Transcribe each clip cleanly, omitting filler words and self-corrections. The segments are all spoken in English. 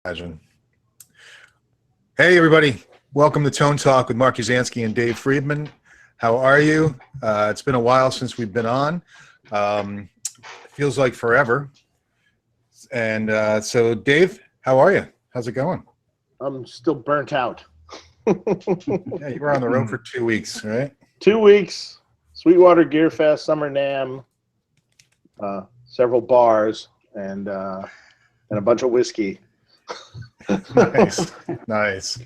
Imagine. Hey, everybody. Welcome to Tone Talk with Mark Uzansky and Dave Friedman. How are you? It's been a while since we've been on. It feels like forever. And so, Dave, how are you? How's it going? I'm still burnt out. Yeah, you were on the road for 2 weeks, right? 2 weeks, Sweetwater Gearfest, Summer NAMM, several bars, and a bunch of whiskey. Nice, nice.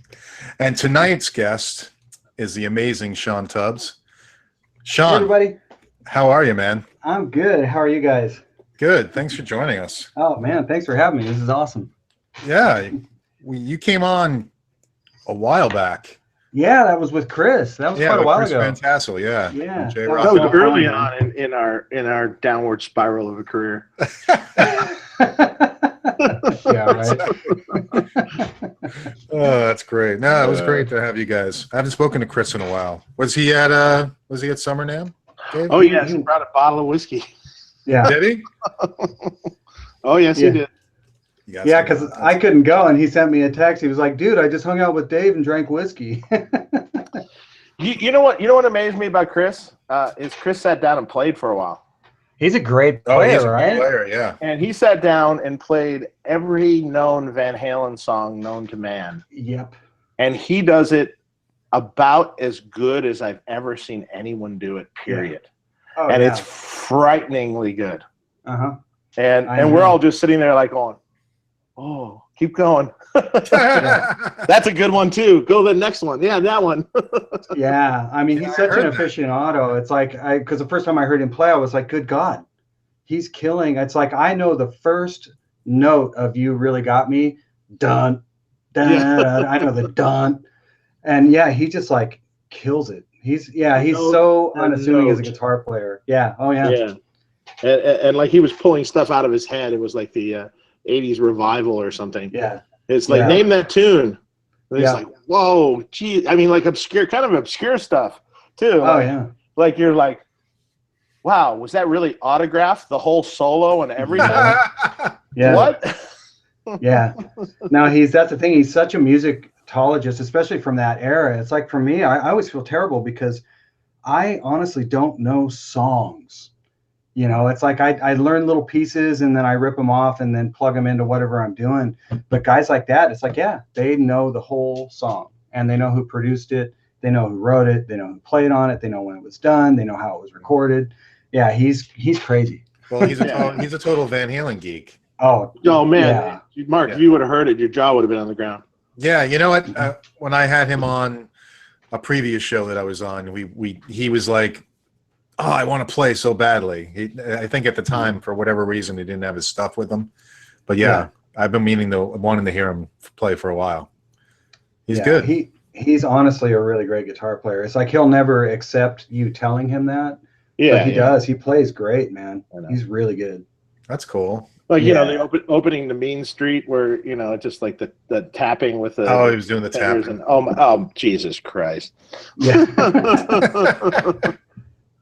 And tonight's guest is the amazing Shawn Tubbs. Shawn, hey everybody. How are you, man? I'm good. How are you guys? Good. Thanks for joining us. Oh man, thanks for having me. This is awesome. Yeah, you came on a while back. Yeah, that was with Chris. That was quite a while Chris ago. Van Tassel, yeah. Yeah, J. that Rock. That was so early fun, on in our downward spiral of a career. Yeah, right. Oh, that's great. No, it was great to have you guys. I haven't spoken to Chris in a while. Was he at Summer NAMM, Dave? Oh yes, he brought a bottle of whiskey. Yeah. Did he? Oh yes, he did. Yeah, because I couldn't go, and he sent me a text. He was like, "Dude, I just hung out with Dave and drank whiskey." You know what amazed me about Chris is Chris sat down and played for a while. He's a great player, he's a right? good player, yeah. And he sat down and played every known Van Halen song known to man. Yep. And he does it about as good as I've ever seen anyone do it, period. Oh, And yeah. it's frighteningly good. Uh-huh. And we're all just sitting there like going, oh, keep going. That's a good one too. Go to the next one. Yeah, that one. Yeah, I mean, he's such an aficionado. It's like, because the first time I heard him play, I was like, good God, he's killing. It's like, I know the first note of You Really Got Me, dun, dun, Yeah. I know the dun. And yeah, he just like kills it. He's so unassuming as a guitar player. Yeah, oh yeah. Yeah. And like he was pulling stuff out of his head. It was like the 80s revival or something. Yeah. It's like, name that tune. And it's like, whoa, gee. I mean, like kind of obscure stuff too. Oh yeah. Like you're like, wow, was that really autographed? The whole solo and everything? Yeah. What? Yeah. No, that's the thing. He's such a musicologist, especially from that era. It's like, for me, I always feel terrible because I honestly don't know songs. You know, it's like I learn little pieces and then I rip them off and then plug them into whatever I'm doing. But guys like that, it's like, yeah, they know the whole song and they know who produced it. They know who wrote it. They know who played on it. They know when it was done. They know how it was recorded. Yeah, he's crazy. Well, he's a total Van Halen geek. Oh man, yeah. Mark, if you would have heard it, your jaw would have been on the ground. Yeah, you know what? When I had him on a previous show that I was on, he was like, oh, I want to play so badly. I think at the time, for whatever reason, he didn't have his stuff with him. But yeah, I've been wanting to hear him play for a while. He's good. He's honestly a really great guitar player. It's like he'll never accept you telling him that. Yeah, but he does. He plays great, man. He's really good. That's cool. Like, you know, the opening to Mean Street where, you know, just like the tapping with the... Oh, he was doing the tapping. And, oh, Jesus Christ. Yeah.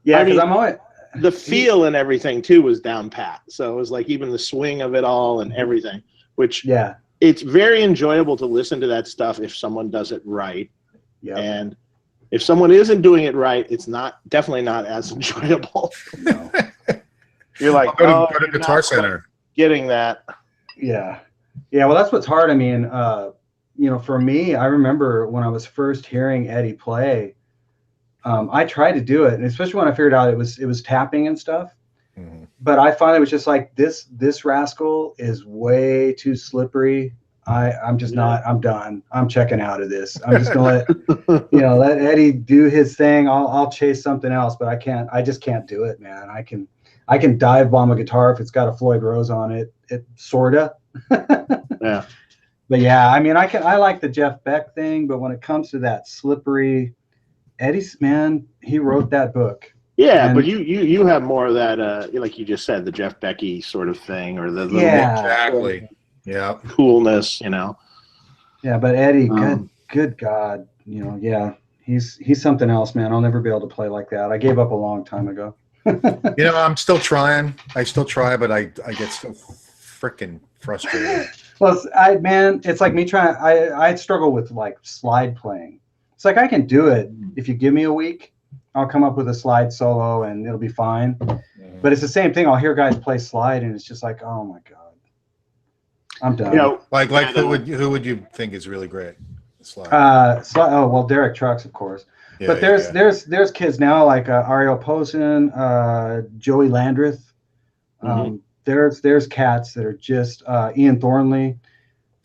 Yeah, because I'm always... The feel and everything, too, was down pat. So it was like even the swing of it all and everything, which it's very enjoyable to listen to that stuff if someone does it right. Yeah. And if someone isn't doing it right, it's definitely not as enjoyable. No. You're like, go to Guitar Center. Getting that. Yeah. Yeah, well, that's what's hard. I mean, you know, for me, I remember when I was first hearing Eddie play, I tried to do it, and especially when I figured out it was tapping and stuff. Mm-hmm. But I finally was just like, this rascal is way too slippery. I'm just not. I'm done. I'm checking out of this. I'm just gonna let Eddie do his thing. I'll chase something else, but I just can't do it, man. I can dive bomb a guitar if it's got a Floyd Rose on it. It sorta. Yeah. But yeah, I mean, I like the Jeff Beck thing, but when it comes to that slippery, Eddie's, man, he wrote that book. Yeah, but you have more of that, like you just said, the Jeff Becky sort of thing, or the exactly, coolness, you know. Yeah, but Eddie, good God, you know, yeah, he's something else, man. I'll never be able to play like that. I gave up a long time ago. You know, I'm still trying. I still try, but I get so freaking frustrated. Plus, man, it's like me trying. I struggle with like slide playing. It's like I can do it if you give me a week. I'll come up with a slide solo and it'll be fine. But it's the same thing. I'll hear guys play slide and it's just like, oh my god, I'm done. You know, like who would you think is really great? Slide. Oh well, Derek Trucks, of course. Yeah, but there's kids now like Ariel Posen, Joey Landreth. There's cats that are just Ian Thornley.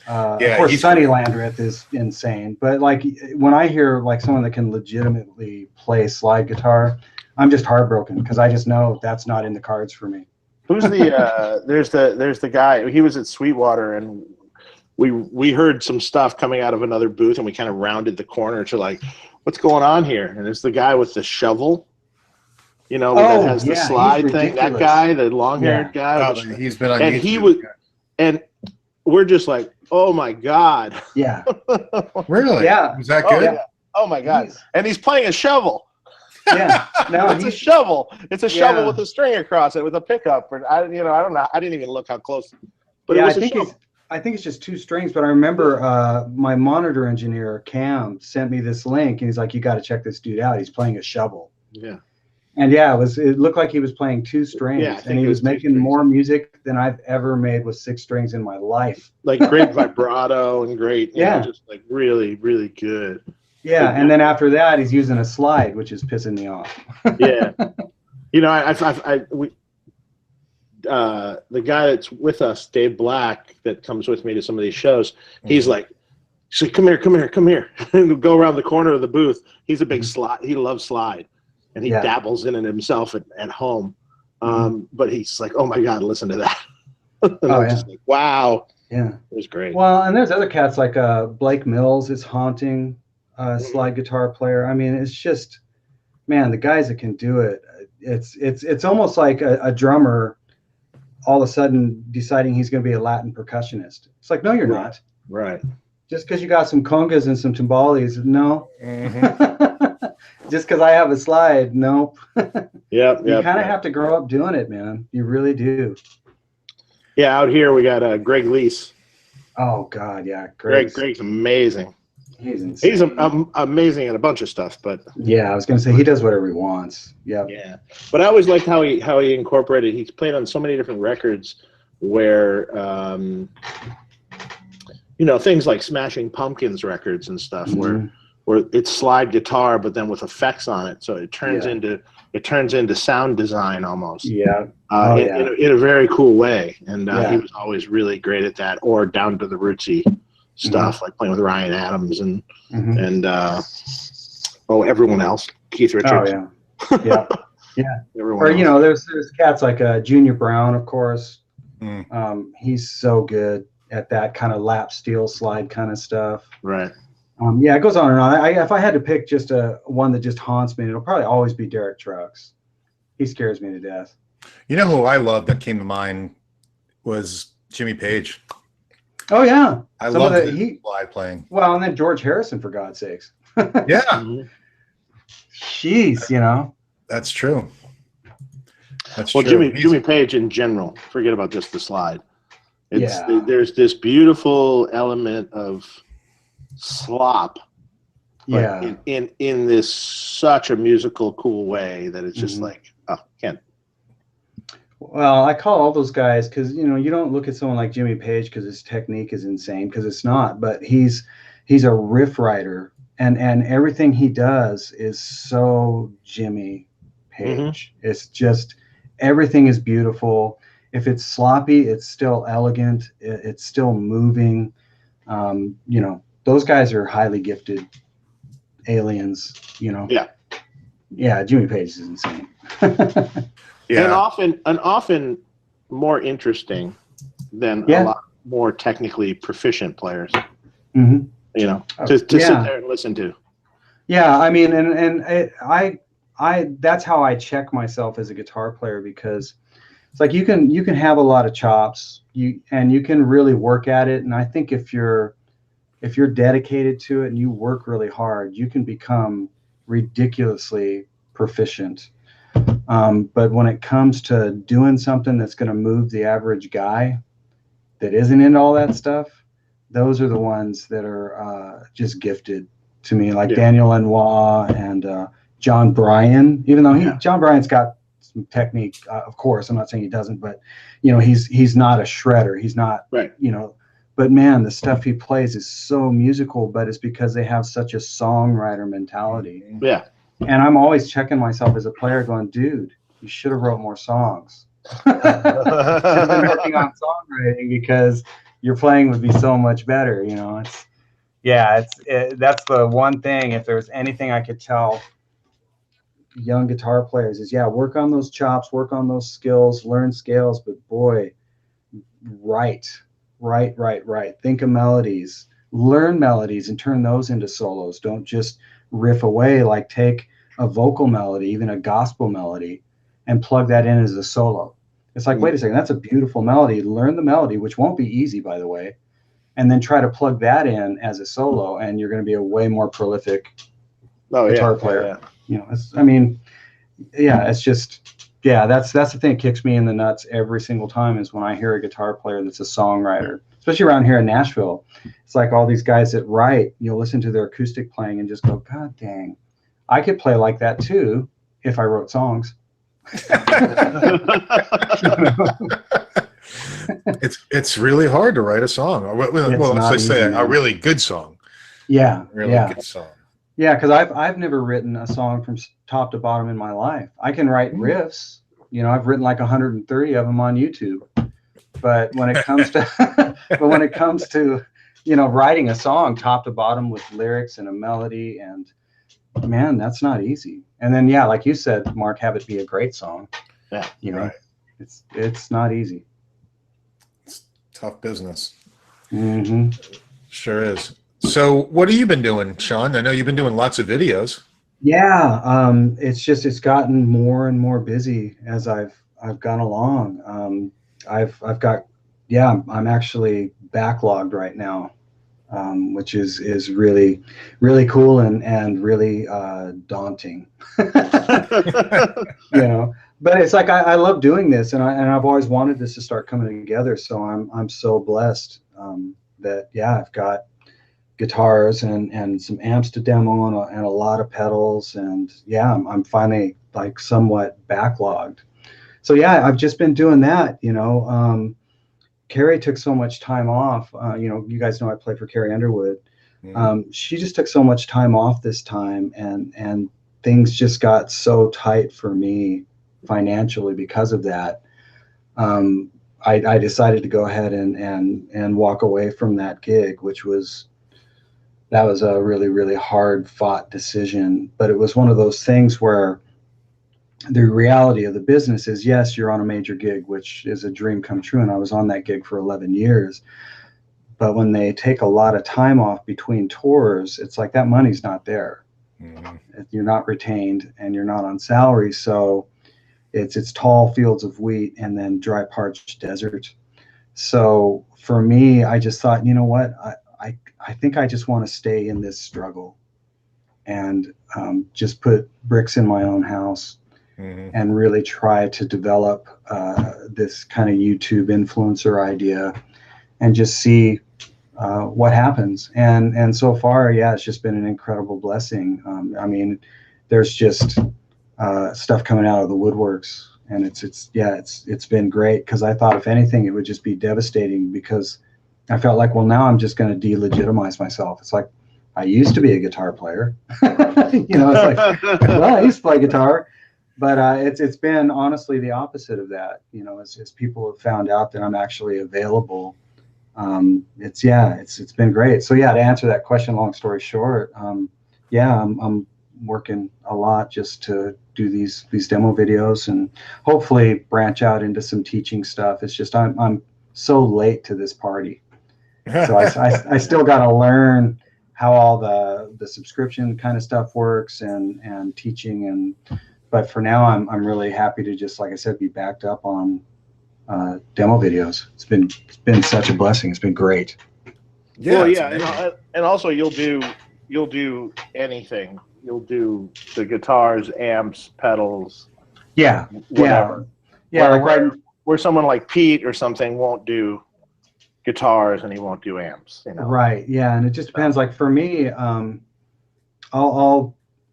Of course, Sonny Landreth is insane. But like when I hear like someone that can legitimately play slide guitar, I'm just heartbroken because I just know that's not in the cards for me. Who's the there's the guy. He was at Sweetwater, and we heard some stuff coming out of another booth, and we kind of rounded the corner to like, what's going on here? And it's the guy with the shovel. You know, that has the slide thing. That guy, the long-haired guy. He's been on and YouTube. He was, and we're just like, oh my god. Yeah. Really? Yeah. Was that good? Yeah. Oh my god. And he's playing a shovel. Yeah. No, it's a shovel. It's a shovel with a string across it with a pickup. Or I don't know. I didn't even look how close. But I think it's just 2 strings. But I remember my monitor engineer Cam sent me this link, and he's like, "You got to check this dude out. He's playing a shovel." Yeah. And it looked like he was playing 2 strings, and he was making more music than I've ever made with 6 strings in my life. Like great vibrato and great, you know, just like really, really good. Yeah, and then after that, he's using a slide, which is pissing me off. Yeah, you know, the guy that's with us, Dave Black, that comes with me to some of these shows, he's like, come here, and go around the corner of the booth. He's a big slide. He loves slide. And he dabbles in it himself at home. But he's like, oh my God, listen to that. And I'm just like, wow. Yeah. It was great. Well, and there's other cats like Blake Mills is haunting slide guitar player. I mean, it's just, man, the guys that can do it, it's almost like a drummer all of a sudden deciding he's going to be a Latin percussionist. It's like, no, you're not. Right. Just because you got some congas and some timbales, no. Just because I have a slide, nope. You kind of have to grow up doing it, man. You really do. Yeah, out here we got Greg Lease. Oh God, yeah, Greg's amazing. He's insane. He's amazing at a bunch of stuff, but yeah, I was gonna say he does whatever he wants. Yeah. Yeah, but I always liked how he incorporated. He's played on so many different records where you know, things like Smashing Pumpkins records and stuff where it's slide guitar, but then with effects on it, so it turns into sound design almost. Yeah. In a very cool way, and he was always really great at that, or down to the rootsy stuff, like playing with Ryan Adams and everyone else, Keith Richards. Oh yeah, yeah. Everyone or else. You know, there's cats like Junior Brown, of course. He's so good at that kind of lap steel slide kind of stuff. Right. Yeah, it goes on and on. If I had to pick just one that just haunts me, it'll probably always be Derek Trucks. He scares me to death. You know who I love that came to mind was Jimmy Page. Oh yeah, I love his slide playing. Well, and then George Harrison, for God's sakes. Yeah. Jeez, you know. That's true. That's true. Jimmy Page in general. Forget about just the slide. There's this beautiful element of slop, in this such a musical cool way that it's just like, oh, can't. Well, I call all those guys because you don't look at someone like Jimmy Page because his technique is insane, because it's not, but he's a riff writer, and everything he does is so Jimmy Page. It's just everything is beautiful. If it's sloppy, it's still elegant. It's still moving. Those guys are highly gifted aliens, Yeah, Jimmy Page is insane. And often more interesting than a lot more technically proficient players. To sit there and listen to. Yeah, I mean, and I that's how I check myself as a guitar player, because it's like you can have a lot of chops, you can really work at it, and I think if you're dedicated to it and you work really hard, you can become ridiculously proficient. But when it comes to doing something that's going to move the average guy, that isn't into all that stuff, those are the ones that are just gifted to me, like Daniel Lanois and John Bryan. Even though John Bryan's got some technique, of course, I'm not saying he doesn't, but you know, he's not a shredder. He's not, you know. But man, the stuff he plays is so musical, but it's because they have such a songwriter mentality. Yeah. And I'm always checking myself as a player, going, dude, you should have wrote more songs. Should have been working on songwriting because your playing would be so much better. You know, that's the one thing. If there's anything I could tell young guitar players is, work on those chops, work on those skills, learn scales, but boy, write. Think of melodies, learn melodies, and turn those into solos. Don't just riff away. Like, take a vocal melody, even a gospel melody, and plug that in as a solo. It's like, wait a second, that's a beautiful melody. Learn the melody, which won't be easy, by the way, and then try to plug that in as a solo, and you're going to be a way more prolific guitar player. You know, it's just, that's the thing that kicks me in the nuts every single time, is when I hear a guitar player that's a songwriter, especially around here in Nashville. It's like all these guys that write, you'll listen to their acoustic playing and just go, God dang, I could play like that too if I wrote songs. It's really hard to write a song. Well, as I say, a really good song. Good song. Yeah, because I've never written a song from top to bottom in my life. I can write riffs. You know, I've written like 130 of them on YouTube. But when it comes to you know, writing a song top to bottom with lyrics and a melody, and man, that's not easy. And then like you said, Mark, have it be a great song. Yeah, you know, it's not easy. It's tough business. Mm-hmm. Sure is. So what have you been doing, Shawn? I know you've been doing lots of videos. Yeah, it's gotten more and more busy as I've gone along. I've got, I'm actually backlogged right now, which is really, really cool and really daunting. You know, but it's like I love doing this, and I've always wanted this to start coming together. So I'm so blessed that I've got guitars and some amps to demo and a lot of pedals, and I'm finally like somewhat backlogged. So I've just been doing that. You know, Carrie took so much time off. You know, you guys know I play for Carrie Underwood. She just took so much time off this time, and things just got so tight for me financially because of that. I decided to go ahead and walk away from that gig, which was a really, really hard fought decision. But it was one of those things where the reality of the business is, yes, you're on a major gig, which is a dream come true. And I was on that gig for 11 years. But when they take a lot of time off between tours, it's like that money's not there. You're not retained and you're not on salary. So it's tall fields of wheat and then dry, parched desert. So for me, I just thought, you know what, I think I just want to stay in this struggle and just put bricks in my own house and really try to develop this kind of YouTube influencer idea and just see what happens. And so far, it's just been an incredible blessing. I mean, there's just stuff coming out of the woodworks, and it's been great, because I thought if anything it would just be devastating, because I felt like, well, now I'm just going to delegitimize myself. It's like, I used to be a guitar player. You know, it's like, well, I used to play guitar, but it's been honestly the opposite of that. You know, as people have found out that I'm actually available, it's been great. So to answer that question, long story short, I'm working a lot just to do these demo videos and hopefully branch out into some teaching stuff. It's just I'm so late to this party. So I still got to learn how all the subscription kind of stuff works and teaching, but for now I'm really happy to just, like I said, be backed up on demo videos. It's been such a blessing. It's been great. And also you'll do anything. You'll do the guitars, amps, pedals. Whatever. Where someone like Pete or something won't do guitars and he won't do amps. You know? Right. Yeah, and it just depends. Like for me, I'll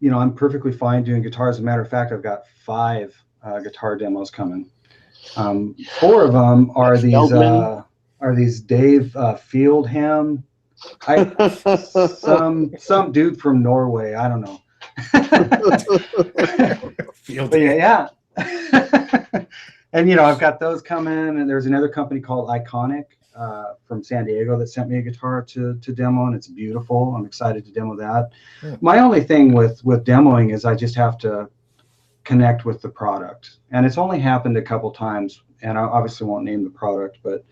I'm perfectly fine doing guitars. As a matter of fact, I've got 5 guitar demos coming. 4 of them are these Dave Fieldham. Some dude from Norway. I don't know. But yeah. And I've got those coming, and there's another company called Iconic from San Diego that sent me a guitar to demo, and it's beautiful. I'm excited to demo that. Yeah. My only thing with demoing is I just have to connect with the product, and it's only happened a couple times, and I obviously won't name the product, but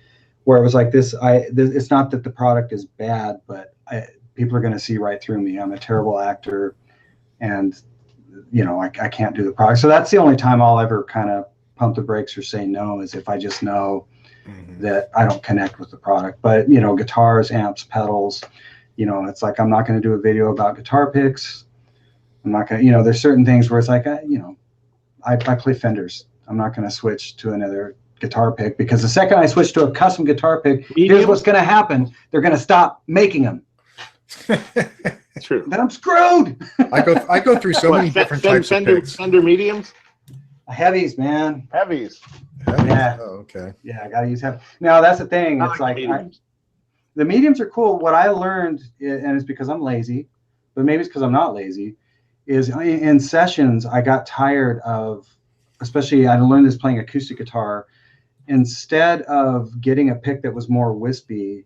where it was like this, it's not that the product is bad, but people are going to see right through me. I'm a terrible actor, and I can't do the product. So that's the only time I'll ever kind of pump the brakes or say no, is if I just know that I don't connect with the product. But guitars, amps, pedals, it's like I'm not going to do a video about guitar picks. I'm not going to, there's certain things where it's like I play Fenders. I'm not going to switch to another guitar pick, because the second I switch to a custom guitar pick, here's what's going to happen. They're going to stop making them. True. Then I'm screwed. I go through so many different types of picks. Fender mediums? Heavies, man. Heavies. Yeah. Oh, okay. Yeah, I got to use heavy. Now, that's the thing. It's like the mediums are cool. What I learned, and it's because I'm lazy, but maybe it's because I'm not lazy, is in sessions, I got tired of, especially I learned this playing acoustic guitar, instead of getting a pick that was more wispy,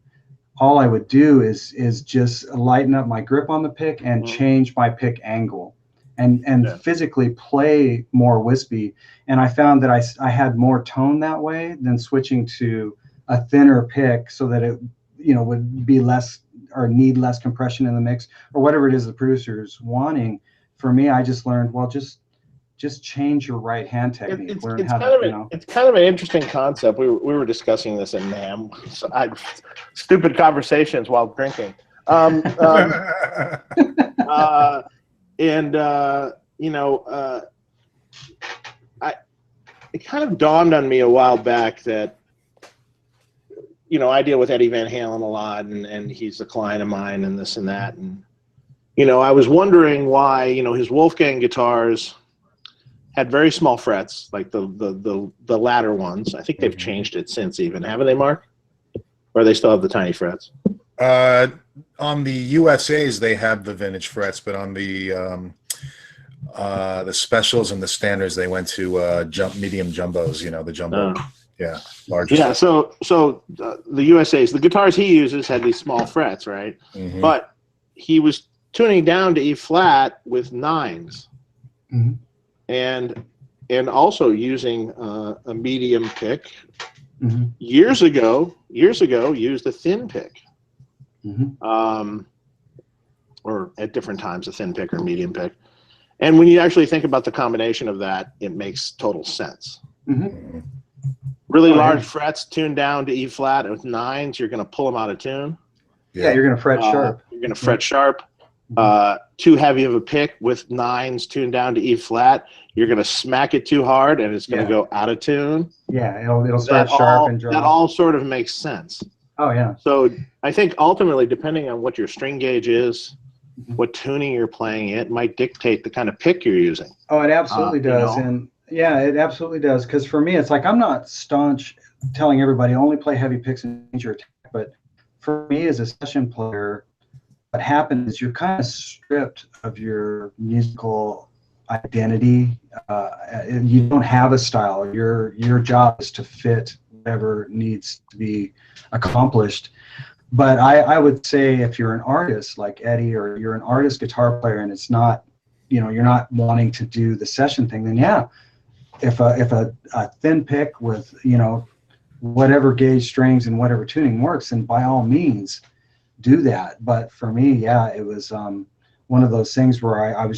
all I would do is just lighten up my grip on the pick and change my pick angle and physically play more wispy. And I found that I had more tone that way than switching to a thinner pick, so that it would be less or need less compression in the mix or whatever it is the producer's wanting. For me, I just learned, well, just change your right hand technique. It's kind of an interesting concept. We were discussing this in NAMM. So stupid conversations while drinking. It kind of dawned on me a while back that, I deal with Eddie Van Halen a lot, and he's a client of mine and this and that. And, I was wondering why, his Wolfgang guitars had very small frets, like the latter ones. I think they've changed it since even, haven't they, Mark? Or they still have the tiny frets? On the USAs, they have the vintage frets, but on the specials and the standards, they went to medium jumbos. The jumbo, large. Yeah. So the USAs, the guitars he uses had these small frets, right? Mm-hmm. But he was tuning down to E flat with 9s. Mm-hmm. And also using a medium pick. Mm-hmm. Years ago used a thin pick. Mm-hmm. Or at different times a thin pick or medium pick. And when you actually think about the combination of that, it makes total sense. Mm-hmm. Really large frets tuned down to E flat with 9s, you're going to pull them out of tune. Yeah, you're going to fret sharp. You're going to fret sharp. Too heavy of a pick with 9s tuned down to E flat, you're going to smack it too hard and it's going to go out of tune. Yeah, it'll start sharp and drop. That all sort of makes sense. Oh, yeah. So I think ultimately, depending on what your string gauge is, what tuning you're playing, it might dictate the kind of pick you're using. Oh, it absolutely does. And yeah, it absolutely does. Because for me, it's like I'm not staunch telling everybody only play heavy picks and change your attack. But for me as a session player, what happens is you're kind of stripped of your musical identity. You don't have a style. Your job is to fit whatever needs to be accomplished. But I would say if you're an artist like Eddie, or you're an artist guitar player, and it's not, you're not wanting to do the session thing, then yeah, if a thin pick with whatever gauge strings and whatever tuning works, then by all means do that. But for me, yeah, it was one of those things where I'm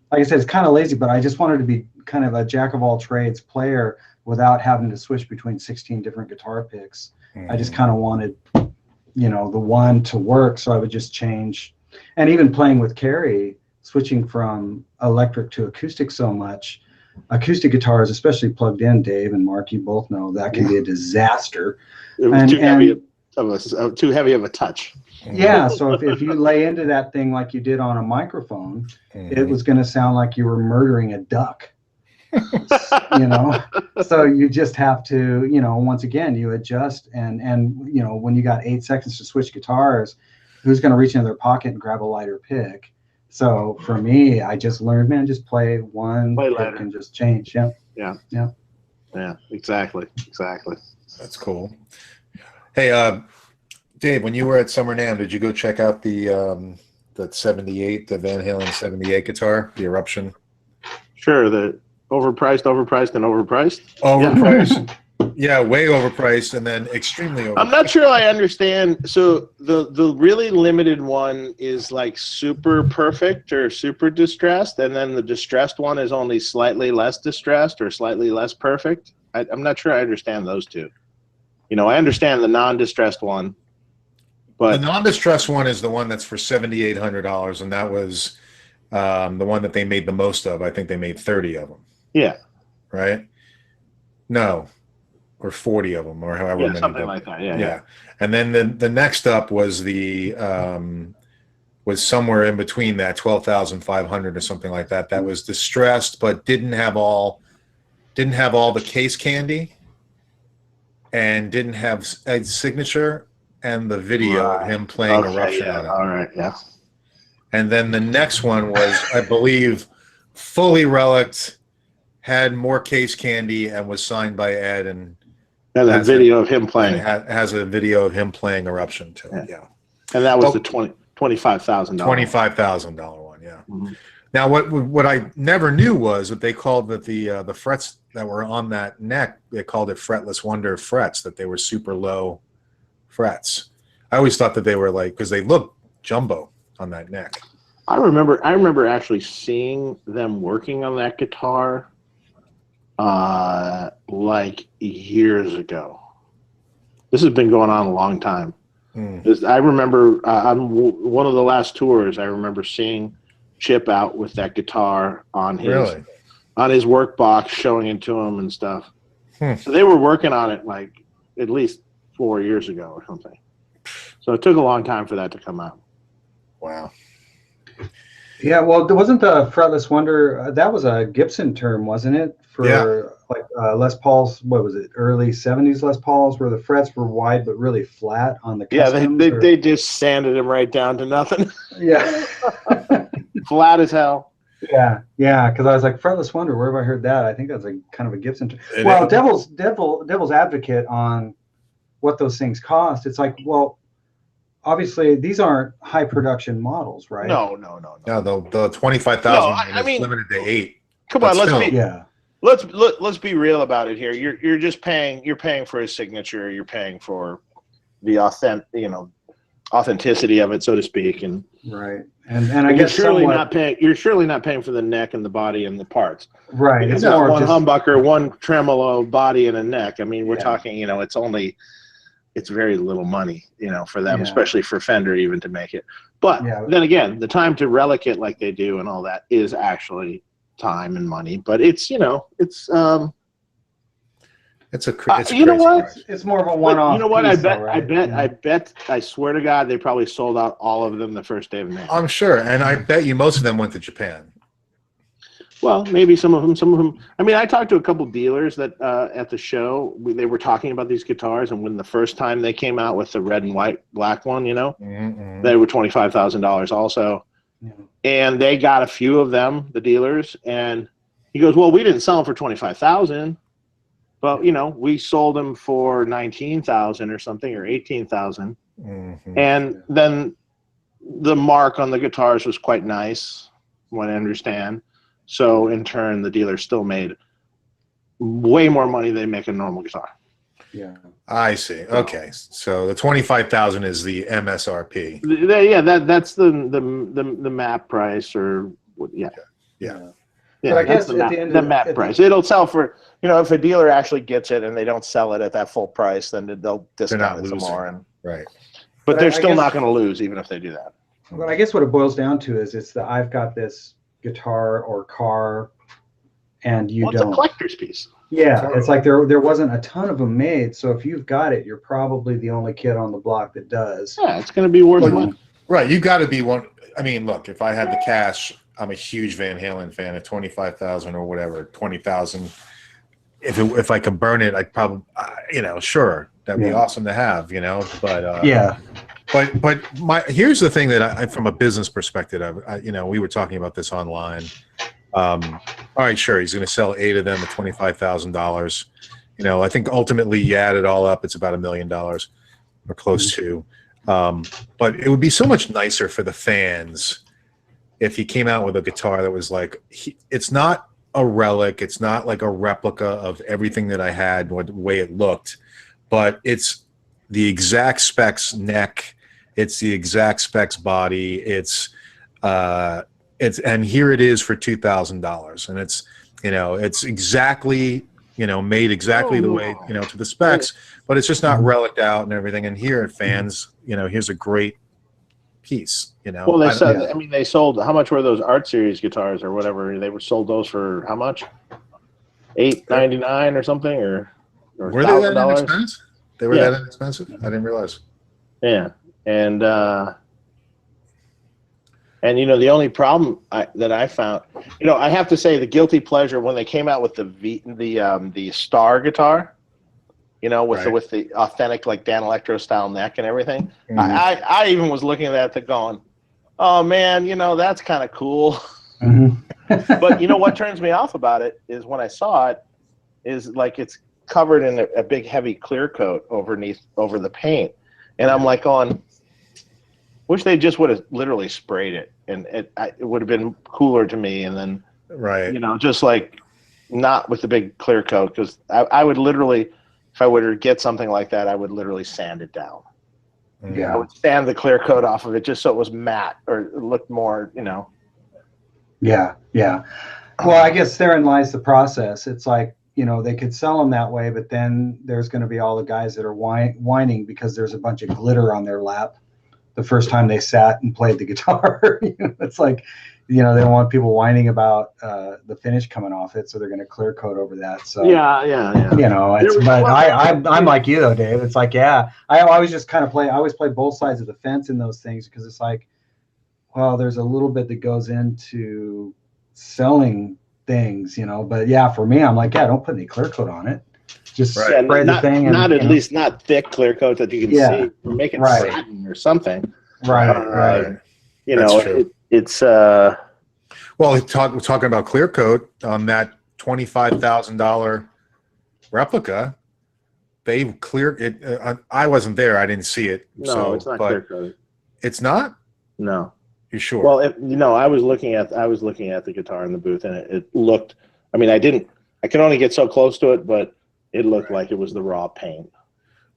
like I said, it's kind of lazy, but I just wanted to be kind of a jack of all trades player without having to switch between 16 different guitar picks. I just kind of wanted, the one to work, so I would just change. And even playing with Carrie, switching from electric to acoustic so much, acoustic guitars, especially plugged in, Dave and Mark, you both know that can be a disaster. It was too heavy of a touch. Yeah, so if you lay into that thing like you did on a microphone, it was going to sound like you were murdering a duck. So you just have to, once again, you adjust and when you got 8 seconds to switch guitars, who's going to reach into their pocket and grab a lighter pick? So for me, I just learned, man, just play pick and just change. Yeah, exactly. That's cool. Hey, Dave, when you were at Summer NAMM, did you go check out the 78, the Van Halen 78 guitar, the Eruption? Sure, the overpriced. Overpriced. Yeah, way overpriced, and then extremely overpriced. I'm not sure I understand. So the really limited one is like super perfect or super distressed, and then the distressed one is only slightly less distressed or slightly less perfect. I'm not sure I understand those two. I understand the non-distressed one, but the non-distressed one is the one that's for $7,800, and that was the one that they made the most of. I think they made 30 of them. Yeah. Right? No. Or 40 of them, or however many. Something like that. Yeah. And then the next up was was somewhere in between that, 12,500 or something like that. That was distressed, but didn't have all the case candy, and didn't have a signature and the video of him playing Eruption on it. All right. Yeah. And then the next one was, I believe, fully relicked, had more case candy, and was signed by Ed, and a video of him playing. Has a video of him playing Eruption too. Yeah. And that was the $25,000. $25,000 one. Yeah. Mm-hmm. Now, what I never knew was that they called that the frets that were on that neck, they called it Fretless Wonder frets, that they were super low frets. I always thought that they were because they look jumbo on that neck. I remember actually seeing them working on that guitar years ago. This has been going on a long time. I remember on one of the last tours, I remember seeing Chip out with that guitar on his work box, showing it to him and stuff. So they were working on it at least 4 years ago or something. So it took a long time for that to come out. Wow. Yeah, well, there wasn't the Fretless Wonder. That was a Gibson term, wasn't it? For Les Pauls, what was it? Early 70s Les Pauls, where the frets were wide but really flat on the customs. Yeah, they just sanded them right down to nothing. Yeah. Flat as hell. Yeah, because I was like, Fretless Wonder, where have I heard that? I think that's kind of a Gibson term. Well, devil's advocate on what those things cost. It's like, well, obviously these aren't high production models, right? No. No, the 25,000 is limited to 8. Come on, let's be real about it here. You're just paying. You're paying for his signature. You're paying for the authenticity of it, so to speak. And right. And I guess you're surely not paying for the neck and the body and the parts. Right. It's not one humbucker, one tremolo, body, and a neck. I mean, we're talking. It's very little money, for them, especially for Fender even to make it. But then again, the time to relic it like they do and all that is actually time and money. But it's a you know what? It's more of a one-off. You know what? Piece, I bet. I swear to God, they probably sold out all of them the first day of NAMM. I'm sure, and I bet you most of them went to Japan. Well, maybe some of them. I mean, I talked to a couple dealers that at the show, they were talking about these guitars, and when the first time they came out with the red and black one, they were $25,000 also. Yeah. And they got a few of them, the dealers, and he goes, "Well, we didn't sell them for $25,000, but we sold them for $19,000 or something, or $18,000." And then the mark on the guitars was quite nice, from what I understand. So in turn, the dealer still made way more money than they make a normal guitar. Yeah, I see. Okay, so the 25,000 is the MSRP. That's the map price, or yeah. But I guess the map price. It'll sell for if a dealer actually gets it and they don't sell it at that full price, then they'll discount it some more. Right. But they're still not going to lose even if they do that. But I guess what it boils down to is it's I've got this guitar or car and you Well, it's a don't. collector's piece. Yeah, it's like there wasn't a ton of them made. So if you've got it, you're probably the only kid on the block that does. Yeah, it's going to be worth money. Right, you got to be one. I mean, look, if I had the cash, I'm a huge Van Halen fan. At 25,000 or whatever, 20,000. If I could burn it, I'd probably, sure, that'd be awesome to have, But Yeah. But here's the thing that I from a business perspective, we were talking about this online. All right, sure, he's going to sell 8 of them at $25,000. I think ultimately you add it all up, it's about $1 million or close to. But it would be so much nicer for the fans if he came out with a guitar that was like, it's not a relic, it's not like a replica of everything that I had, the way it looked, but it's the exact specs neck, it's the exact specs body, it's and here it is for $2,000, and it's exactly made exactly the way to the specs, but it's just not relicked out and everything. And here at Fans, here's a great piece. Well, they sold. How much were those Art Series guitars or whatever? They were sold those for how much? $8.99 or something, or were they that inexpensive? They were that inexpensive? I didn't realize. Yeah, and the only problem that I found, I have to say the guilty pleasure when they came out with the Star guitar, with the authentic like Dan Electro style neck and everything. Mm-hmm. I even was looking at that going, oh man, that's kind of cool. Mm-hmm. But what turns me off about it is when I saw it, is like it's covered in a big heavy clear coat over the paint, and I'm like wish they just would have literally sprayed it, and it would have been cooler to me. And then, just like not with the big clear coat, because I would literally, if I were to get something like that, I would literally sand it down. Yeah, I would sand the clear coat off of it just so it was matte or it looked more, Yeah, yeah. Well, I guess therein lies the process. It's like, they could sell them that way, but then there's going to be all the guys that are whining because there's a bunch of glitter on their lap the first time they sat and played the guitar. It's like, they don't want people whining about the finish coming off it, so they're going to clear coat over that. So yeah. But I'm like you though, Dave. It's like, I always just kind of I always play both sides of the fence in those things, because it's like, well, there's a little bit that goes into selling things, But for me, I'm like, don't put any clear coat on it. Just spray the thing. Not at least not thick clear coat that you can see. Or make it satin or something. Right. It's well, we're talking about clear coat on that $25,000 replica. They've cleared it. I wasn't there. I didn't see it. No, it's not clear coat. It's not? No. You sure? Well, I was looking at the guitar in the booth, and it looked. I mean, I could only get so close to it, but it looked like it was the raw paint.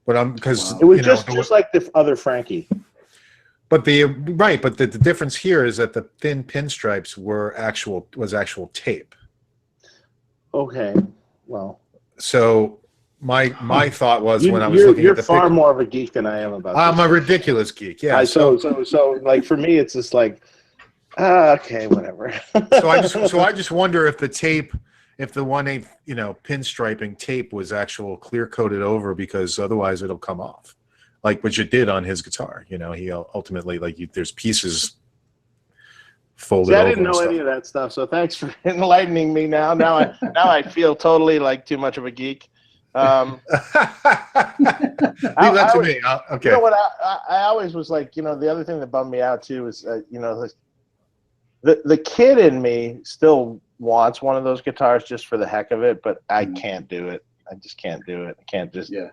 But because it was just like the other Frankie. But the difference here is that the thin pinstripes was actual tape. Okay, well. So my thought was when I was looking at the far more of a geek than I am about this. I'm a ridiculous geek. Yeah. So like for me, it's just like, okay, whatever. so I just wonder if the tape, if the 1/8, pinstriping tape was actual clear coated over, because otherwise it'll come off, like what you did on his guitar. He ultimately there's pieces folded over. I didn't know any of that stuff, so thanks for enlightening me. Now I feel totally like too much of a geek. Leave that to me. Okay. You know what? I always was like, the other thing that bummed me out too is, the kid in me still wants one of those guitars just for the heck of it, but I can't do it. I just can't do it. I can't just. Yeah.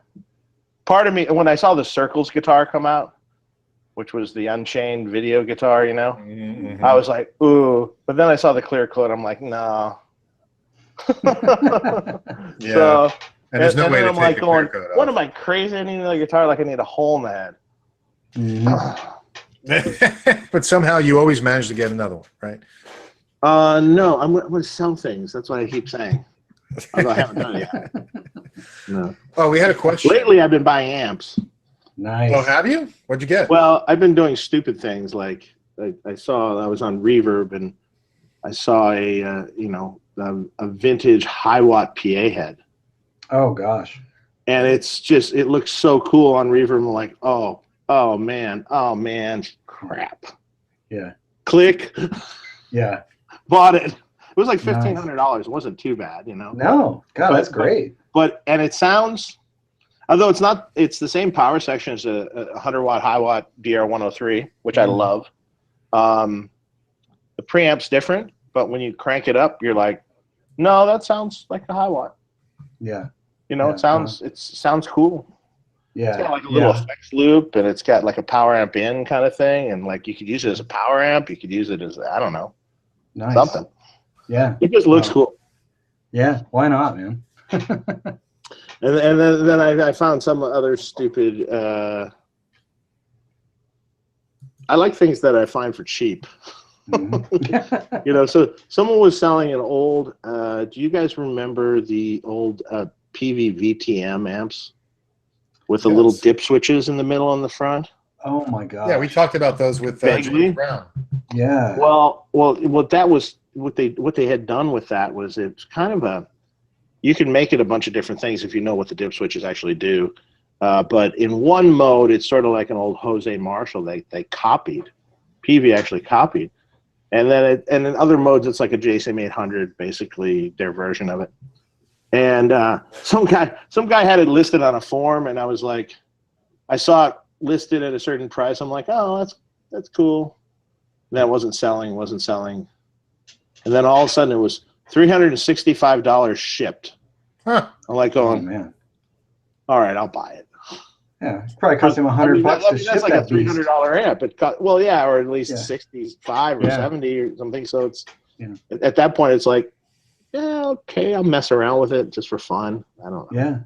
Part of me, when I saw the Circles guitar come out, which was the Unchained video guitar, mm-hmm. I was like, ooh. But then I saw the clear coat. I'm like, no. Yeah. So, and there's no way to take the clear coat off. What am I, crazy? I need another guitar like I need a hole in the head. Mm-hmm. But somehow you always manage to get another one, right? No, I'm going to sell things. That's what I keep saying. Although I haven't done it yet. No. Oh, we had a question. Lately, I've been buying amps. Nice. Oh, have you? What'd you get? Well, I've been doing stupid things. Like I saw I was on Reverb, and I saw a vintage high watt PA head, Oh gosh. and it looks so cool on reverb. I'm like, oh man, crap. Yeah. Click, Yeah. bought it. It was like Nice. $1,500. It wasn't too bad, No. God, that's great. And it sounds, although it's the same power section as a 100-watt high watt DR103, which I love. The preamp's different, but when you crank it up, you're like, no, that sounds like a high watt. Yeah. It sounds cool. Yeah. It's got like a little effects loop, and it's got like a power amp in kind of thing, and like you could use it as a power amp. You could use it as, I don't know, Nice. something. Yeah. It just looks cool. Yeah. Why not, man? And then I found some other stupid. I like things that I find for cheap. So someone was selling an old. Do you guys remember the old PV VTM amps with the little dip switches in the middle and the front? Oh my god. Yeah, we talked about those with James Brown. Yeah. Well, that was what they had done with that was it's kind of you can make it a bunch of different things if you know what the dip switches actually do. But in one mode, it's sort of like an old Jose Marshall. They copied. PV actually copied. And then in other modes, it's like a JSM 800, basically their version of it. And some guy had it listed on a forum, and I was like, I saw it listed at a certain price. I'm like, oh, that's cool. And that wasn't selling. And then all of a sudden, it was $365 shipped. Huh. I'm like going, man. All right, I'll buy it. Yeah, it's probably cost him $100 to ship that's like that a $300 amp. Or at least 65 or 70 or something. So it's at that point, it's like, yeah, okay, I'll mess around with it just for fun. I don't know. Yeah,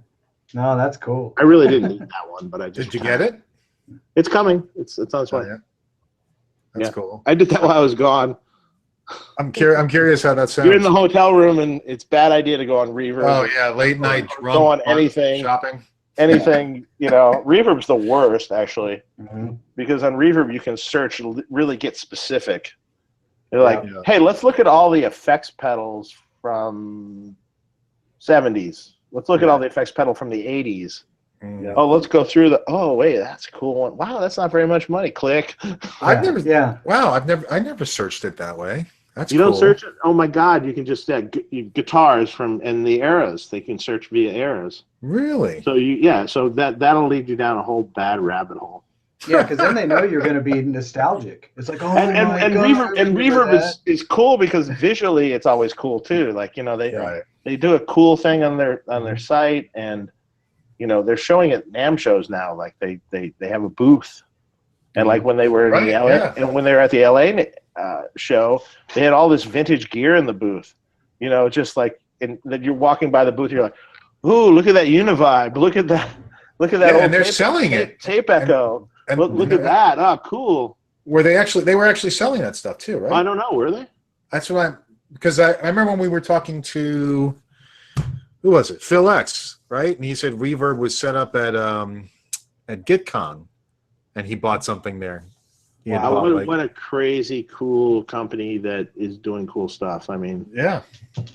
no, that's cool. I really didn't need that one, but I just did you get it? It's coming. It's on its way. Yeah. That's cool. I did that while I was gone. I'm curious how that sounds. You're in the hotel room, and it's a bad idea to go on reverb. Oh yeah, late night drunk. Go on anything. Shopping. Anything, reverb's the worst actually, because on reverb you can search and really get specific. You're like, hey, let's look at all the effects pedals from 70s. Let's look at all the effects pedal from the 80s. Oh, let's go through oh wait, that's a cool one. Wow, that's not very much money. Click. I've never searched it that way. That's you don't search it? Oh my God, you can just guitars from and the eras. They can search via eras. Really? So so that'll lead you down a whole bad rabbit hole. Yeah, because then they know you're going to be nostalgic. It's like, and reverb is cool because visually it's always cool too. Like they do a cool thing on their site, and they're showing it at NAMM shows now. Like they have a booth, and like when they were in the LA and when they were at the LA show, they had all this vintage gear in the booth. Just like that you're walking by the booth, you're like, ooh, look at that Univibe, look at that old and they're selling it. Tape Echo. And look at that. Oh, cool. They were actually selling that stuff too, right? I don't know. Were they? That's what because I remember when we were talking to, who was it? Phil X, right? And he said Reverb was set up at GitCon, and he bought something there. Wow, what a crazy cool company that is doing cool stuff. I mean,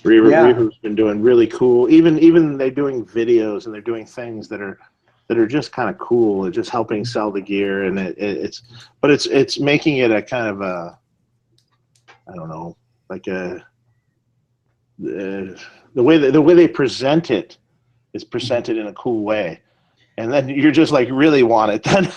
Reverb's been doing really cool. Even they're doing videos and they're doing things that are just kind of cool. It's just helping sell the gear, and it's making it a kind of a, I don't know, like the way they present it is presented in a cool way, and then you're just like really want it then.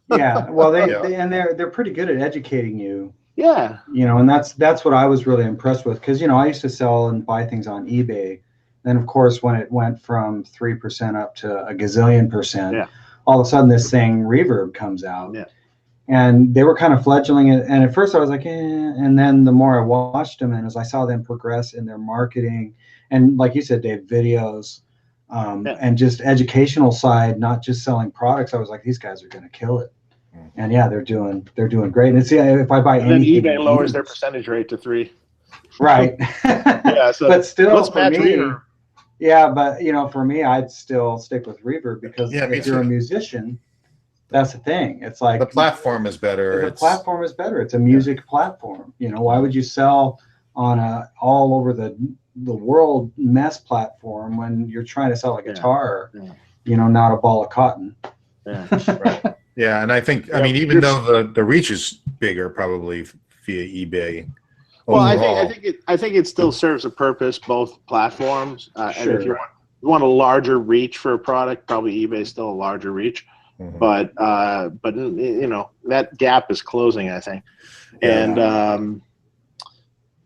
Yeah, well, they're pretty good at educating you. Yeah, and that's what I was really impressed with, because I used to sell and buy things on eBay. Then, of course, when it went from 3% up to a gazillion %, all of a sudden this thing Reverb comes out. Yeah. And they were kind of fledgling it. And at first I was like, and then the more I watched them, and as I saw them progress in their marketing, and like you said, Dave, videos, and just educational side, not just selling products, I was like, these guys are going to kill it. And they're doing great. And if I buy anything, then eBay lowers their percentage rate to 3%. Right. So but still, let's match Reverb. Yeah, but for me, I'd still stick with Reverb, because if you're a musician, that's the thing. It's like the platform is better. The platform is better. It's a music platform. Why would you sell on a all over the world mess platform when you're trying to sell a guitar, not a ball of cotton. Yeah. Right. Yeah, and I think I mean even though the reach is bigger probably via eBay. Well, overall, I think it still serves a purpose, both platforms. And if Sure. you want a larger reach for a product, probably eBay is still a larger reach. Mhm. But that gap is closing, I think. Yeah.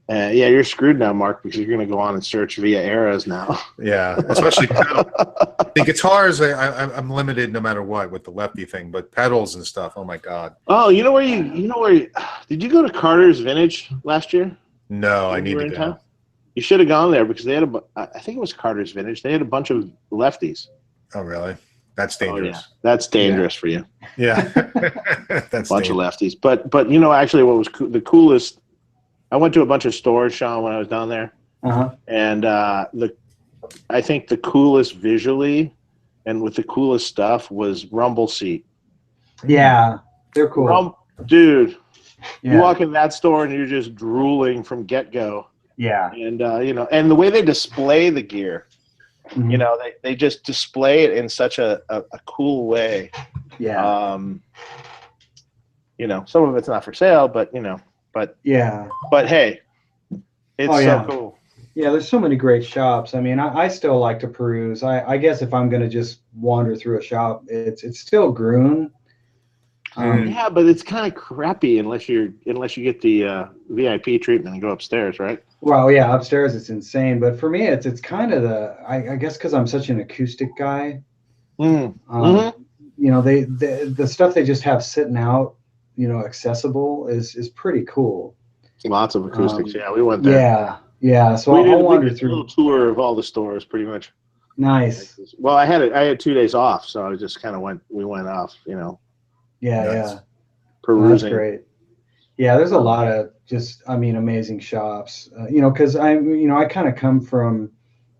And you're screwed now, Mark, because you're going to go on and search via eras now. Yeah, especially pedal. The guitars, I'm limited no matter what with the lefty thing, but pedals and stuff. Oh my God. Oh, did you go to Carter's Vintage last year? No, I When need you were to in go. town? You should have gone there because they had I think it was Carter's Vintage. They had a bunch of lefties. Oh, really? That's Oh, yeah. dangerous. That's dangerous for you. Yeah. That's Bunch of dangerous. lefties. But actually what was the coolest, I went to a bunch of stores, Shawn, when I was down there. Uh-huh. And I think the coolest visually and with the coolest stuff was Rumble Seat. Yeah, they're cool. Dude, Yeah. you walk in that store and you're just drooling from get-go. Yeah. And and the way they display the gear, Mhm. they just display it in such a cool way. Yeah. Some of it's not for sale, but Yeah. but hey, it's so cool. Yeah, there's so many great shops. I mean, I still like to peruse. I guess if I'm going to just wander through a shop, it's still Groon. Yeah, but it's kind of crappy unless you get the VIP treatment and go upstairs, right? Well, yeah, upstairs it's insane. But for me, it's kind of I guess because I'm such an acoustic guy. Mm. The stuff they just have sitting out, accessible is pretty cool. Lots of acoustics. Yeah, we went there. Yeah. So We I'll wander did a through. little tour of all the stores, pretty much. Nice. Well, I had 2 days off, so I just kind of we went off, Yeah, Nice. yeah. That's perusing. great. Yeah, there's a lot of amazing shops. Because I kind of come from,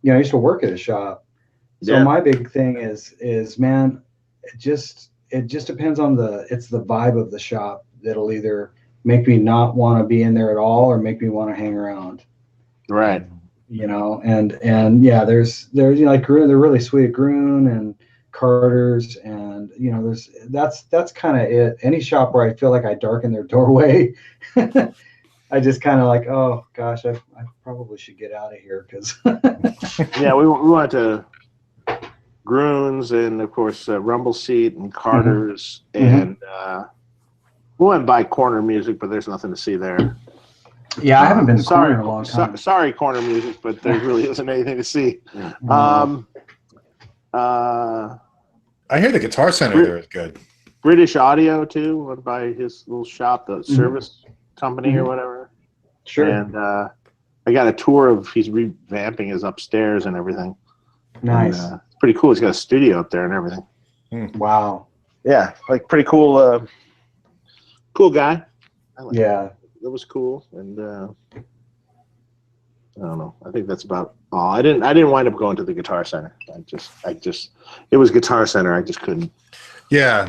I used to work at a shop. So Yeah. my big thing is man, it just depends on the vibe of the shop that'll either make me not want to be in there at all or make me want to hang around. Right. And yeah, there's like Groon, they're really sweet, Groon and Carter's, and that's kind of it. Any shop where I feel like I darken their doorway, I just kind of like, oh gosh, I probably should get out of here because Yeah, we went to Groon's and of course Rumble Seat and Carter's, and we went by Corner Music, but there's nothing to see there. yeah, I haven't been to Sorry, Corner in a long time. sorry, Corner Music, but there really isn't anything to see. I hear the Guitar Center there is good. British Audio too, went by his little shop, the service company or whatever. Sure. And I got a tour of, he's revamping his upstairs and everything. Nice. And, it's pretty cool. He's got a studio up there and everything. Wow. Yeah, like pretty cool. Cool guy. Yeah. It was cool, and I don't know. I think that's about all. I didn't wind up going to the Guitar Center. I just it was Guitar Center. I just couldn't. Yeah.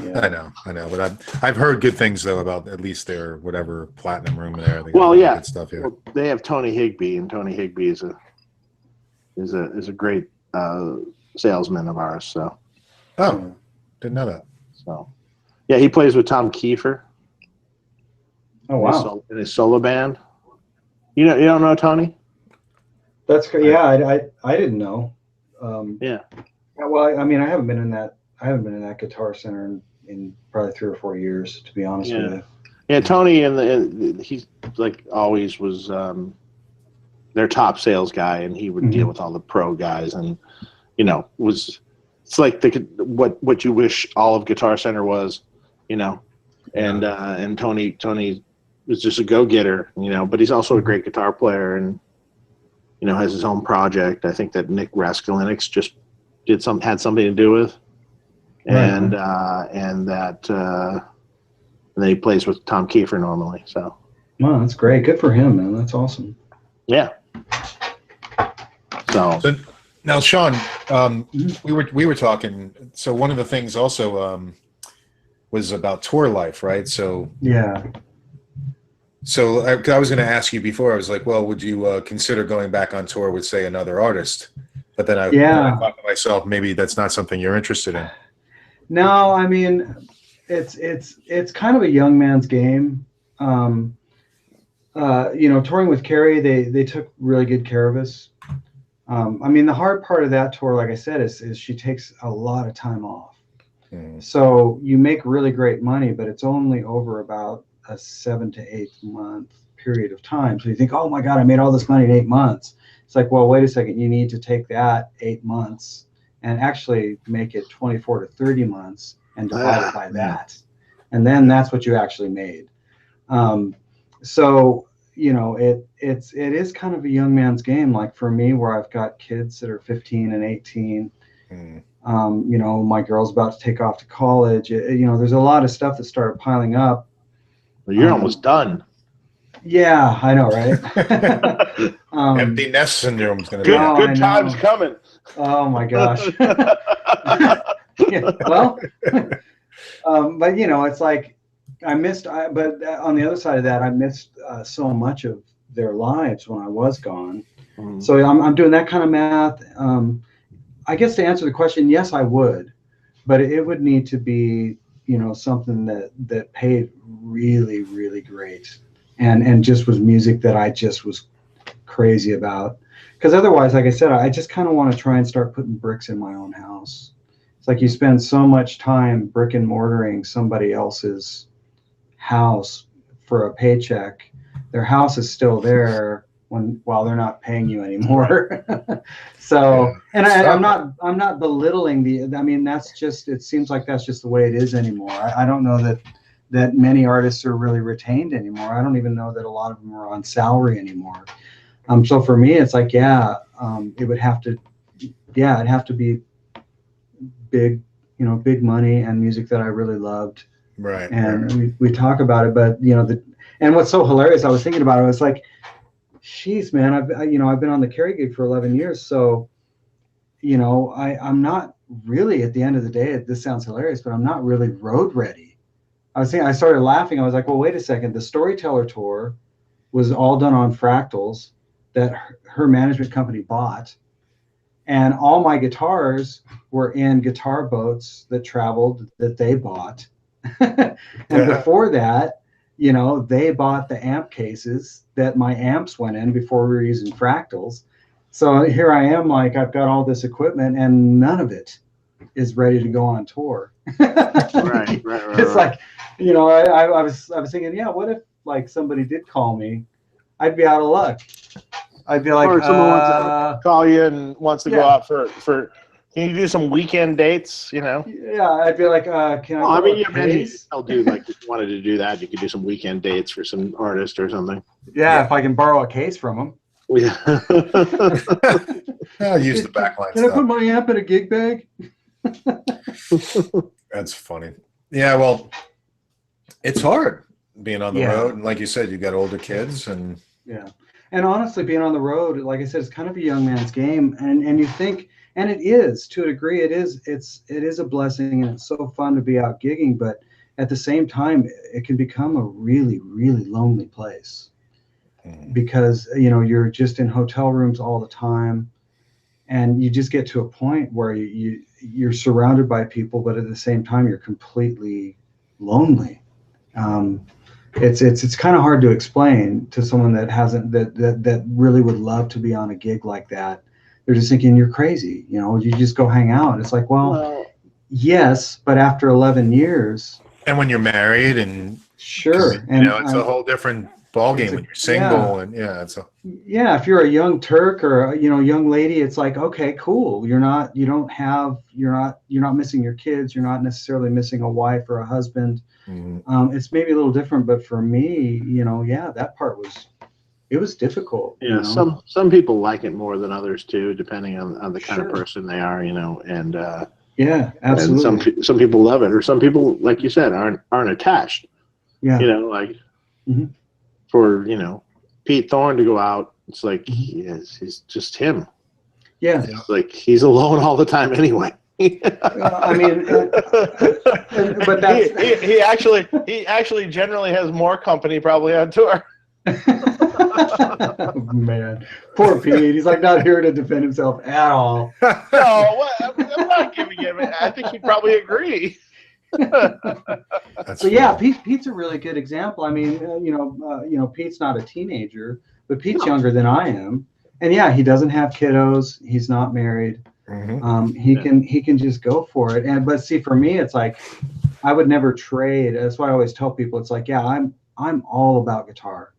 I know, but I've heard good things though about at least their whatever platinum room there. They got Well, yeah, good stuff here. Well, they have Tony Higbee, and Tony Higbee is a great salesman of ours. So Didn't know that. So yeah, he plays with Tom Kiefer. Oh wow. In his solo band. You don't know Tony? That's good. Yeah, I didn't know. Yeah. Well, I mean, I haven't been in that Guitar Center in probably 3 or 4 years, to be honest with you. Yeah, Tony and he's like always was their top sales guy, and he would deal with all the pro guys, and it's like what you wish all of Guitar Center was, and Tony was just a go-getter, but he's also a great guitar player, and has his own project. I think that Nick Raskulinix just had something to do with, and then he plays with Tom Kiefer normally. So, wow, that's great. Good for him, man. That's awesome. Yeah. So now, Shawn, we were talking. So one of the things also was about tour life, right? So yeah. So I was going to ask you before. I was like, well, would you consider going back on tour with, say, another artist? But then I thought to myself, maybe that's not something you're interested in. No, I mean, it's kind of a young man's game. Touring with Carrie, they took really good care of us. I mean, the hard part of that tour, like I said, is she takes a lot of time off. So you make really great money, but it's only over about a 7 to 8 month period of time. So you think, oh my God, I made all this money in 8 months. It's like, well, wait a second. You need to take that 8 months and actually make it 24 to 30 months and divide it by that. And then that's what you actually made. So, it is kind of a young man's game. Like for me, where I've got kids that are 15 and 18, my girl's about to take off to college. There's a lot of stuff that started piling up. Well, you're almost done. Yeah, I know, right? Empty nest syndrome is going to be. Good times coming. Oh my gosh. Well, but it's like but on the other side of that, I missed so much of their lives when I was gone. So I'm doing that kind of math. I guess to answer the question, yes, I would, but it would need to be, something that paid really, really great, and just was music that I just was crazy about. Because otherwise, like I said, I just kind of want to try and start putting bricks in my own house. It's like you spend so much time brick and mortaring somebody else's house for a paycheck. Their house is still there while they're not paying you anymore. So, and I'm not belittling I mean, that's just, it seems like that's just the way it is anymore. I don't know that many artists are really retained anymore. I don't even know that a lot of them are on salary anymore. So for me, it's like, it would have to, it'd have to be big, big money and music that I really loved. Right. And we talk about it, but and what's so hilarious, I was thinking about it, I was like, geez, man, I've been on the Carrie gig for 11 years. So, I'm not really, at the end of the day, this sounds hilarious, but I'm not really road ready. I started laughing. I was like, well, wait a second. The Storyteller tour was all done on fractals that her management company bought. And all my guitars were in guitar boats that traveled that they bought. And before that, they bought the amp cases that my amps went in before we were using fractals. So here I am, like, I've got all this equipment and none of it is ready to go on tour. Right. It's like, I was thinking, what if like somebody did call me? I'd be out of luck. I'd be like, or someone wants to call you and wants to go out for. Can you do some weekend dates? Yeah, I'd be like, can I? I'll do, like, if you wanted to do that, you could do some weekend dates for some artist or something. Yeah, if I can borrow a case from them. Yeah. I'll use the backline Can I put my amp in a gig bag? That's funny. Yeah, well, it's hard being on the road, and like you said, you got older kids, and and honestly, being on the road, like I said, it's kind of a young man's game, and you think. And it is, to a degree, it is a blessing, and it's so fun to be out gigging. But at the same time, it can become a really, really lonely place because you're just in hotel rooms all the time, and you just get to a point where you're surrounded by people, but at the same time, you're completely lonely. It's kind of hard to explain to someone that hasn't that really would love to be on a gig like that. They're just thinking you're crazy, you just go hang out. It's like, well, yes, but after 11 years. And when you're married and sure, and it's a whole different ballgame when you're single and if you're a young Turk or young lady, it's like, okay, cool. You're not missing your kids. You're not necessarily missing a wife or a husband. It's maybe a little different, but for me, that part was difficult. Yeah, some people like it more than others too, depending on the kind of person they are, and absolutely. And some people love it, or some people, like you said, aren't attached. Yeah. For Pete Thorne to go out, it's like he's just him. Yeah. It's like he's alone all the time anyway. I mean, but that's he actually generally has more company probably on tour. Oh, man, poor Pete. He's like not here to defend himself at all. No, I'm not giving him it. I think he'd probably agree. That's So yeah, funny. Pete's a really good example. I mean, Pete's not a teenager, but Pete's No. younger than I am, and yeah, he doesn't have kiddos. He's not married. Mhm. He can just go for it. But see, for me, it's like I would never trade. That's why I always tell people, it's like, yeah, I'm all about guitar.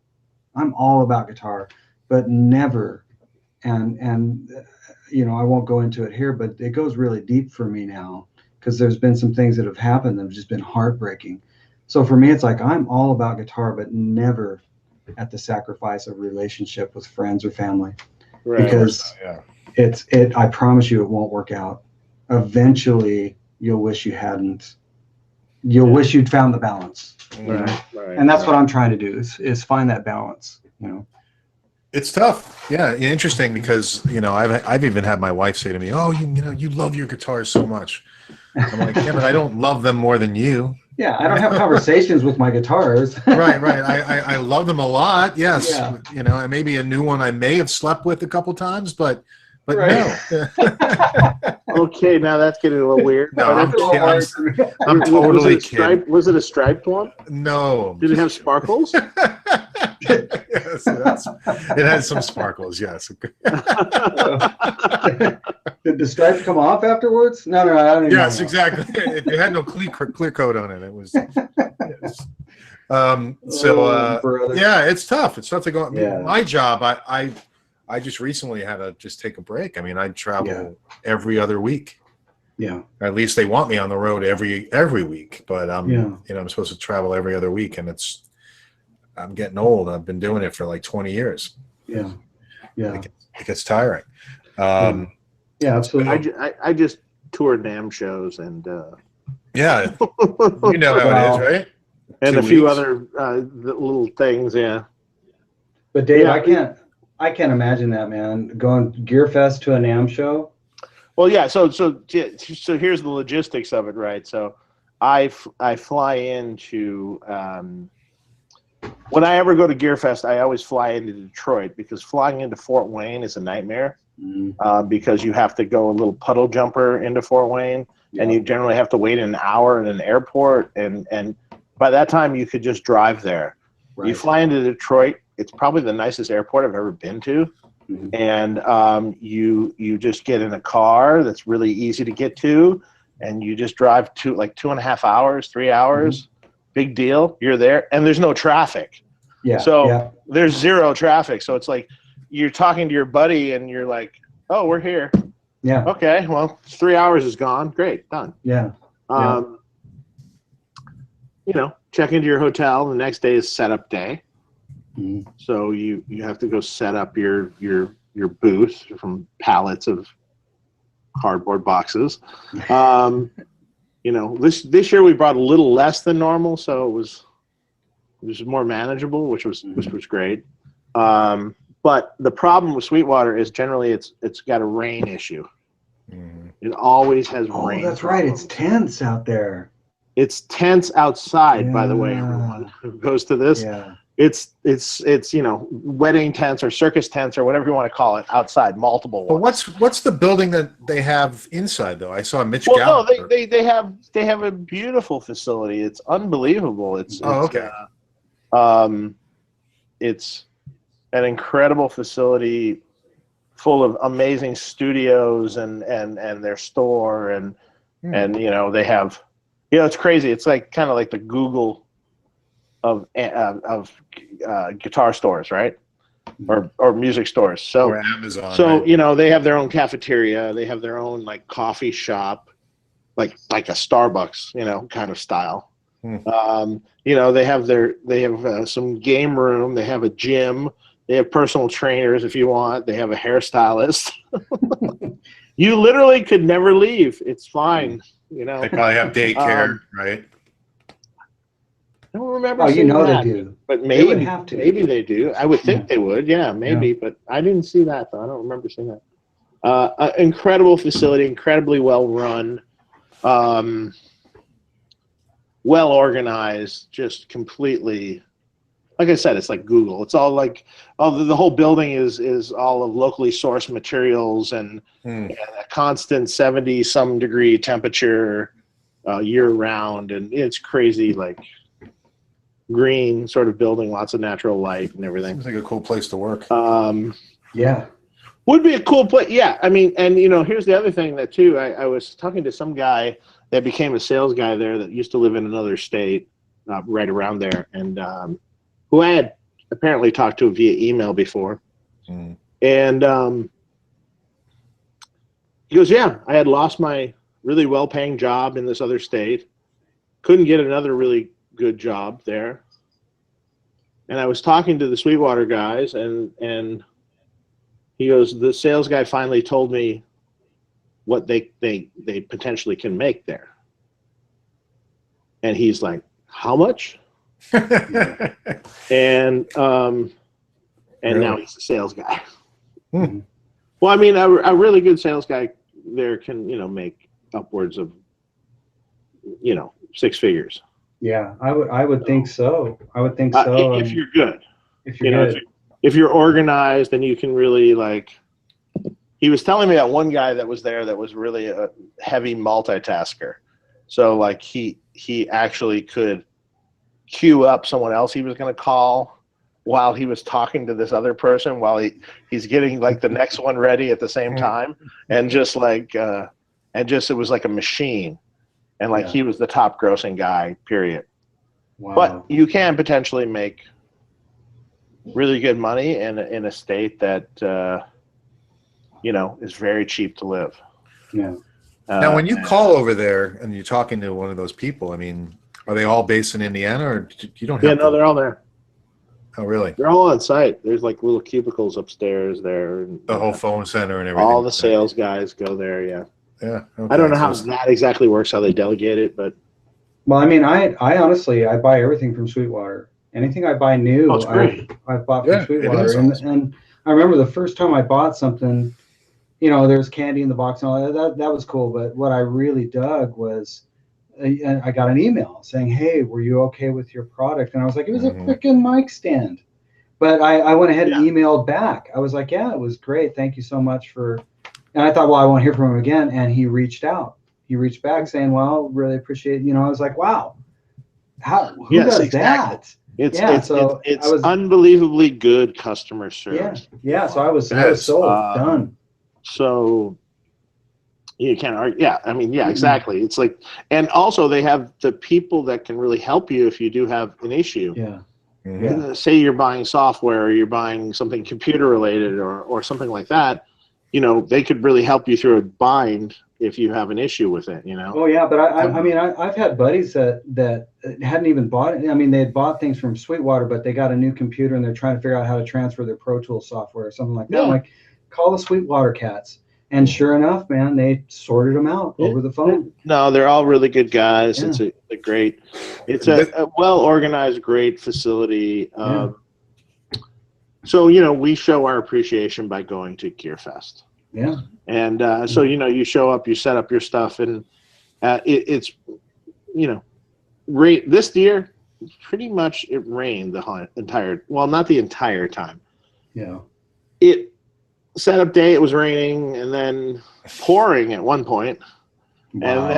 I'm all about guitar, but never. And I won't go into it here, but it goes really deep for me now because there's been some things that have happened that have just been heartbreaking. So for me, it's like I'm all about guitar, but never at the sacrifice of relationship with friends or family, because Yeah. I promise you it won't work out. Eventually you'll wish you hadn't. You'll wish you'd found the balance. Right. And that's what I'm trying to do is find that balance, It's tough. Yeah, interesting because I've even had my wife say to me, "Oh, you love your guitars so much." I'm like, "Yeah, but I don't love them more than you." Yeah, I don't have conversations with my guitars. Right. I love them a lot. Yes. Yeah. And maybe a new one I may have slept with a couple times, but Right. no. Okay, now that's getting a little weird. No, But I'm if- kidding. I'm totally kidding. Was it a striped one? No. Did it have sparkles? Yes, it has some sparkles. Yes. Did the stripes come off afterwards? No, I don't even Yes, know. exactly. It had no clear coat on it. It was. Yes. Brother. Yeah, it's tough. It's tough to go. Yeah. My job, I just recently had to just take a break. I mean, I travel every other week. Yeah. At least they want me on the road every week, but I'm supposed to travel every other week, and I'm getting old. I've been doing it for like 20 years. Yeah. It gets tiring. Yeah, absolutely. I just toured NAMM shows and Yeah, you know how it is, right? and 2 a few weeks. other little things. Yeah. But Dave, Yeah. I can't imagine that, man. Going Gearfest to a NAMM show. Well, yeah. So here's the logistics of it, right? So I fly into when I ever go to Gearfest, I always fly into Detroit because flying into Fort Wayne is a nightmare. Because you have to go a little puddle jumper into Fort Wayne, and you generally have to wait an hour in an airport, and by that time you could just drive there. Right. You fly into Detroit, it's probably the nicest airport I've ever been to, and you just get in a car that's really easy to get to, and you just drive to like 2.5 hours, 3 hours, big deal. You're there, and there's no traffic. There's zero traffic, so it's like you're talking to your buddy and you're like, "Oh, we're here." Yeah. Okay. Well, 3 hours is gone. Great. Done. Yeah. Check into your hotel. The next day is setup day. Mhm. So you have to go set up your booth from pallets of cardboard boxes. This year we brought a little less than normal, so it was more manageable, which was great. But the problem with Sweetwater is generally it's got a rain issue. It always has rain. That's right. It's tense out there. It's tense outside, by the way, everyone who goes to this. Yeah. It's wedding tents or circus tents or whatever you want to call it outside, multiple ones. But what's the building that they have inside though? I saw Mitch Well, Gallagher. no, they have a beautiful facility. It's unbelievable. It's an incredible facility full of amazing studios and their store and they have it's crazy. It's like kind of like the Google of guitar stores, right? Or music stores. So or Amazon. So right? they have their own cafeteria. They have their own like coffee shop, like a Starbucks, kind of style. They have some game room. They have a gym. They have personal trainers if you want. They have a hairstylist. You literally could never leave. It's fine. They probably have daycare, right? I don't remember. Oh, seeing that, they do. but They maybe would have to. Maybe they do. I would think they would. Yeah, maybe. But I didn't see that though. I don't remember seeing that. An incredible facility, incredibly well run, well organized, just completely like I said, it's like Google. It's all like, the whole building is all of locally sourced materials and a constant 70 some degree temperature year round, and it's crazy, like green sort of building, lots of natural light and everything. Seems like a cool place to work. Yeah. Would be a cool place. Yeah, I mean, and here's the other thing that too. I was talking to some guy that became a sales guy there that used to live in another state, right around there, and who I had apparently talked to via email before. And he goes, "Yeah, I had lost my really well-paying job in this other state, couldn't get another really good job there, and I was talking to the Sweetwater guys, and he goes, the sales guy finally told me what they potentially can make there." And he's like, "How much?" And Really? now he's a sales guy. Well, I mean, a really good sales guy there can, make upwards of, 6 figures. Yeah, I would think so. I would think so. If you're good. If you're good. If you're organized and you can really, like, he was telling me that one guy that was there that was really a heavy multitasker. So like he actually could queue up someone else he was going to call while he was talking to this other person, while he's getting like the next one ready at the same time. And just like, it was like a machine. And like, he was the top grossing guy, period. Wow. But you can potentially make really good money in a state that, is very cheap to live. Yeah. Now, when you call over there and you're talking to one of those people, I mean, are they all based in Indiana, or you don't have? Yeah, no, they're all there. Oh, really? They're all on site. There's like little cubicles upstairs there. And, The whole phone center and everything. all the sales guys go there. Yeah. Yeah. Okay. I don't know how that exactly works, how they delegate it, but Well, I mean, I honestly, I buy everything from Sweetwater. Anything I buy new, it's great. I've bought Yeah, from it Sweetwater. is awesome. And I remember the first time I bought something, there's candy in the box and all that. That was cool. But what I really dug was I got an email saying, "Hey, were you okay with your product?" And I was like, it was a freaking mic stand. But I went ahead and emailed back. I was like, "Yeah, it was great. Thank you so much for." And I thought, well, I won't hear from him again. And he reached out. He reached back saying, "Well, really appreciate it." I was like, "Wow, who does that?" It's unbelievably good customer service. Yeah. So I was sold. Done. So you can't argue. Yeah, I mean, exactly. It's like, and also they have the people that can really help you if you do have an issue. Yeah. Say you're buying software, or you're buying something computer related, or something like that. They could really help you through a bind if you have an issue with it. Oh yeah, but I mean, I've had buddies that hadn't even bought it. I mean, they had bought things from Sweetwater, but they got a new computer and they're trying to figure out how to transfer their Pro Tools software or something like that. I'm like, call the Sweetwater cats. And sure enough, man, they sorted them out over the phone. No, they're all really good guys. Yeah. It's a well-organized, great facility. So, we show our appreciation by going to Gearfest. Yeah. And so, you show up, you set up your stuff, and it's, this year, pretty much it rained not the entire time. Yeah. Setup day, it was raining and then pouring at one point. Wow.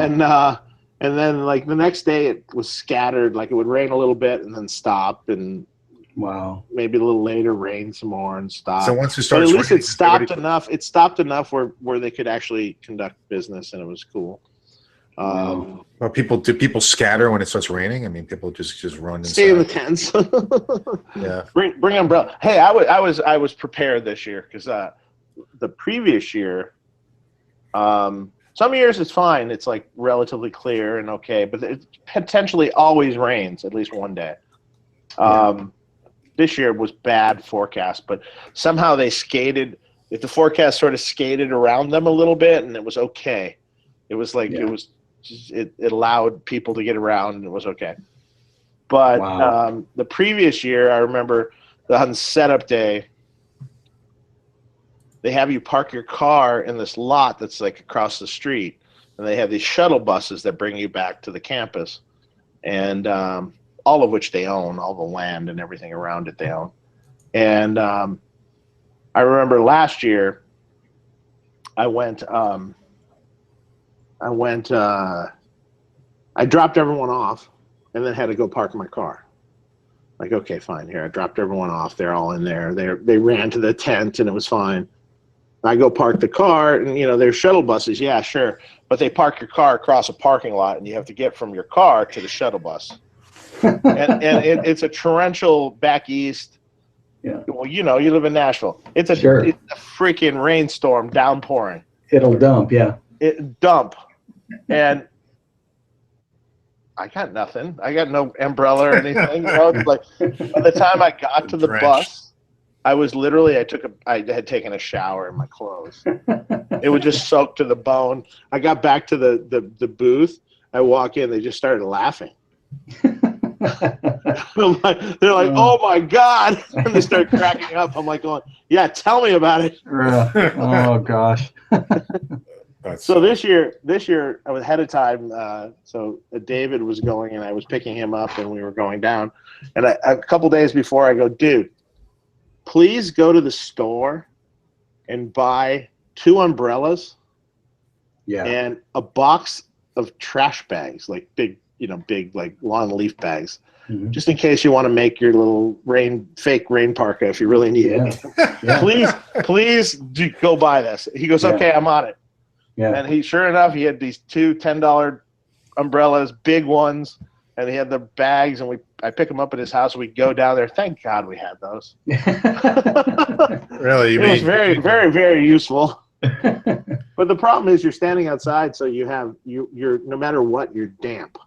And then like the next day it was scattered, like it would rain a little bit and then stop, and wow, maybe a little later rain some more and stop. So once it But starts, at least raining, it stopped enough. It stopped enough where they could actually conduct business, and it was cool. Well, do people scatter when it starts raining? I mean, people just run inside. Stay in the tents. Yeah. Bring umbrella. Hey, I was prepared this year because the previous year, some years it's fine. It's like relatively clear and okay, but it potentially always rains at least one day. This year was bad forecast, but somehow they skated. If the forecast sort of skated around them a little bit, and it was okay. It was like it allowed people to get around, and it was okay. But the previous year, I remember on setup day, they have you park your car in this lot that's like across the street, and they have these shuttle buses that bring you back to the campus. And all of which they own, all the land and everything around it they own. And I remember last year I dropped everyone off and then had to go park my car. Like, okay, fine. Here, I dropped everyone off. They're all in there. They ran to the tent and it was fine. I go park the car, and there's shuttle buses. Yeah, sure, but they park your car across a parking lot, and you have to get from your car to the shuttle bus. and it's a torrential back east. Yeah. Well, you live in Nashville. It's a freaking rainstorm downpouring. It'll dump, yeah. Dump, and I got nothing. I got no umbrella or anything. It's like by the time I got to the bus, I was literally I had taken a shower in my clothes. It was just soaked to the bone. I got back to the booth. I walk in, they just started laughing. They're like, "Oh my God!" And they start cracking up. I'm like, going, "Yeah, tell me about it." Oh gosh. So this year I was ahead of time. So David was going, and I was picking him up, and we were going down. And a couple days before, I go, "Dude, please go to the store and buy 2 umbrellas, and a box of trash bags, like big like lawn leaf bags, just in case you want to make your little fake rain parka if you really need it. Please go buy this." He goes, "Okay, I'm on it." Yeah. And sure enough, he had these 2 $10 umbrellas, big ones, and he had the bags, and I pick them up at his house. We go down there. Thank God we had those. Really? It was very, very, very useful. But the problem is you're standing outside, so you're no matter what, you're damp.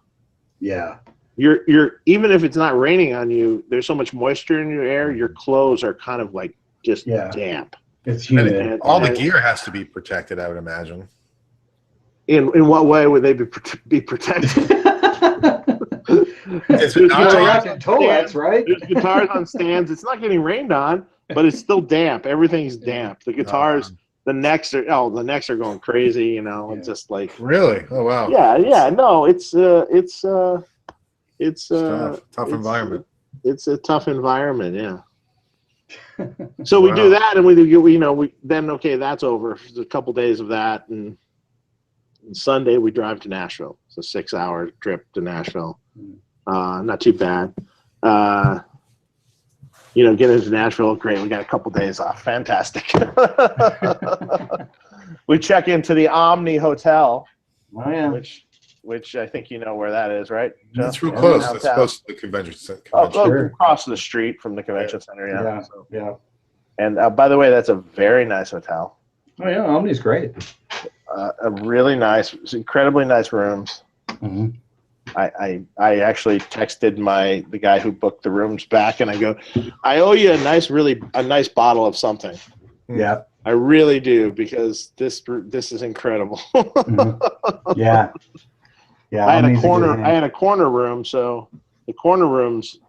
Yeah. You're even if it's not raining on you, there's so much moisture in your air, your clothes are kind of like just damp. It's humid. And all the gear has to be protected, I would imagine. In what way would they be protected? There's guitars, right? There's guitars on stands. It's not getting rained on, but it's still damp. Everything's damp. The guitars, the necks are going crazy. It's just like really. Oh wow. Yeah. No, it's tough environment. It's a tough environment. Yeah. So we do that, and we then that's over. There's a couple days of that, and Sunday we drive to Nashville. It's a 6-hour trip to Nashville. Not too bad. Get into Nashville. Great. We got a couple days off. Fantastic. We check into the Omni Hotel. Oh yeah. Which I think you know where that is, right? That's real close. That's close to the convention center. Across the street from the convention center. Yeah. So. Yeah. And by the way, that's a very nice hotel. Oh yeah, Omni's great. A really nice, incredibly nice rooms. Mm-hmm. I actually texted the guy who booked the rooms back, and I go, "I owe you a nice bottle of something." Yeah, I really do, because this is incredible. Mm-hmm. Yeah. I had a corner room, so the corner rooms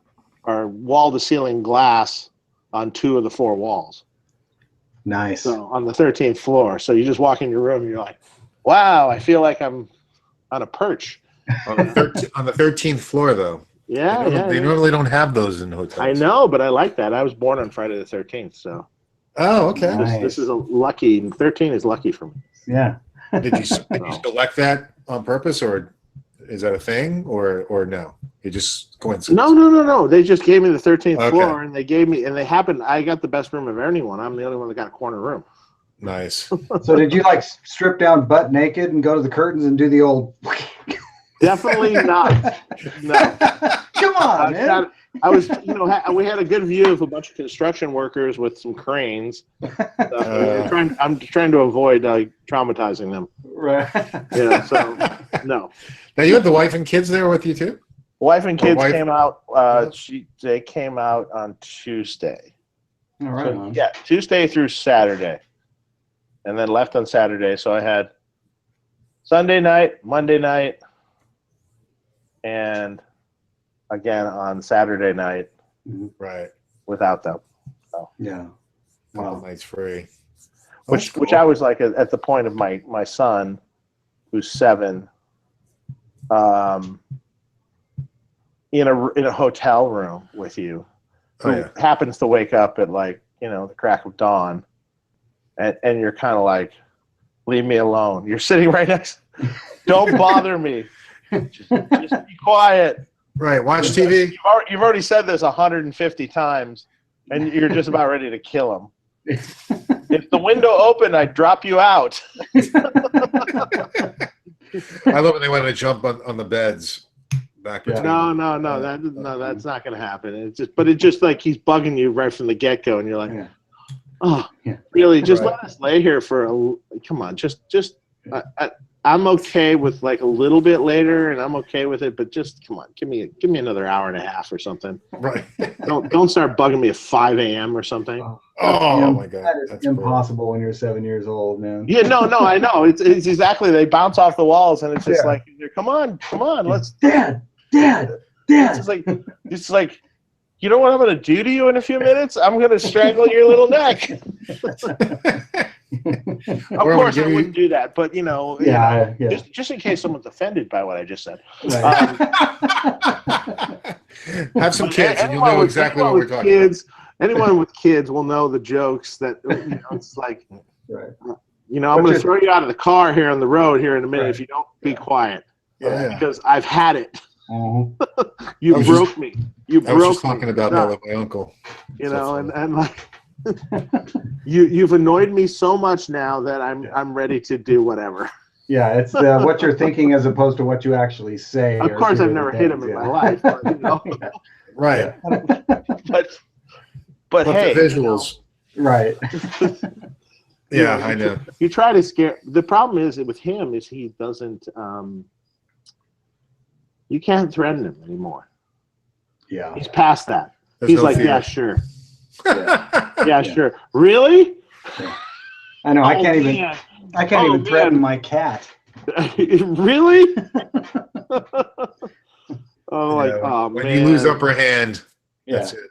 are wall-to-ceiling glass on 2 of the 4 walls. Nice. So on the 13th floor. So you just walk in your room and you're like, wow, I feel like I'm on a perch. On the 13th floor, though. Yeah. They normally don't have those in hotels. I know, but I like that. I was born on Friday the 13th, so. Oh, okay. Nice. This is a lucky. 13 is lucky for me. Yeah. Did you select that on purpose, or is that a thing, or no? You just coincidence? No. They just gave me the 13th floor, and I got the best room of anyone. I'm the only one that got a corner room. Nice. So did you strip down butt naked and go to the curtains and do the old? Definitely not. No. Come on, man. I was, we had a good view of a bunch of construction workers with some cranes. I'm trying to avoid traumatizing them. Right. So no. Now you had the wife and kids there with you too? Wife and kids came out. They came out on Tuesday. All right. So, Tuesday through Saturday, and then left on Saturday. So I had Sunday night, Monday night, and again on Saturday night. Right. Without them. So. Yeah. Wow. Night's free. Which I was like at the point of my son, who's 7. in a hotel room with you who Oh, yeah. happens to wake up at like, the crack of dawn, and you're kind of like, leave me alone. You're sitting right next. Don't bother me. Just be quiet. Right. Watch TV. You've already said this 150 times, and you're just about ready to kill him. If the window opened, I'd drop you out. I love when they want to jump on the beds back between. No, that's not going to happen. It's just like he's bugging you right from the get go, and you're like, oh, really? Just let us lay here for come on, I'm okay with like a little bit later, and I'm okay with it, but just come on, give me another hour and a half or something. Right. Don't start bugging me at 5 a.m. or something. Oh my God, that's impossible when you're 7 years old, man. Yeah, no, I know. It's exactly. They bounce off the walls, and it's just like, come on, let's. Dad. It's like, you know what I'm going to do to you in a few minutes? I'm going to strangle your little neck. Of course, I wouldn't do that, but just in case someone's offended by what I just said. Right. Have some kids, and you'll know exactly what we're talking about. Anyone with kids will know the jokes that it's like. Right. I'm going to throw you out of the car here on the road here in a minute if you don't be quiet. Yeah. Because I've had it. Mm-hmm. You broke me. I was just talking about that with my uncle. And like you've annoyed me so much now that I'm ready to do whatever. Yeah, it's what you're thinking as opposed to what you actually say. Of course, I've never hit him in my life. But, Right. But hey, the visuals. Right. Yeah, I know. You try to scare. The problem is with him is he doesn't. You can't threaten him anymore. Yeah. He's past that. There's He's no like, fear. yeah, sure. Yeah, sure. Really? Yeah. I know. I can't even threaten my cat. Really? When you lose upper hand, that's it.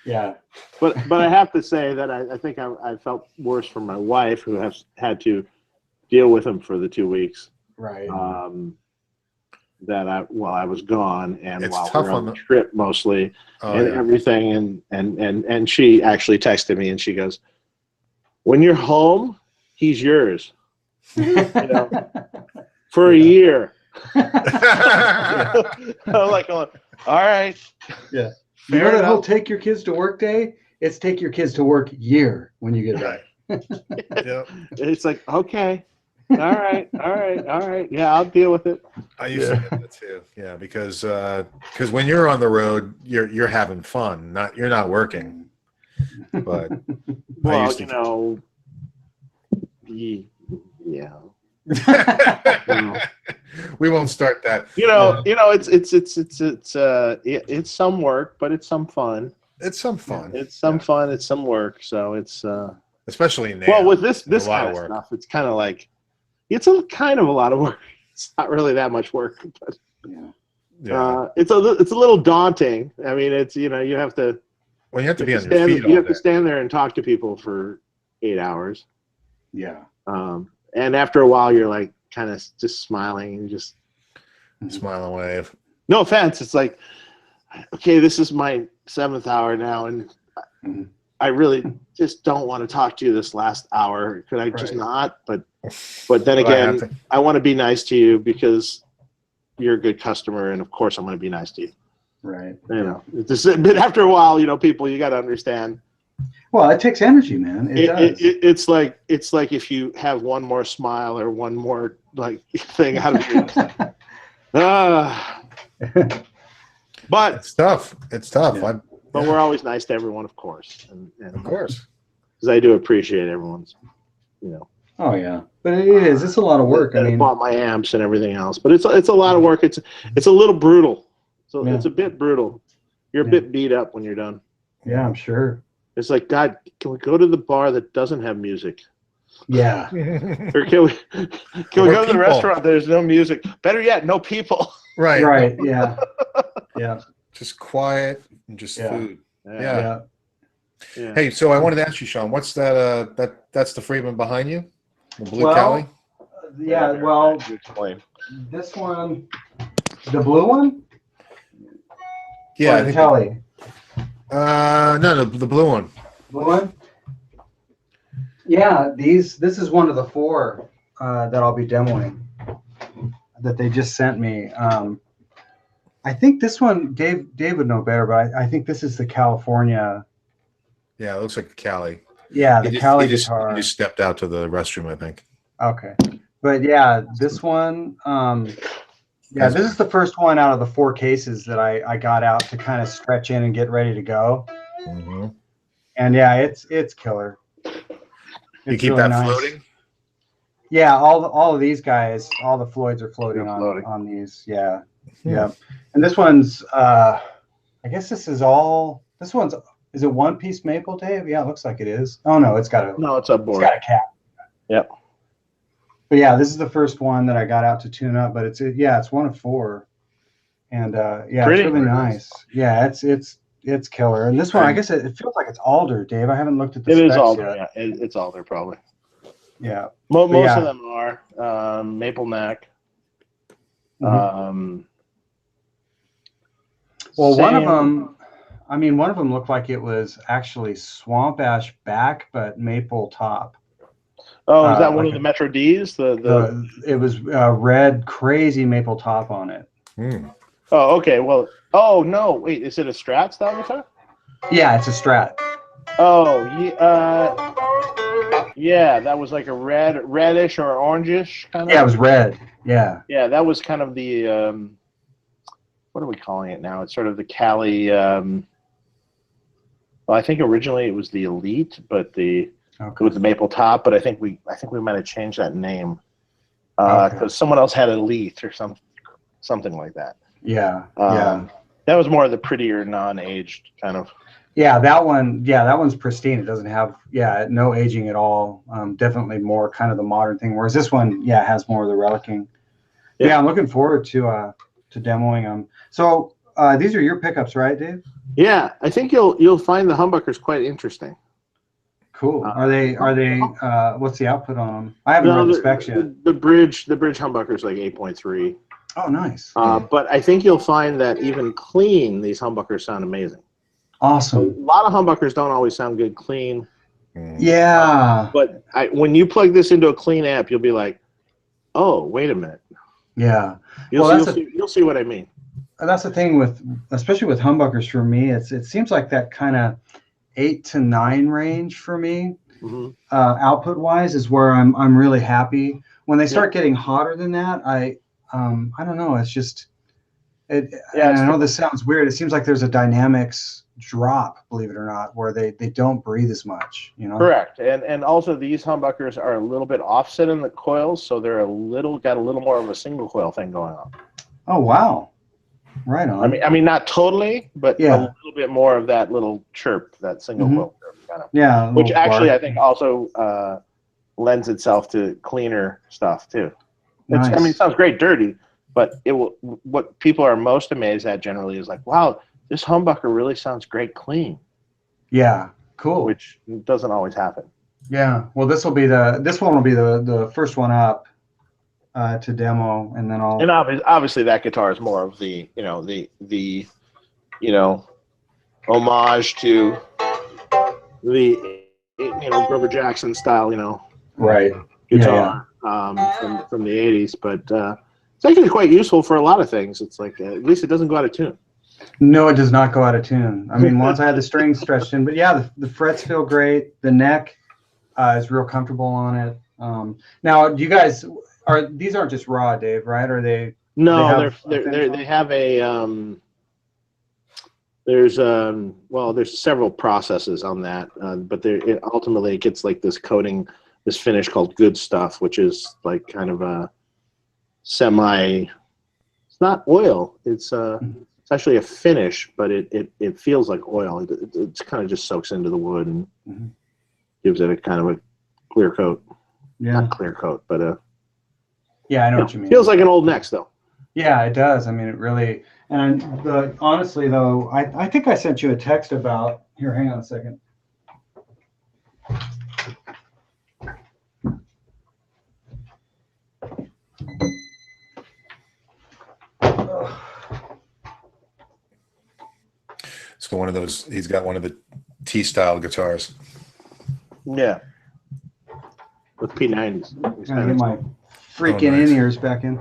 Yeah. But I have to say that I think I felt worse for my wife, who has had to deal with him for the 2 weeks. Right. I was gone, and It's while tough we were on on the the trip mostly, and yeah. everything, and she actually texted me, and she goes, "When you're home, he's yours, for a year." I'm like, all right. Yeah. Fair You know that enough. whole take your kids to work day? It's take your kids to work year when you get back. Yep. It's like, okay. All right. Yeah, I'll deal with it. I used to get that too. Yeah, because when you're on the road, you're having fun. You're not working. But Well, yeah. We won't start that. It's some work, but it's some fun. It's some fun. It's some fun. It's some work. So it's Especially now. well with this a lot kind of of work. stuff. It's kind of like it's a kind of a lot of work. It's not really that much work, but Yeah. it's a little daunting. I mean, it's you have to. Well, you have to be on your stand, feet all you have day. to stand there and talk to people for 8 hours. Yeah. And after a while, you're like kind of just smiling and just Smile and wave. no offense. It's like, okay, this is my 7th hour now, and I really just don't want to talk to you this last hour. Could I just not? But then again, I want to be nice to you because you're a good customer, and of course I'm going to be nice to you. Right. But after a while, people, you got to understand. Well, it takes energy, man. It does. It's like if you have one more smile or one more thing out of you. But It's tough. Yeah. But we're always nice to everyone, of course, and Of course. because I do appreciate everyone's, Oh yeah, but it is. It's a lot of work. I that mean, bought my amps and everything else. But it's a lot of work. It's a little brutal. So Yeah. it's a bit brutal. You're a bit beat up when you're done. yeah, I'm sure. It's like, God, can we go to the bar that doesn't have music? Yeah. Or can we go to the people. restaurant? There's no music. Better yet, no people. Right. Right. Yeah. Yeah. Just quiet and just Yeah. food. Yeah. Yeah. Hey, so I wanted to ask you, Shawn, what's that? That's the Freeman behind you, the blue Well, Cali. Yeah. Well, You explain. this one, the blue one. Yeah, Or I the think Telly? no, the blue one. Blue one? Yeah, this is one of the 4 that I'll be demoing that they just sent me. I think this one, Dave would know better, but I think this is the California. Yeah, it looks like a Cali. Yeah, the Cali He guitar. just stepped out to the restroom, I think. Okay, but yeah, this one. Yeah, this is the first one out of the 4 cases that I got out to kind of stretch in and get ready to go. Mm-hmm. And yeah, it's killer. You keep that floating? Yeah, all of these guys, all the Floyds are floating on these. Yeah. Yeah. And this one's I guess this one's, is it 1-piece maple, Dave? Yeah, it looks like it is. Oh no, it's got a board. It's got a cap. Yep. But yeah, this is the first one that I got out to tune up, but it's one of 4. And yeah, Pretty. it's really nice. Yeah, it's killer. And this one, I guess it feels like it's alder, Dave. I haven't looked at the specs It is alder, yet. yeah. It's alder probably. Yeah. Most of them are maple neck. Mm-hmm. Well, one of them looked like it was actually swamp ash back, but maple top. Oh, is that one of the Metro Ds? It was red, crazy maple top on it. Oh, okay. Well, oh no, wait, is it a Strat style guitar? Yeah, it's a Strat. Oh, yeah, that was like a reddish or orangish kind of. Yeah, it was red. Yeah. Yeah, that was kind of the what are we calling it now? It's sort of the Cali. Well, I think originally it was the Elite, but it was the maple top. But I think we might have changed that name because someone else had Elite or something like that. Yeah. That was more of the prettier, non-aged kind of. Yeah, that one's pristine. It doesn't have no aging at all. Definitely more kind of the modern thing. Whereas this one, has more of the relicking. Yeah, I'm looking forward to demoing them. So these are your pickups, right, Dave? Yeah, I think you'll find the humbuckers quite interesting. Cool. Are they? What's the output on them? I haven't read the specs yet. The bridge humbucker is like 8.3. Oh, nice. But I think you'll find that even clean, these humbuckers sound amazing. Awesome. A lot of humbuckers don't always sound good clean. Yeah. But when you plug this into a clean amp, you'll be like, oh, wait a minute. Yeah. You'll see what I mean. That's the thing especially with humbuckers for me. It seems like that kind of 8 to 9 range for me, output wise, is where I'm really happy. When they start getting hotter than that, I don't know. It's just I know this sounds weird. It seems like there's a dynamics drop, believe it or not, where they don't breathe as much. Correct. And also these humbuckers are a little bit offset in the coils, so they're got a little more of a single coil thing going on. Oh wow. Right on. I mean, not totally, but a little bit more of that little chirp, that single coil chirp kind of. Yeah. Which actually I think also lends itself to cleaner stuff too. Nice. I mean, it sounds great dirty, but what people are most amazed at generally is like, wow, this humbucker really sounds great clean. Yeah. Cool. Which doesn't always happen. Yeah. Well, this one will be the first one up to demo, and then I'll. And obviously that guitar is more of the homage to the Grover Jackson style right guitar from the 80s, but it's actually quite useful for a lot of things. It's like at least it doesn't go out of tune. No, it does not go out of tune. I mean, once I had the strings stretched in, but yeah, the frets feel great. The neck is real comfortable on it. Now, do you guys these aren't just raw, Dave, right? Are they? No, they have a there's several processes on that, but ultimately it gets like this coating, this finish called good stuff, which is like kind of a it's not oil. It's actually a finish, but it feels like oil. It kind of just soaks into the wood and gives it a kind of a clear coat. Yeah. Not clear coat, but yeah, I know what you mean. Feels like an old neck still. Yeah, it does. I mean, it really. And honestly, though, I think I sent you a text about. Here, hang on a second. So one of those, he's got one of the T-style guitars. Yeah. With P90s. Trying to get my freaking nice. in-ears back in.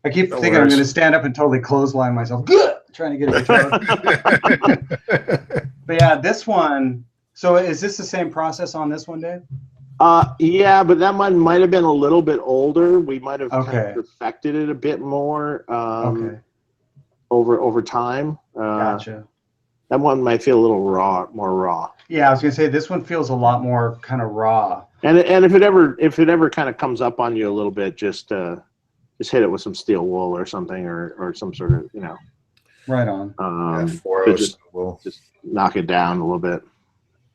I keep No thinking I'm worries. going to stand up and totally clothesline myself. Trying to get a guitar. But yeah, this one. So is this the same process on this one, Dave? Yeah, but that one might have been a little bit older. We might have kind Okay. of perfected it a bit more Okay. over time. Gotcha. That one might feel a little more raw. Yeah, I was gonna say this one feels a lot more kind of raw. And if it ever kind of comes up on you a little bit, just hit it with some steel wool or something, or some sort of, you know. Right on. To just knock it down a little bit.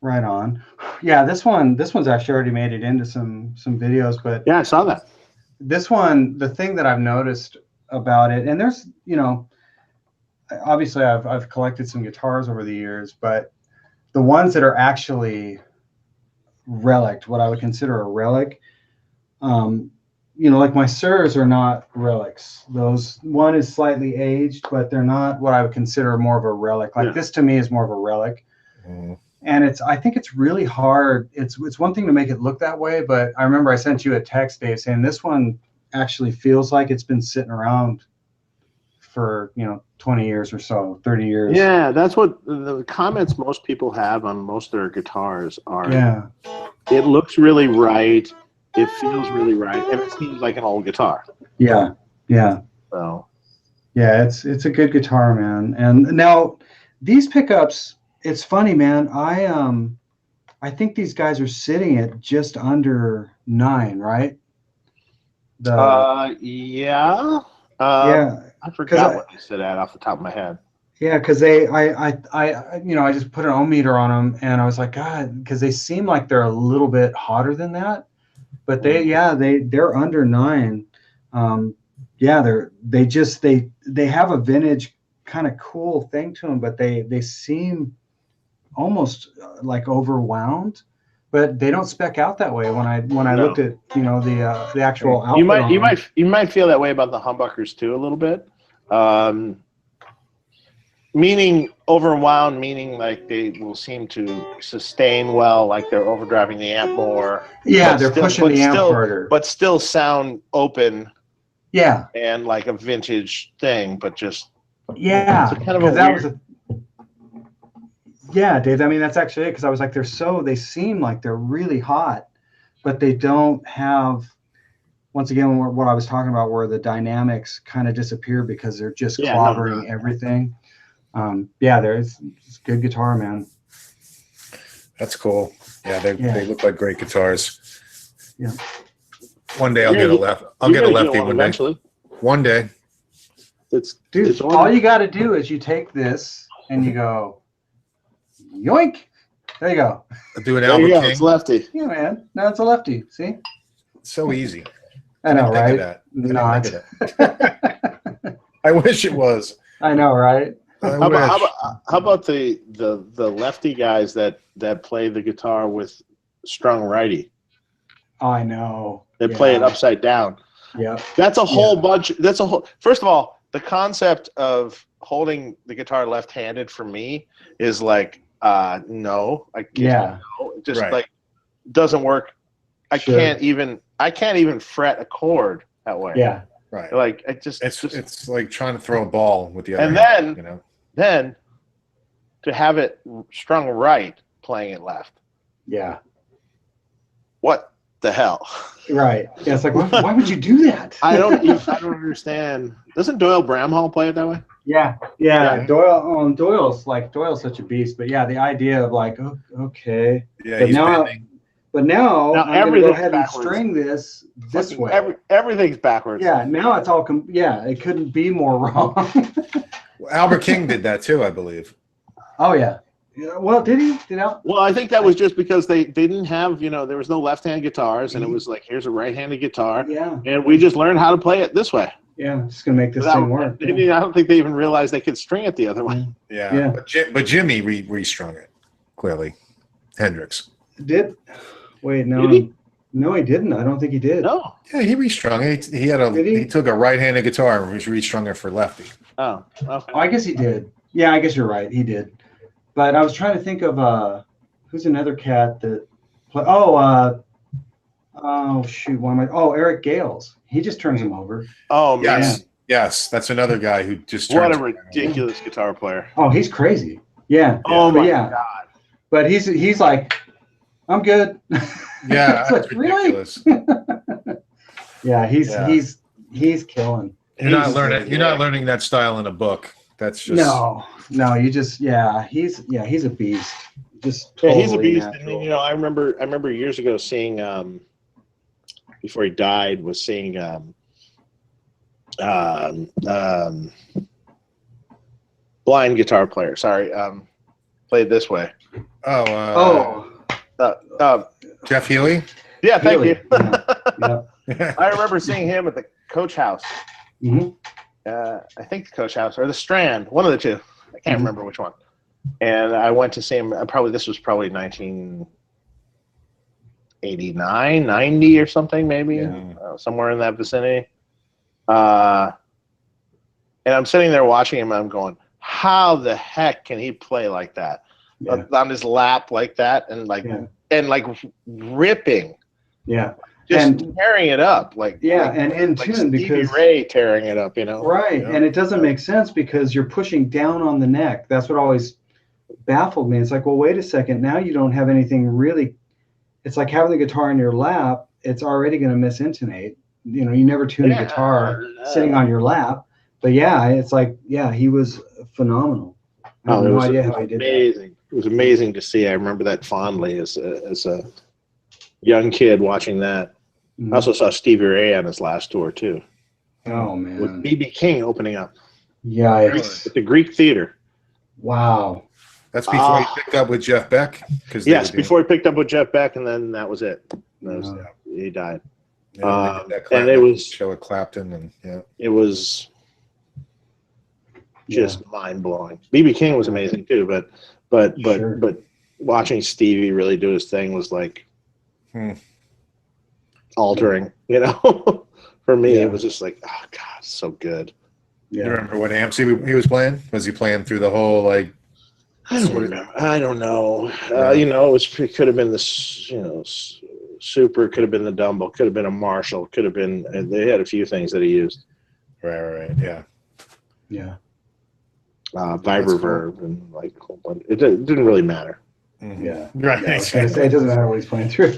Right on. Yeah, this one's actually already made it into some videos, but Yeah, I saw that. this one, the thing that I've noticed about it, and there's, you know, obviously I've collected some guitars over the years, but the ones that are actually relic, what I would consider a relic, you know, like my Sirs are not relics. Those, one is slightly aged, but they're not what I would consider more of a relic. Like this to me is more of a relic. And I think it's really hard. It's one thing to make it look that way, but I remember I sent you a text, Dave, saying this one actually feels like it's been sitting around for, you know, 20 years or so, 30 years. Yeah, that's what the comments most people have on most of their guitars are. Yeah. It looks really right. It feels really right, and it seems like an old guitar. Yeah. Yeah. So. Yeah, it's a good guitar, man. And now these pickups, it's funny, man. I think these guys are sitting at just under 9, right? Yeah. Yeah. I forgot what you said at off the top of my head. Yeah, because I you know, I just put an ohm meter on them, and I was like, God, because they seem like they're a little bit hotter than that, but they're under 9. Yeah, they have a vintage kind of cool thing to them, but they seem almost like overwound, but they don't spec out that way when I looked at, you know, the actual output. You might feel that way about the humbuckers too a little bit. Meaning overwound, meaning like they will seem to sustain well, like they're overdriving the amp more. Yeah, they're pushing the amp harder, but still sound open. Yeah, and like a vintage thing, but just yeah, kind of a weird. Yeah, Dave. I mean, that's actually it, because I was like, they seem like they're really hot, but they don't have. Once again, what I was talking about, where the dynamics kind of disappear because they're just clobbering everything. Yeah, it's good guitar, man. That's cool. Yeah, they look like great guitars. Yeah. One day I'll get a left. I'll get a lefty one day. Eventually. One day. It's all you got to do is you take this and you go, yoink. There you go. I'll do an Albert King. It's lefty. Yeah, man. No, it's a lefty. See? So easy. I know, right? Not. I wish it was. I know, right? How about the lefty guys that play the guitar with strung righty? I know. They play it upside down. Yeah. That's a whole bunch. First of all, the concept of holding the guitar left-handed for me is like, no, I can't. No, it just like doesn't work. I can't even fret a chord that way. Yeah. Right. Like it's like trying to throw a ball with the other and hand, then you know. Then to have it strung right, playing it left. Yeah. What the hell? Right. Yeah, it's like, why would you do that? I don't understand. Doesn't Doyle Bramhall play it that way? Yeah. Doyle's such a beast, but yeah, the idea of like, okay. Yeah, but now I'm going to go ahead and string this way. Everything's backwards. Yeah, now it's all it couldn't be more wrong. Albert King did that too, I believe. Oh yeah. Well, did he? Well, I think that was just because they didn't have, there was no left-hand guitars, and it was like, here's a right-handed guitar. Yeah. And we just learned how to play it this way. Yeah, just gonna make this thing work. I don't think they even realized they could string it the other way. Yeah. But Jimmy restrung it, clearly. Hendrix. Wait, no. Did he? No, he didn't. I don't think he did. No. Yeah, he restrung it. He took a right-handed guitar and restrung it for lefty. Oh, okay. I guess he did. Yeah, I guess you're right. He did. But I was trying to think of who's another cat that oh shoot, one of my Eric Gales. He just turns them over. Oh man, Yes, that's another guy who just what turns a ridiculous guitar player. Oh, he's crazy. Yeah. Oh But my yeah. god. But he's like, I'm good. Yeah, It's that's like, really? ridiculous. Yeah, Yeah. he's killing. You're not He's learning. really You're good. not learning that style in a book. That's just No, you just he's a beast. Just Yeah, totally he's a beast. natural. And, I remember years ago seeing before he died was seeing blind guitar player. Sorry, played this way. Jeff Healy. Yeah, thank Really? you. Yeah. I remember seeing him at the Coach House. Hmm. I think the Coach House or the Strand, one of the two. I can't remember which one. And I went to see him. This was probably 1989, 90 or something, maybe somewhere in that vicinity. And I'm sitting there watching him. And I'm going, how the heck can he play like that on his lap like that and ripping? Yeah. Just tearing it up, and in tune Stevie because Ray tearing it up, right, and it doesn't make sense because you're pushing down on the neck. That's what always baffled me. It's like, well, wait a second, now you don't have anything really. It's like having the guitar in your lap. It's already going to misintonate. You never tune a guitar sitting on your lap. But it's like, he was phenomenal. I have no idea how he did amazing. That. It was amazing to see. I remember that fondly as a young kid watching that. I also saw Stevie Ray on his last tour too. Oh man! With B.B. King opening up. Yikes! At the Greek Theater. Wow. That's before he picked up with Jeff Beck. Yes, before he picked up with Jeff Beck, and then that was it. He died. And it was show at Clapton, and it was just mind blowing. B.B. King was amazing too, but watching Stevie really do his thing was like. Altering, for me it was just like, oh god, so good. You remember what amps he was playing? Was he playing through the whole I don't know. It could have been the Super, could have been the Dumble, could have been a Marshall, could have been. They had a few things that he used. Right, yeah. Vibroverb and it didn't really matter. Mm-hmm. Yeah, right. Yeah, it doesn't matter what he's playing through.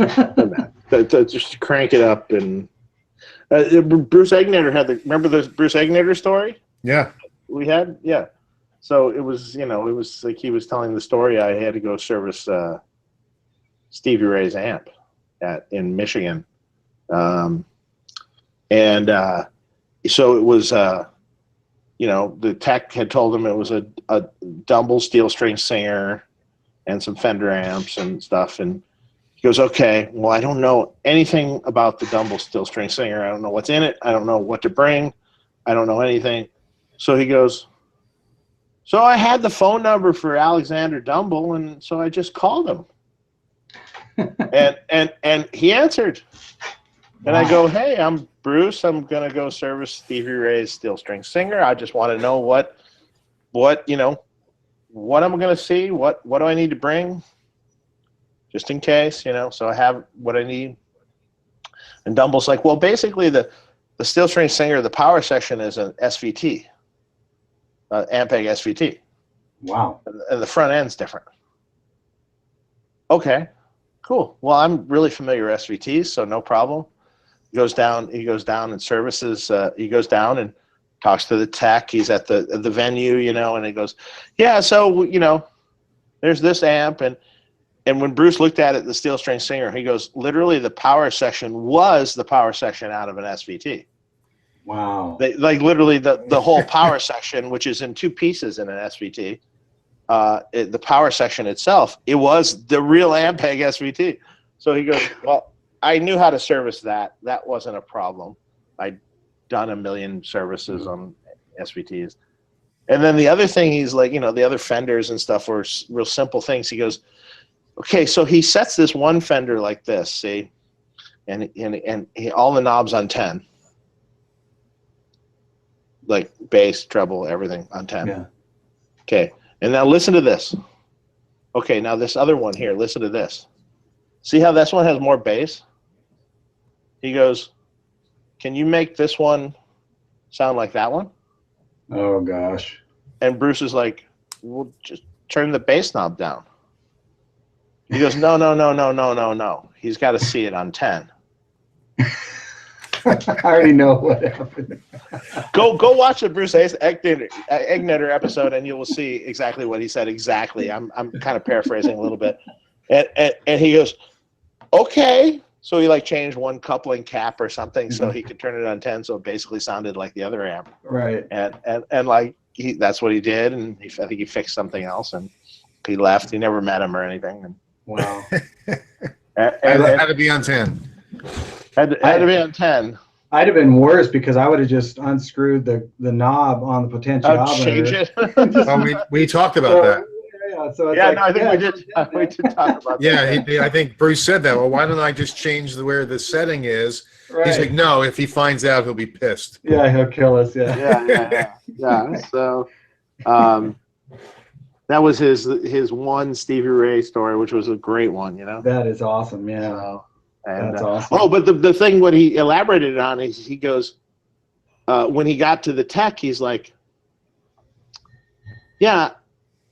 Just crank it up and Bruce Egnater remember the Bruce Egnater story? Yeah, we had So it was it was like he was telling the story. I had to go service Stevie Ray's amp in Michigan, so it was the tech had told him it was a Dumble steel string singer and some Fender amps and stuff. And he goes, okay, well, I don't know anything about the Dumble steel string singer. I don't know what's in it. I don't know what to bring. I don't know anything. So he goes, so I had the phone number for Alexander Dumble, and so I just called him. and he answered. And I go, hey, I'm Bruce. I'm going to go service Stevie Ray's steel string singer. I just want to know what I'm going to see, what do I need to bring, just in case, so I have what I need. And Dumble's like, well, basically the steel string singer, the power section is an SVT, Ampeg SVT. Wow. And the front end's different. Okay, cool. Well, I'm really familiar with SVTs, so no problem. He goes down and services. He goes down and talks to the tech. He's at the venue, and he goes, yeah, so, there's this amp. And when Bruce looked at it, the steel string singer, he goes, literally the power section was the power section out of an SVT. Wow. Literally the whole power section, which is in two pieces in an SVT, the power section itself, it was the real Ampeg SVT. So he goes, well, I knew how to service that. That wasn't a problem. I'd done a million services on SVTs. And then the other thing, he's like, the other Fenders and stuff were real simple things. He goes, okay, so he sets this one Fender like this, see, and all the knobs on 10, like bass, treble, everything on 10. Yeah. Okay, and now listen to this. Okay, now this other one here, listen to this. See how this one has more bass? He goes, can you make this one sound like that one? Oh gosh. And Bruce is like, well, just turn the bass knob down. He goes, no, no, no, no, no, no, no. He's got to see it on 10. I already know what happened. Go watch the Bruce Egnetter episode, and you will see exactly what he said. Exactly. I'm kind of paraphrasing a little bit, and he goes, okay. So he like changed one coupling cap or something so he could turn it on 10, so it basically sounded like the other amp. Right. And like that's what he did, and I think he fixed something else, and he left. He never met him or anything. And, Wow. Had to be on 10. Had to be on 10. I'd have been worse because I would have just unscrewed the knob on the potentiometer. Change it. Oh, we talked about that. Yeah, so it's Yeah, like, no, I think we did. We did talk about that. Yeah, I think Bruce said that. Well, why don't I just change where the setting is? right. He's like, no, if he finds out, he'll be pissed. Yeah, he'll kill us. Yeah. Yeah. So, that was his one Stevie Ray story, which was a great one, you know. That is awesome. Yeah. So, and, That's awesome. Oh, but the thing what he elaborated on is he goes, when he got to the tech, he's like, yeah,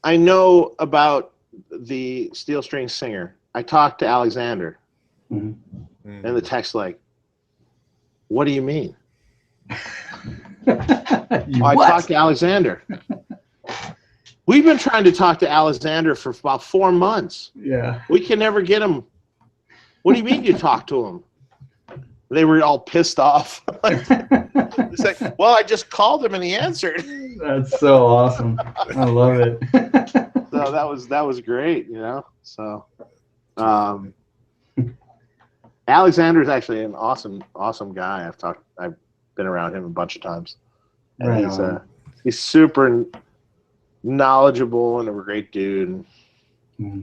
I know about the Steel String Singer. I talked to Alexander. Mm-hmm. And the tech's like, what do you mean? I talked to Alexander. We've been trying to talk to Alexander for about 4 months. Yeah. We can never get him. What do you mean you talked to him? They were all pissed off. It's like, well, I just called him and he answered. That's so awesome. I love it. So that was great, you know. So Alexander is actually an awesome guy. I've been around him a bunch of times. And Right he's super knowledgeable and a great dude. Mm-hmm.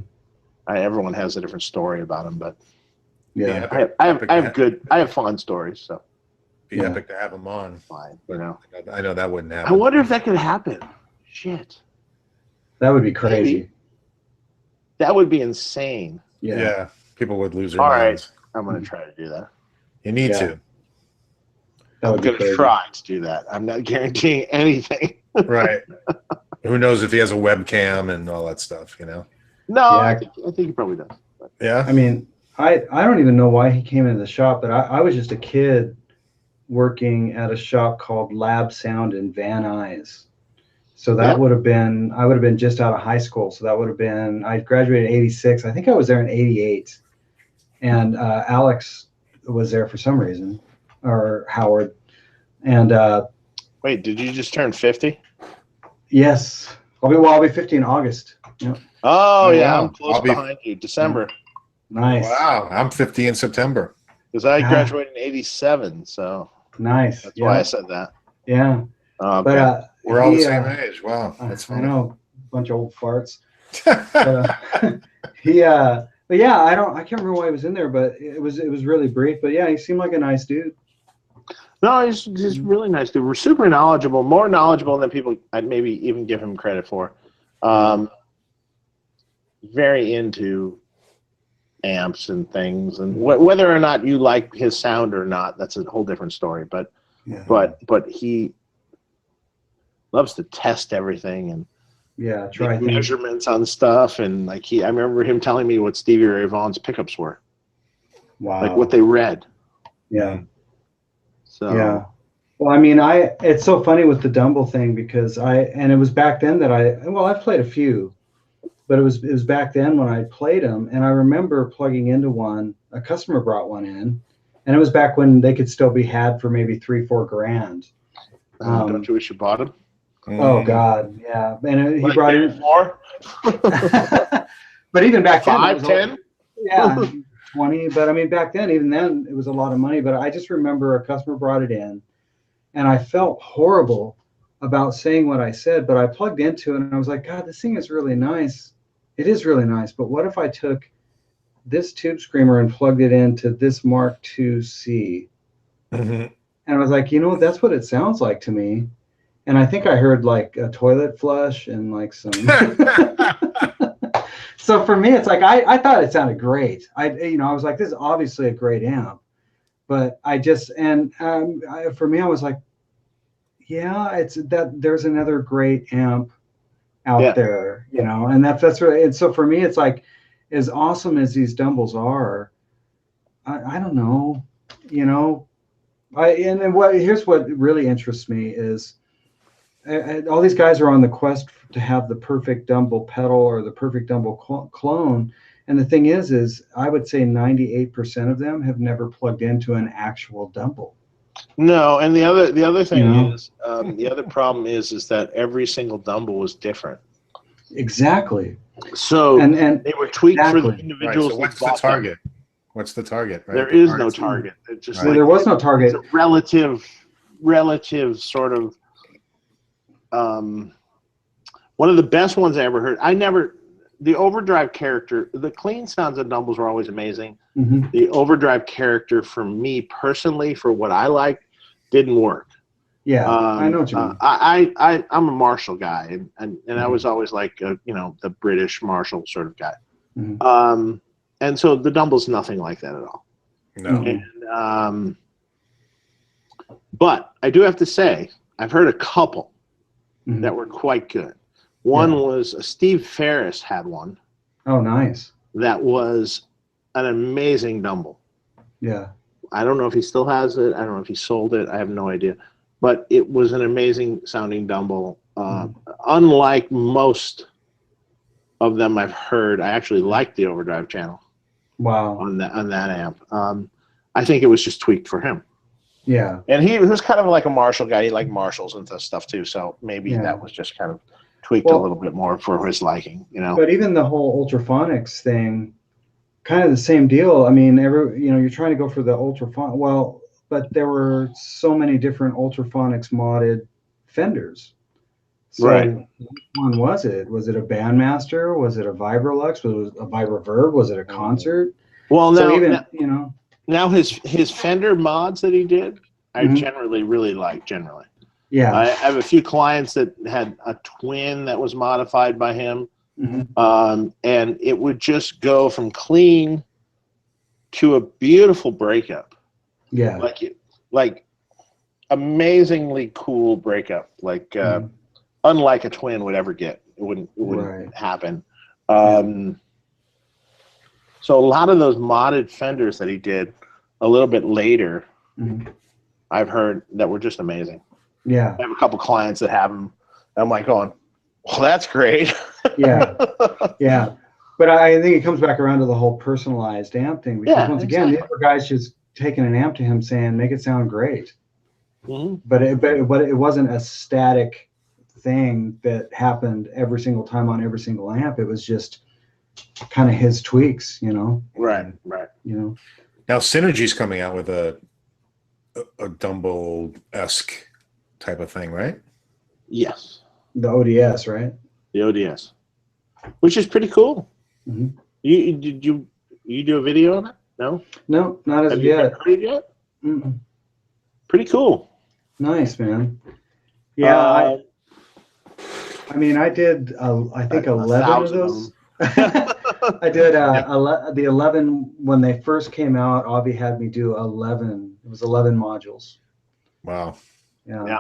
Everyone has a different story about him, but Yeah. I have fun stories, so Be epic to have him on. fine, you know. I know that wouldn't I happen. wonder if that could happen. Shit. That would be crazy. Maybe. That would be insane. Yeah. People would lose their All minds. right. I'm going to try to do that. You need Yeah. to. That I'm would be going to crazy. try to do that. I'm not guaranteeing anything. Right. Who knows if he has a webcam and all that stuff, you know? No, Yeah. I think he probably does. But Yeah. I mean, I don't even know why he came into the shop, but I was just a kid working at a shop called Lab Sound in Van Nuys. So that would have been, I would have been just out of high school. So that would have been, I graduated in 86. I think I was there in 88. And Alex was there for some reason, or Howard. And wait, did you just turn 50? yes, I'll be 50 in August. Yep. Oh, yeah, wow. I'm close I'll be- behind you. December. Nice. Wow. I'm 50 in September. Because I Ah. graduated in 87, so Nice. that's Yeah. why I said that. Yeah. Okay. But We're all the he, same age. Wow. That's I funny. know, bunch of old farts. But yeah, I can't remember why he was in there, but it was really brief. But yeah, he seemed like a nice dude. No, he's really nice dude. We're super knowledgeable, more knowledgeable than people I'd maybe even give him credit for. Very into amps and things, and whether or not you like his sound or not, that's a whole different story. But Yeah. but he loves to test everything and Yeah, try make things. measurements on stuff, and like I remember him telling me what Stevie Ray Vaughan's pickups were, Wow. like what they read. Yeah. So Yeah. Well, I mean, it's so funny with the Dumble thing because it was back then that I've played a few, but it was back then when I played them, and I remember plugging into one. A customer brought one in, and it was back when they could still be had for maybe $3-4 grand. don't you wish you bought him? Oh God, yeah. And he Like brought maybe in 4, but even back then, 5, 10. yeah, 20. But I mean, back then, even then, it was a lot of money. But I just remember a customer brought it in, and I felt horrible about saying what I said. But I plugged into it, and I was like, God, this thing is really nice. It is really nice. But what if I took this tube screamer and plugged it into this Mark II C? Mhm. And I was like, that's what it sounds like to me. And I think I heard like a toilet flush and like some. So for me, it's like I thought it sounded great. I was like, this is obviously a great amp, but for me, I was like, yeah, it's that there's another great amp out there, and that's really. And so for me, it's like, as awesome as these Dumbles are, I don't know, here's what really interests me is. All these guys are on the quest to have the perfect Dumble pedal or the perfect Dumble clone. And the thing is I would say 98% of them have never plugged into an actual Dumble. No, and the other thing is the other problem is that every single Dumble was different. Exactly. So and they were tweaked for the individuals. Right, so what's the target? What's the target? Right? There is no target. It's just there was no target. It's a relative sort of. One of the best ones I ever heard. The overdrive character, the clean sounds of Dumbles were always amazing. Mm-hmm. The overdrive character for me personally, for what I like, didn't work. Yeah, I know what you mean. I'm a Marshall guy, and I was always like, the British Marshall sort of guy. Mm-hmm. And so the Dumble's nothing like that at all. No. And, but I do have to say, I've heard a couple that were quite good. One was Steve Ferris had one. Oh, nice. That was an amazing Dumble. Yeah. I don't know if he still has it. I don't know if he sold it. I have no idea. But it was an amazing sounding Dumble. Unlike most of them I've heard, I actually liked the overdrive channel. Wow. On that amp. I think it was just tweaked for him. Yeah. And he was kind of like a Marshall guy. He liked Marshalls and stuff too. So maybe that was just kind of tweaked a little bit more for his liking, But even the whole ultraphonics thing, kind of the same deal. I mean, you're trying to go for the ultraphonic. Well, but there were so many different ultraphonics modded Fenders. So right. Which one was it? Was it a Bandmaster? Was it a Vibrolux? Was it a Vibroverb? Was it a Concert? Well, now his Fender mods that he did, I generally really like. Yeah. I have a few clients that had a twin that was modified by him, and it would just go from clean to a beautiful breakup. Yeah. Like amazingly cool breakup. Like unlike a twin would ever get. It wouldn't happen. So a lot of those modded Fenders that he did a little bit later, I've heard that were just amazing. Yeah. I have a couple clients that have them. I'm like going, well, that's great. Yeah. Yeah. But I think it comes back around to the whole personalized amp thing. Because once again, these were guys just taking an amp to him saying, make it sound great. But it wasn't a static thing that happened every single time on every single amp. It was just kind of his tweaks, Right. Now Synergy's coming out with a Dumble-esque type of thing, right? Yes. The ODS, right? The ODS, which is pretty cool. You do a video on it? No, not as Have yet. You heard it yet? Pretty cool. Nice, man. Yeah, I mean, I did. I think 11 of those. I did the 11 when they first came out. Avi had me do 11. It was 11 modules. Wow. Yeah.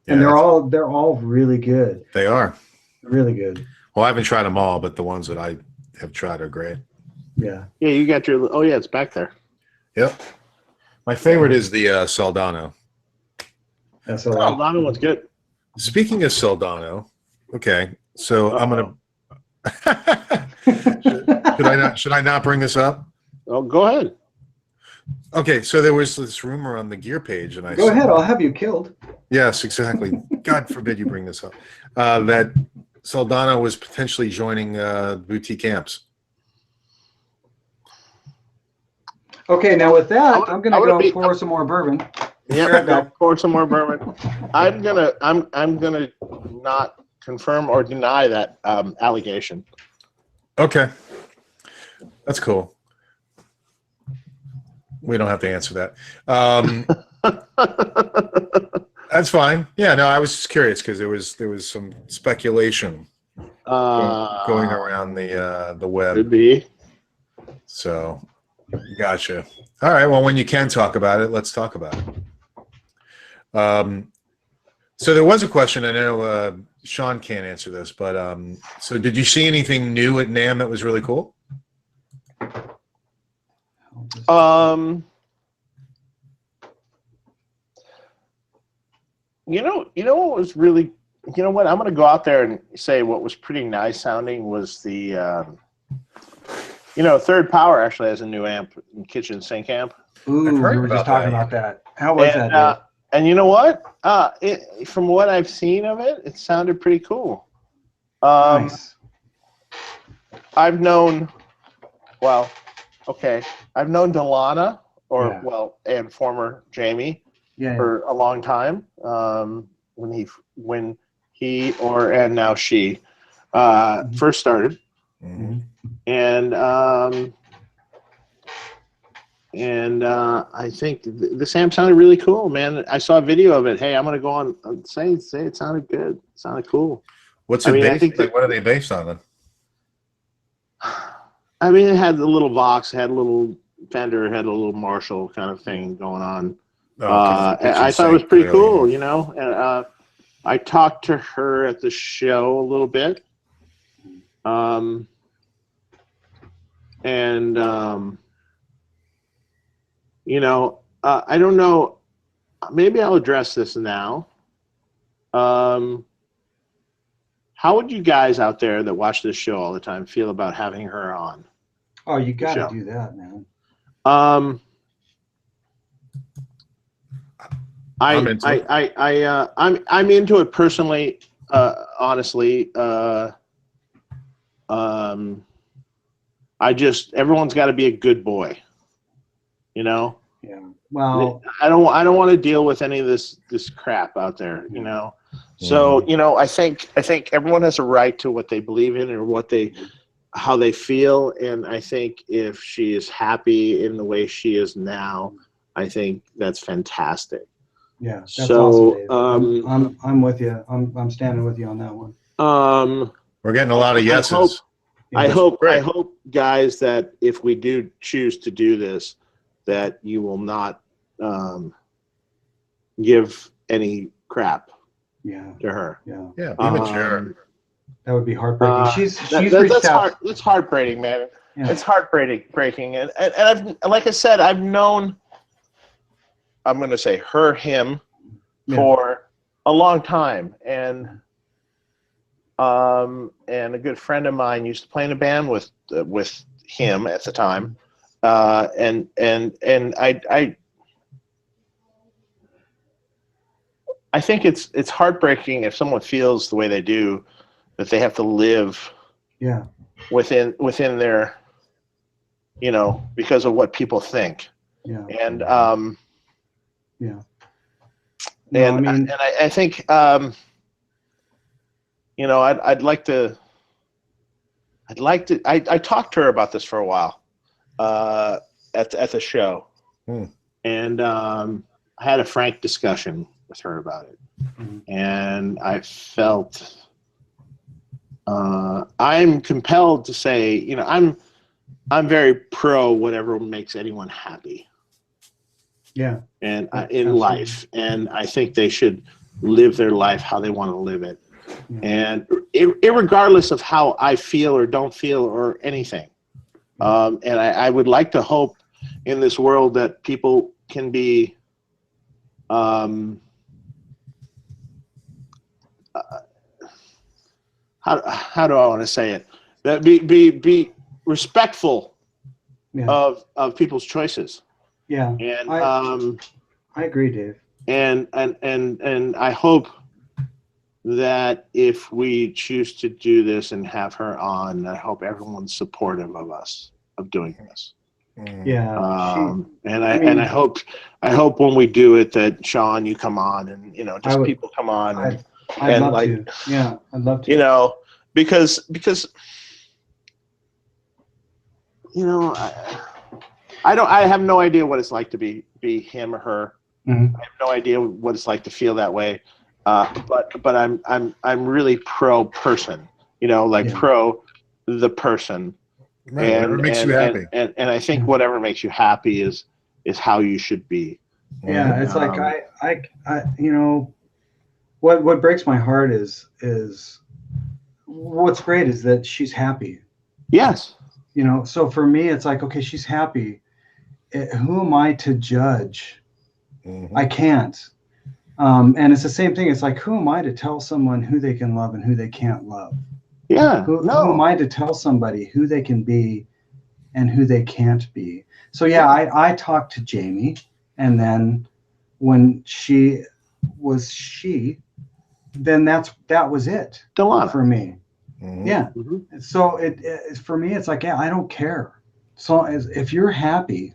And they're all really good. They are really good. Well, I haven't tried them all, but the ones that I have tried are great. Yeah. Yeah, you got your. Oh yeah, it's back there. Yep. My favorite is the Soldano. Soldano one's good. Speaking of Soldano, okay, so I'm gonna. Should I not bring this up? Oh, go ahead. Okay, so there was this rumor on the gear page, and go ahead. I'll have you killed. Yes, exactly. God forbid you bring this up. That Soldano was potentially joining boutique amps. Okay, now with that, I'm gonna go pour some more bourbon. Yeah, go pour some more bourbon. I'm gonna not confirm or deny that allegation. Okay, that's cool. We don't have to answer that. That's fine. Yeah, no, I was just curious because there was some speculation going around the web. Could be. So, gotcha. All right. Well, when you can talk about it, let's talk about it. So there was a question. I know Shawn can't answer this, but so did you see anything new at NAMM that was really cool? You know what was really, you know what, I'm going to go out there and say what was pretty nice sounding was the, Third Power actually has a new amp, kitchen sink amp. Ooh, I've heard we were just about talking that. about that. How was that, dude? And you know what? From what I've seen of it, it sounded pretty cool. Nice. I've known Delana, and former Jamie, for a long time. When he and now she first started, and I think this amp sounded really cool, man. I saw a video of it. Hey, I'm gonna go on and say it sounded good. It sounded cool. What's it based? Like, what are they based on then? I mean, it had a little Vox, had a little Fender, had a little Marshall kind of thing going on. I thought it was pretty cool, And I talked to her at the show a little bit, I don't know. Maybe I'll address this now. How would you guys out there that watch this show all the time feel about having her on? Oh, you got to do that, man. I'm into it personally. Honestly, everyone's got to be a good boy, Yeah. Well, I don't want to deal with any of this crap out there, So, I think everyone has a right to what they believe in or how they feel, and I think if she is happy in the way she is now, I think that's fantastic. Yeah, that's so awesome, Dave. I'm with you. I'm standing with you on that one. We're getting a lot of yeses. I hope, guys, that if we do choose to do this, that you will not give any crap to her. Yeah, be mature. That would be heartbreaking. She's reached out. That's heartbreaking, man. Yeah. It's heartbreaking, and I've, like I said, I've known. I'm going to say him for a long time, and a good friend of mine used to play in a band with him at the time, and I think it's heartbreaking if someone feels the way they do, that they have to live within their, because of what people think. And I think I'd like to I talked to her about this for a while at the show, and I had a frank discussion with her about it, and I felt I'm compelled to say, I'm very pro whatever makes anyone happy. And in life, and I think they should live their life how they want to live it, and irregardless of how I feel or don't feel or anything. And I would like to hope in this world that people can be how do I want to say it? That be respectful of people's choices. And I agree, Dave. And I hope that if we choose to do this and have her on, I hope everyone's supportive of us of doing this. I hope when we do it that Shawn, you come on, and people come on, I'd love to. Yeah, I'd love to. Because I have no idea what it's like to be him or her. Mhm. I have no idea what it's like to feel that way. But I'm really pro person, like Yeah. pro the person. Right, whatever makes you happy. And I think whatever makes you happy is how you should be. Yeah, And, it's like what breaks my heart is what's great is that she's happy. yes. So for me, it's like, okay, she's happy. Who am I to judge? Mhm. I can't. And it's the same thing. It's like, who am I to tell someone who they can love and who they can't love? Yeah. Who am I to tell somebody who they can be and who they can't be? So yeah, I talked to Jamie, and then when she was then that was it Delana. for me. Mhm. Yeah. Mhm. So it for me, it's like, yeah, I don't care. So if you're happy,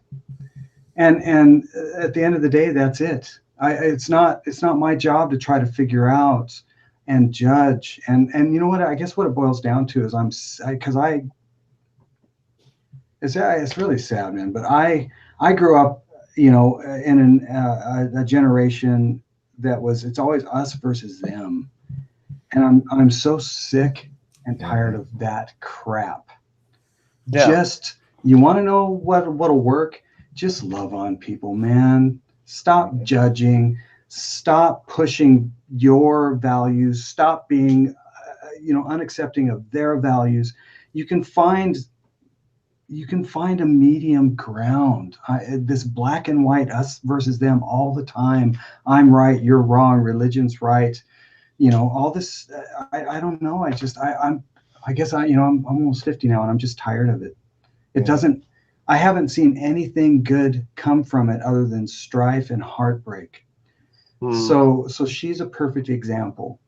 and at the end of the day, that's it. It's not my job to try to figure out and judge. And you know what? I guess what it boils down to is it's really sad, man. But I grew up, in a generation that it's always us versus them, and I'm so sick and tired of that crap. Yeah. Just, you want to know what'll work? Just love on people, man. Stop judging. Stop pushing your values. Stop being, unaccepting of their values. You can find a medium ground. This black and white, us versus them all the time. I'm right, you're wrong. Religion's right. All this. I don't know. I guess I'm almost 50 now, and I'm just tired of it. It doesn't. I haven't seen anything good come from it other than strife and heartbreak. So she's a perfect example,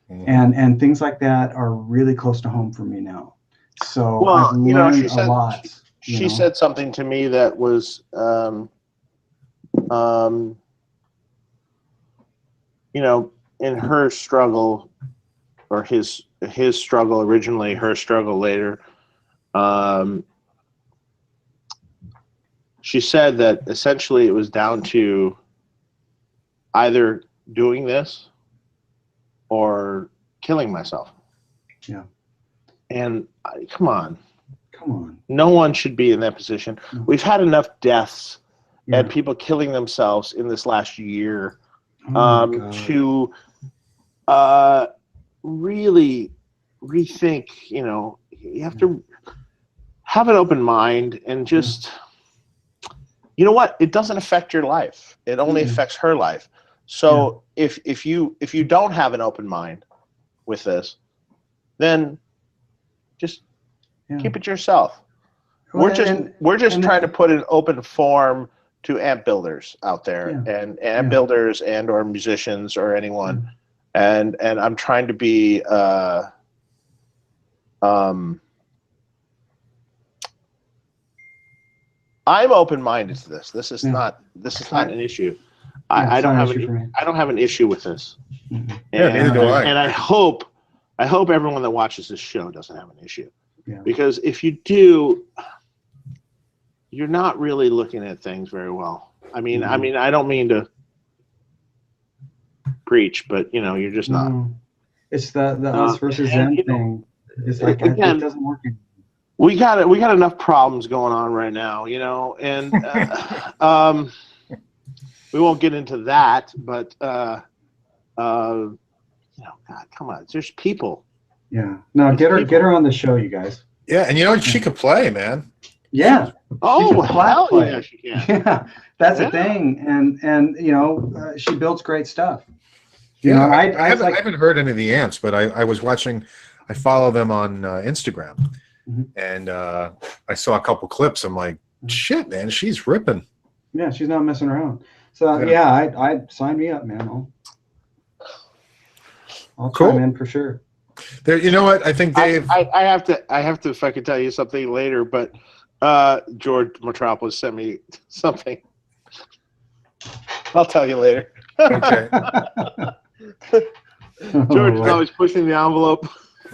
and things like that are really close to home for me now. So I've learned a lot. She said something to me that was, in her struggle, or his struggle originally, her struggle later. She said that essentially it was down to either doing this or killing myself. Yeah. And come on. No one should be in that position. No. We've had enough deaths and people killing themselves in this last year to really rethink. You have to have an open mind and just, you know what? It doesn't affect your life. It only affects her life. So if you don't have an open mind with this, then just keep it to yourself. We're just trying to put an open forum to amp builders out there, and amp builders and or musicians or anyone, and I'm trying to be I'm open-minded to this. This is not an issue. I don't have an issue with this. Yeah, neither do I. And I hope everyone that watches this show doesn't have an issue. Yeah. Because if you do, you're not really looking at things very well. I mean, I don't mean to preach, but you're just not. It's the us versus them thing. It's like, again, it doesn't work. We got enough problems going on right now, and we won't get into that, but God, come on, there's people. Yeah. No, get her on the show, you guys. Yeah, and she could play, man. Yeah. Oh, hell yeah, she can. Yeah, that's the thing, and she builds great stuff. I haven't heard any of the amps, but I was watching. I follow them on Instagram, and I saw a couple clips. I'm like, shit, man, she's ripping. Yeah, she's not messing around. So I sign me up, man. I'll chime in for sure. There, you know what? I think Dave. I have to. If I could tell you something later, but George Metropolis sent me something. I'll tell you later. Okay. George is always pushing the envelope.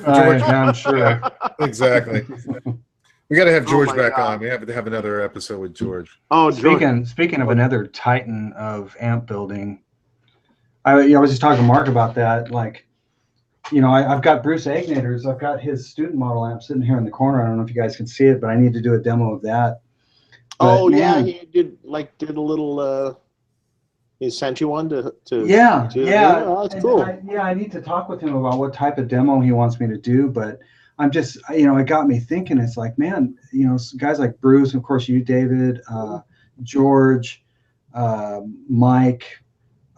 I'm sure. Exactly. We got to have Oh George my back God. on. We have to have another episode with George. Oh, George. Speaking of another titan of amp building, I was just talking to Mark about that. Like, I've got Bruce Agnators. I've got his student model amp sitting here in the corner. I don't know if you guys can see it, but I need to do a demo of that. But, Yeah, man, he did a little. He sent you one to yeah. Oh, that's And cool. I need to talk with him about what type of demo he wants me to do. But I'm just, it got me thinking. It's like, man, guys like Bruce, of course, you, David, George, Mike,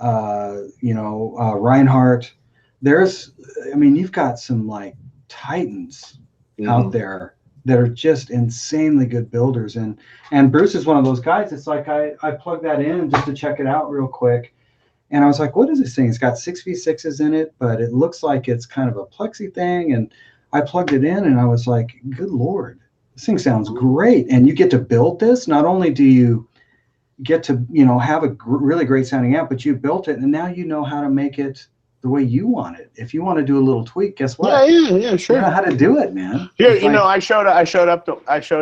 Reinhardt. You've got some like titans out there that are just insanely good builders. And Bruce is one of those guys. It's like I plugged that in just to check it out real quick. And I was like, what is this thing? It's got 6v6s in it, but it looks like it's kind of a plexi thing. And I plugged it in and I was like, good Lord, this thing sounds great. And you get to build this. Not only do you get to, have a really great sounding amp, but you built it and now you know how to make it the way you want it. If you want to do a little tweak, guess what? Yeah, sure. You know how to do it, man. Here, It's like, I showed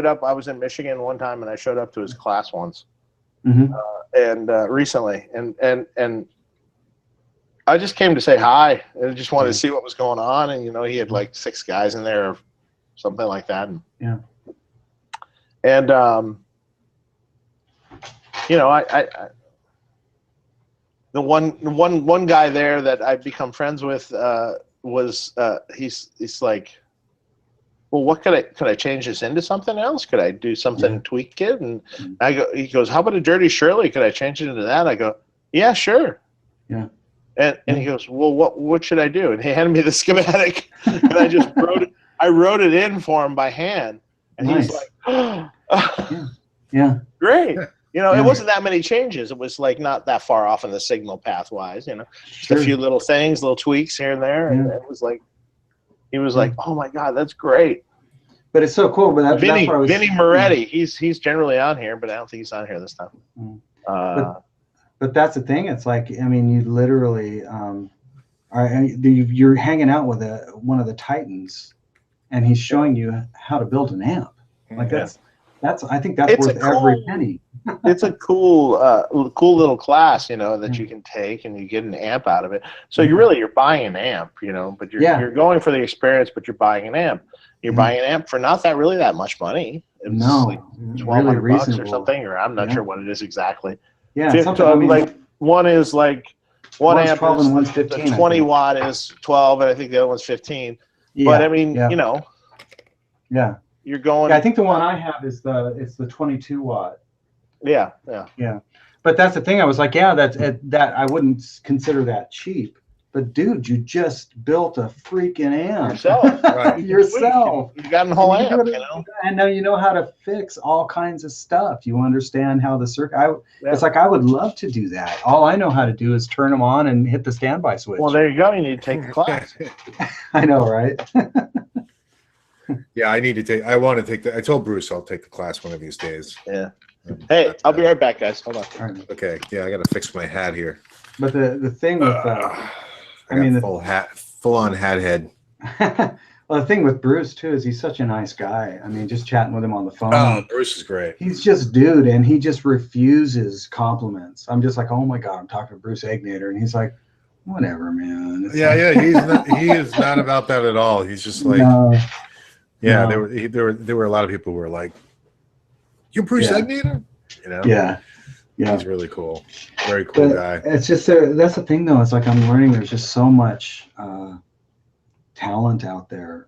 up. I was in Michigan one time, and I showed up to his class once, and recently, and I just came to say hi, and I just wanted to see what was going on. And he had like 6 guys in there, or something like that. And the one guy there that I've become friends with was he's like, well, what could I change this into something else? Could I do something, tweak it? And he goes, how about a Dirty Shirley? Could I change it into that? I go, yeah, sure. Yeah. And he goes, well, what should I do? And he handed me the schematic, and I just wrote it in for him by hand. And Nice. he's like, yeah, great. It wasn't that many changes. It was like not that far off in the signal path wise, just a few little things, little tweaks here and there. And it was like, he was like, oh my God, that's great. But it's so cool. But Vinny that's what Vinny Moretti, he's generally on here, but I don't think he's on here this time. But that's the thing. It's like, you literally you're hanging out with one of the titans, and he's showing you how to build an amp. Like that's I think that's worth every penny. It's a cool little class, that you can take, and you get an amp out of it. So you're buying an amp, but you're going for the experience, but you're buying an amp. You're buying an amp for not really that much money. It was like $1,200 really or something, or I'm not sure what it is exactly. Yeah, something, like one is like one amp 12 is and one's 15. The 20 watt is 12, and I think the other one's 15. Yeah, but yeah. You're going. Yeah, I think the one I have is the 22 watt. Yeah. But that's the thing. I was like, that I wouldn't consider that cheap. But dude, you just built a freaking amp yourself. Right. yourself. You got a whole amp, And now you know how to fix all kinds of stuff. You understand how the circuit. It's like I would love to do that. All I know how to do is turn them on and hit the standby switch. Well, there you go. You need to take the class. I know, right? Yeah, I want to take I told Bruce I'll take the class one of these days. Yeah. Hey, I'll be right back, guys. Hold on. Right. Okay. Yeah, I got to fix my hat here. But the thing with full on hat head. Well, the thing with Bruce too is he's such a nice guy. Just chatting with him on the phone. Oh, Bruce is great. He's just dude, and he just refuses compliments. I'm just like, oh my God, I'm talking to Bruce Agnator, and he's like, whatever, man. It's he is not about that at all. He's just like, there were a lot of people who were like, "You Bruce Agnator?" Yeah. He's really cool. Very cool guy. It's just that's the thing, though. It's like I'm learning. There's just so much talent out there.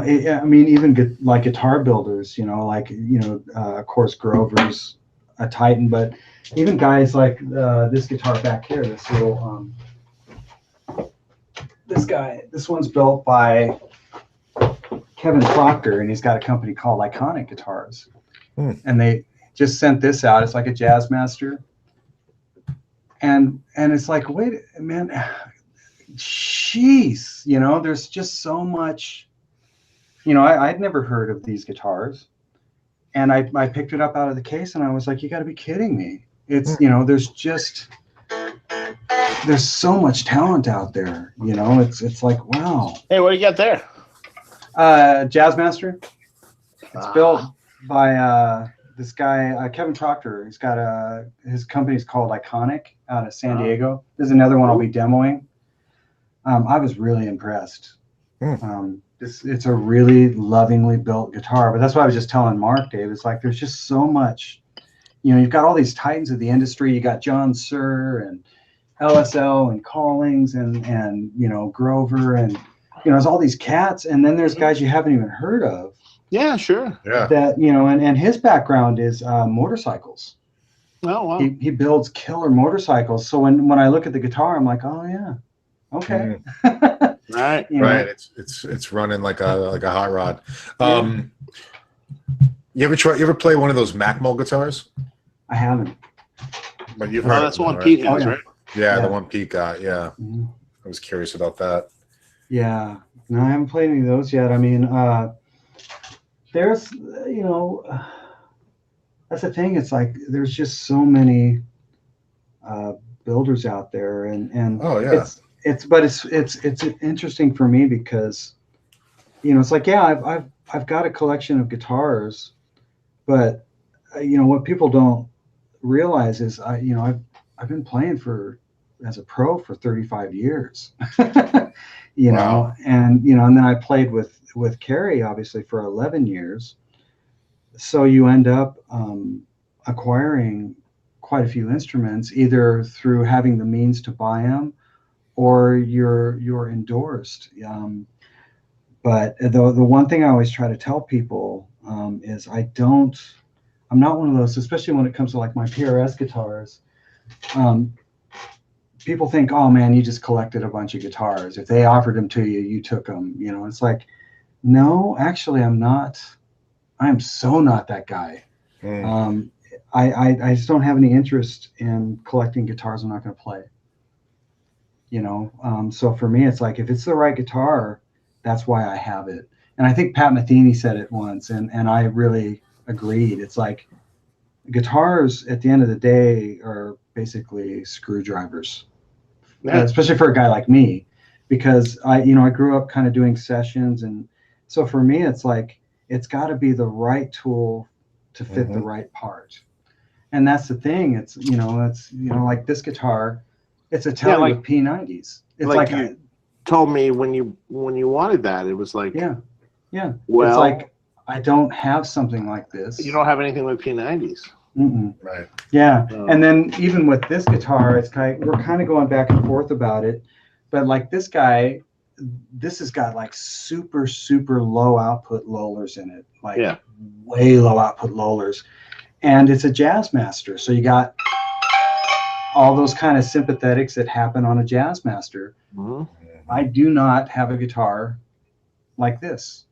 Even like guitar builders. Of course, Grover's a titan, but even guys like this guitar back here. This little this guy. This one's built by Kevin Proctor, and he's got a company called Iconic Guitars, and they just sent this out. It's like a Jazzmaster, and it's like, wait, man, jeez, there's just so much. I'd never heard of these guitars, and I picked it up out of the case, and I was like, you got to be kidding me! It's there's so much talent out there. It's like, wow. Hey, what do you got there? Jazzmaster. It's built by this guy Kevin Proctor. He's got his company's called Iconic out of San Diego. There's another one I'll be demoing. I was really impressed. It's a really lovingly built guitar, but that's what I was just telling Mark, Dave. It's like there's just so much. You've got all these titans of the industry. You got John Suhr and LSL and Callings and Grover and there's all these cats, and then there's guys you haven't even heard of. Yeah, sure. Yeah. That and his background is motorcycles. Oh wow. He builds killer motorcycles. So when I look at the guitar, I'm like, oh yeah, okay. Right. Right. It's running like a hot rod. You ever play one of those Macmo guitars? I haven't. But you've heard that's of them, one Pete has, yeah. right? Yeah, the one Pete got. Yeah. I was curious about that. Yeah. No, I haven't played any of those yet. I mean, there's that's the thing. It's like there's just so many builders out there, and Oh yeah. it's interesting for me because it's like I've got a collection of guitars, but what people don't realize is I've been playing as a pro for 35 years. Wow. And then I played with Carrie obviously for 11 years. So you end up acquiring quite a few instruments, either through having the means to buy them or you're endorsed. But the one thing I always try to tell people is I'm not one of those, especially when it comes to like my PRS guitars. People think, oh man, you just collected a bunch of guitars. If they offered them to you, you took them. It's like, no, actually, I'm not. I am so not that guy. I just don't have any interest in collecting guitars I'm not going to play. So for me, it's like if it's the right guitar, that's why I have it. And I think Pat Metheny said it once, and I really agreed. It's like guitars at the end of the day are basically screwdrivers, especially for a guy like me, because I grew up kind of doing sessions, and so for me, it's like it's got to be the right tool to fit the right part, and that's the thing. It's like this guitar, it's a Tele with P90s. It's like you told me when you wanted that, it was like yeah. Well, it's like I don't have something like this. You don't have anything with P90s. Right. Yeah. And then even with this guitar, it's we're kind of going back and forth about it. But like this has got like super, super low output lollers in it. Like way low output lollers. And it's a Jazzmaster. So you got all those kind of sympathetics that happen on a Jazzmaster. I do not have a guitar like this.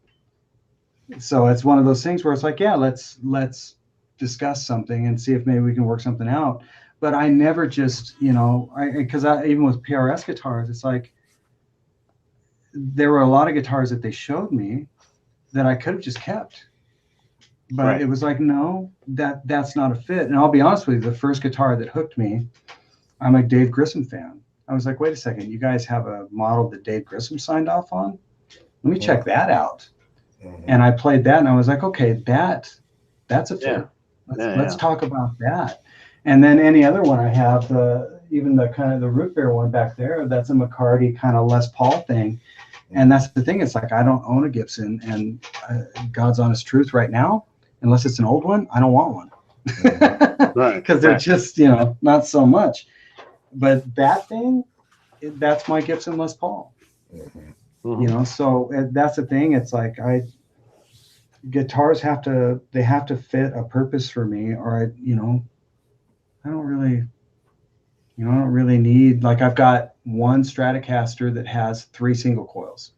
So it's one of those things where it's like, yeah, let's discuss something and see if maybe we can work something out. But I never just, because even with PRS guitars, it's like there were a lot of guitars that they showed me that I could have just kept. But it was like, no, that's not a fit. And I'll be honest with you, the first guitar that hooked me, I'm a Dave Grissom fan. I was like, wait a second, you guys have a model that Dave Grissom signed off on? Let me check that out. And I played that, and I was like, okay, that's a fit. Let's talk about that. And then any other one I have, even the kind of the root beer one back there, that's a McCarty kind of Les Paul thing. And that's the thing. It's like I don't own a Gibson, and God's honest truth right now, unless it's an old one, I don't want one. Because they're just not so much. But that thing, that's my Gibson Les Paul. So that's the thing. It's like guitars have to fit a purpose for me, or I don't really need, like, I've got one Stratocaster that has 3 single coils.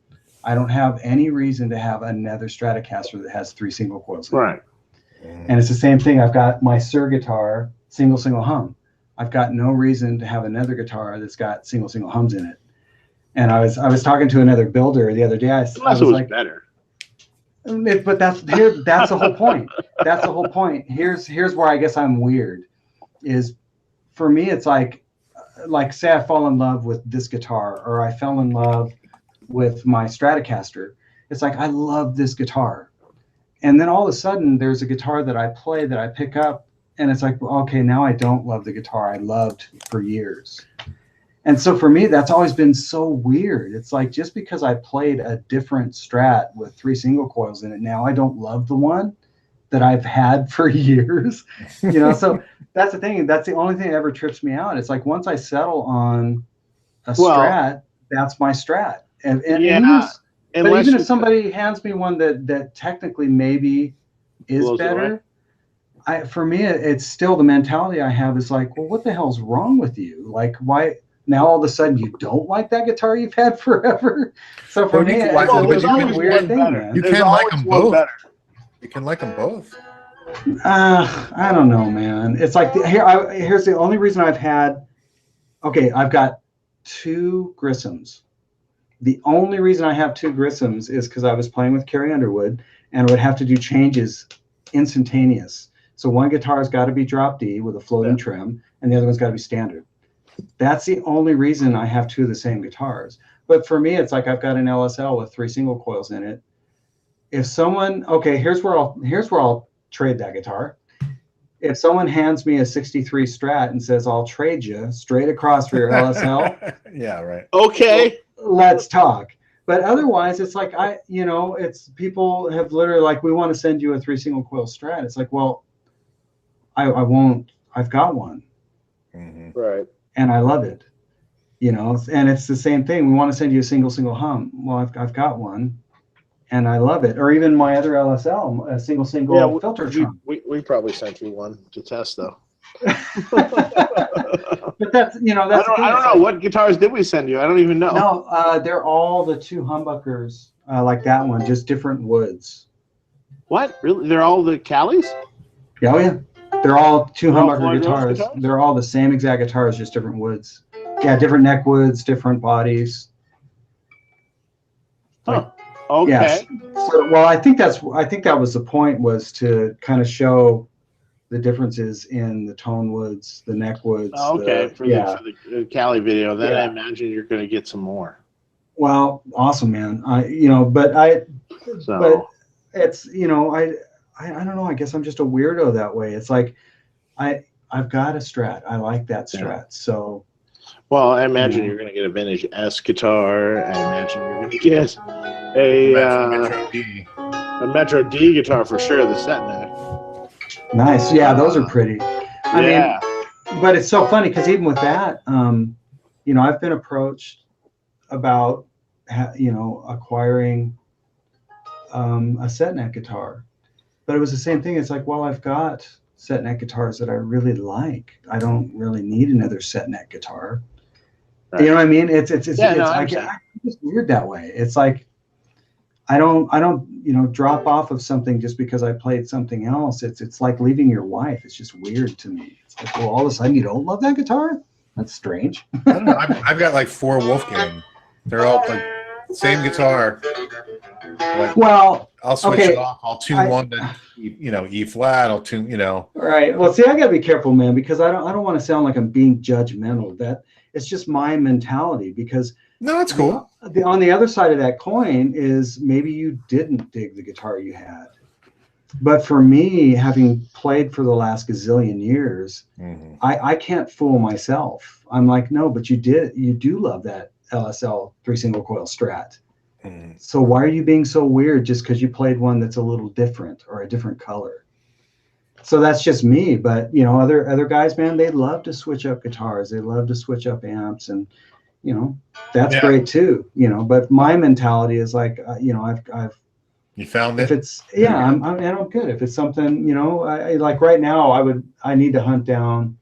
I don't have any reason to have another Stratocaster that has 3 single coils. And it's the same thing. I've got my Suhr guitar, single hum. I've got no reason to have another guitar that's got single hums in it. And I was talking to another builder the other day. I was like, better. But that's the whole point. That's the whole point. Here's where I guess I'm weird. Is for me, it's like say I fall in love with this guitar, or I fell in love with my Stratocaster. It's like I love this guitar, And then all of a sudden there's a guitar that I play that I pick up, and it's like, okay, now I don't love the guitar I loved for years. And so for me, that's always been so weird. It's like, just because I played a different Strat with 3 single coils in it, now I don't love the one that I've had for years. So that's the thing. That's the only thing that ever trips me out. It's like, once I settle on a Strat, that's my Strat. And even if somebody hands me one that technically maybe is better, for me, it's still the mentality I have is like, well, what the hell's wrong with you? Like, why now all of a sudden you don't like that guitar you've had forever? So for me, it's a weird thing, man. You can like them both. You can like them both. I don't know, man. It's like, here's the only reason I've had. Okay, I've got 2 Grissams. The only reason I have 2 Grissams is because I was playing with Carrie Underwood and would have to do changes instantaneous. So one guitar's got to be drop D with a floating trim, and the other one's got to be standard. That's the only reason I have 2 of the same guitars. But for me, it's like, I've got an LSL with 3 single coils in it. If someone, here's where I'll trade that guitar. If someone hands me a 63 Strat and says, I'll trade you straight across for your LSL. Yeah, right. Okay. Let's talk. But otherwise, it's like, it's people have literally like, we want to send you a 3 single coil Strat. It's like, well, I won't. I've got one. Mm-hmm. Right. And I love it. And it's the same thing. We want to send you a single hum. Well, I've got one, and I love it. Or even my other LSL, a single filter trunk. We probably sent you one to test though. But that's I don't know, what guitars did we send you? I don't even know. No, they're all the 2 humbuckers like that one, just different woods. What? Really? They're all the Callies? Oh yeah, they're all 2 humbucker guitars. They're all the same exact guitars, just different woods. Yeah, different neck woods, different bodies. Huh. Okay. Yes. So, well, I think that was the point, was to kind of show the differences in the tone woods, the neck woods. For the Cali video. Then I imagine you're going to get some more. Well, awesome, man. But it's, I don't know. I guess I'm just a weirdo that way. It's like, I've got a Strat. I like that Strat. Yeah. So. Well, I imagine you're going to get a vintage S guitar. I imagine you're going to get a Metro D guitar for sure. The set neck. Nice. Yeah, those are pretty. I mean, but it's so funny because even with that, I've been approached about, acquiring a set neck guitar, but it was the same thing. It's like, well, I've got set neck guitars that I really like. I don't really need another set neck guitar. Right. You know what I mean? It's just weird that way. It's like, I don't drop off of something just because I played something else. It's like leaving your wife. It's just weird to me. It's like, well, all of a sudden you don't love that guitar? That's strange. I don't know. I've got like 4 Wolfgang. They're all like same guitar. Like, well, I'll switch it off. I'll tune one to E flat. I'll tune Right. Well, see, I gotta be careful, man, because I don't want to sound like I'm being judgmental. That it's just my mentality. Because no, it's cool. On the other side of that coin is maybe you didn't dig the guitar you had. But for me, having played for the last gazillion years, I can't fool myself. I'm like, no, but you do love that LSL 3 single coil Strat. So why are you being so weird just because you played one that's a little different or a different color? So that's just me. But other guys, man, they love to switch up guitars. They love to switch up amps, and that's great too. But my mentality is like, I've you found it. If it's I'm good. If it's something, I like right now, I need to hunt down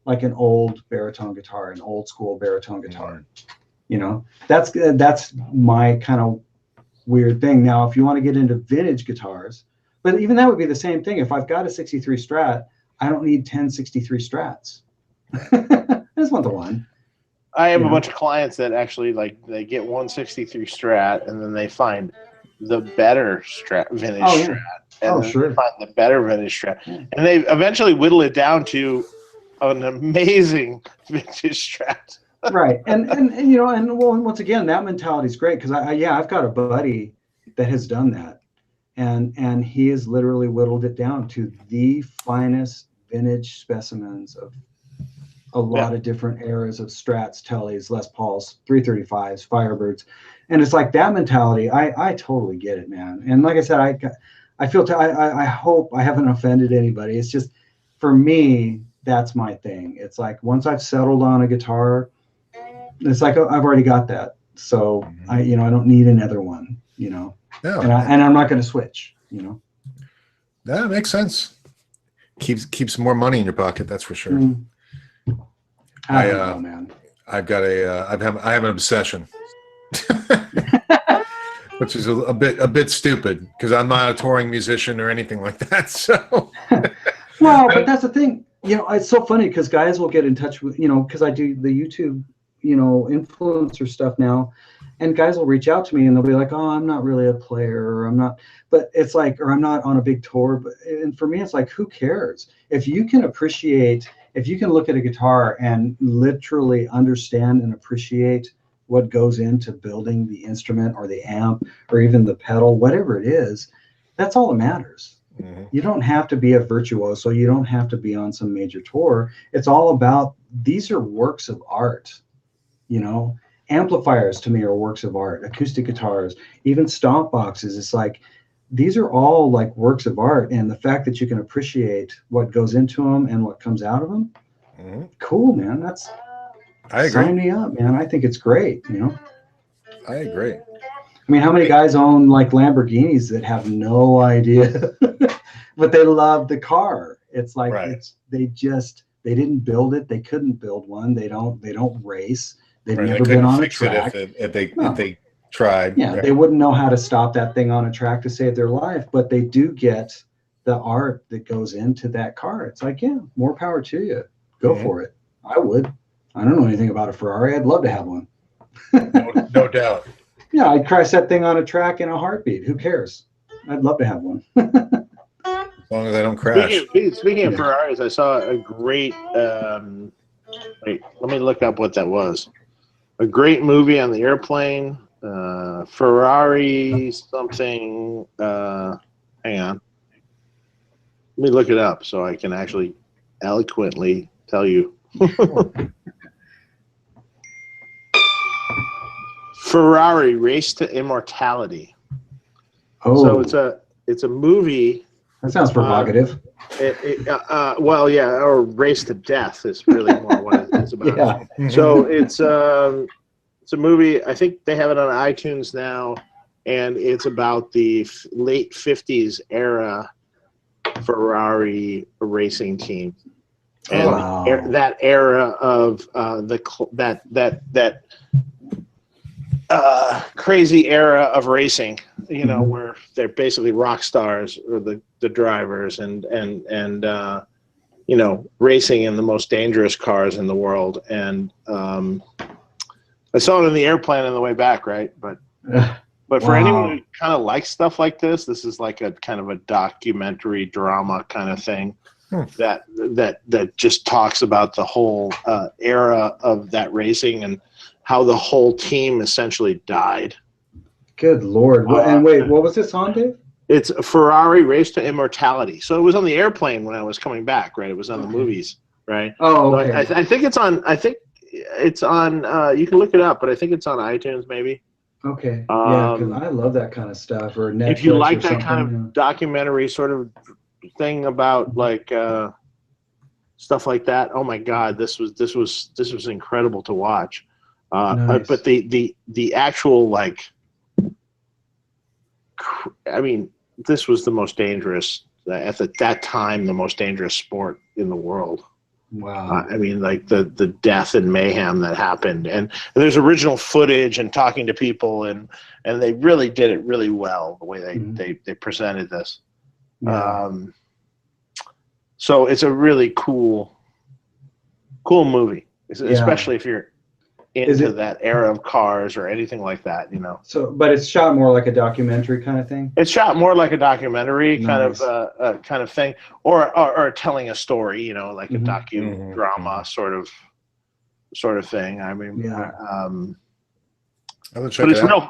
like an old baritone guitar, an old school baritone guitar. That's my kind of weird thing. Now, if you want to get into vintage guitars, but even that would be the same thing. If I've got a 63 Strat, I don't need 10 63 Strats. I just want the one. I have a bunch of clients that actually they get 163 Strat and then they find the better vintage Strat. And then they find the better vintage Strat. Yeah. And they eventually whittle it down to an amazing vintage Strat. Right. And once again, that mentality is great because I've got a buddy that has done that. and he has literally whittled it down to the finest vintage specimens of a lot of different eras of Strats, Tellys, Les Pauls, 335s, Firebirds. And it's like that mentality. I totally get it, man. And like I said, I feel, I hope I haven't offended anybody. It's just, for me, that's my thing. It's like, once I've settled on a guitar, it's like, I've already got that. So I don't need another one, Yeah. and I'm not going to switch, That makes sense. Keeps more money in your pocket. That's for sure. I don't know, man. I've got I have an obsession, which is a bit stupid because I'm not a touring musician or anything like that. So, well, but that's the thing. It's so funny because guys will get in touch with, because I do the YouTube, influencer stuff now, and guys will reach out to me and they'll be like, "Oh, I'm not really a player, or I'm not," but it's like, or I'm not on a big tour. And for me, it's like, who cares? If you can look at a guitar and literally understand and appreciate what goes into building the instrument or the amp or even the pedal, whatever it is, that's all that matters. You don't have to be a virtuoso. You don't have to be on some major tour. It's all about, these are works of art. Amplifiers to me are works of art. Acoustic guitars, even stomp boxes. It's like, these are all like works of art. And the fact that you can appreciate what goes into them and what comes out of them, cool, man. I agree. Sign me up, man. I think it's great. I agree. I mean, how many guys own like Lamborghinis that have no idea, but they love the car? It's like, they didn't build it. They couldn't build one. They don't race. They've never been on a track. If they tried. Yeah, they wouldn't know how to stop that thing on a track to save their life, but they do get the art that goes into that car. It's like, yeah, more power to you. Go for it. I would. I don't know anything about a Ferrari. I'd love to have one. No doubt. Yeah, I'd crash that thing on a track in a heartbeat. Who cares? I'd love to have one. As long as I don't crash. Speaking of Ferraris, I saw a great. Wait, let me look up what that was. A great movie on the airplane. Ferrari something. Hang on. Let me look it up so I can actually eloquently tell you. Ferrari Race to Immortality. Oh, So it's a movie. That sounds provocative. Well, yeah, or Race to Death is really more what it's about. Yeah. So it's a movie. I think they have it on iTunes now, and it's about the late '50s era Ferrari racing team, and that era of crazy era of racing. Where they're basically rock stars, or the drivers, and racing in the most dangerous cars in the world. And I saw it in the airplane on the way back, right? But for anyone who kind of likes stuff like this is like a kind of a documentary drama kind of thing that just talks about the whole era of that racing and how the whole team essentially died. Good Lord. And wait, what was this on, Dave? It's a Ferrari Race to Immortality. So it was on the airplane when I was coming back, right? It was on the movies, right? Oh, okay. So I think it's on. You can look it up, but I think it's on iTunes, maybe. Okay. Yeah, because I love that kind of stuff. Or Netflix, if you like that something, kind of documentary sort of thing about like stuff like that, oh my God, this was incredible to watch. Nice. But the actual this was the most dangerous at that time, the most dangerous sport in the world. Wow. The death and mayhem that happened, and there's original footage and talking to people, and they really did it really well, the way they presented this. Yeah. So it's a really cool movie, especially if you're into that era of cars or anything like that, So, but it's shot more like a documentary kind of thing. It's shot more like a documentary Nice. kind of thing, or telling a story, like a docudrama sort of thing. I mean, Yeah. but it's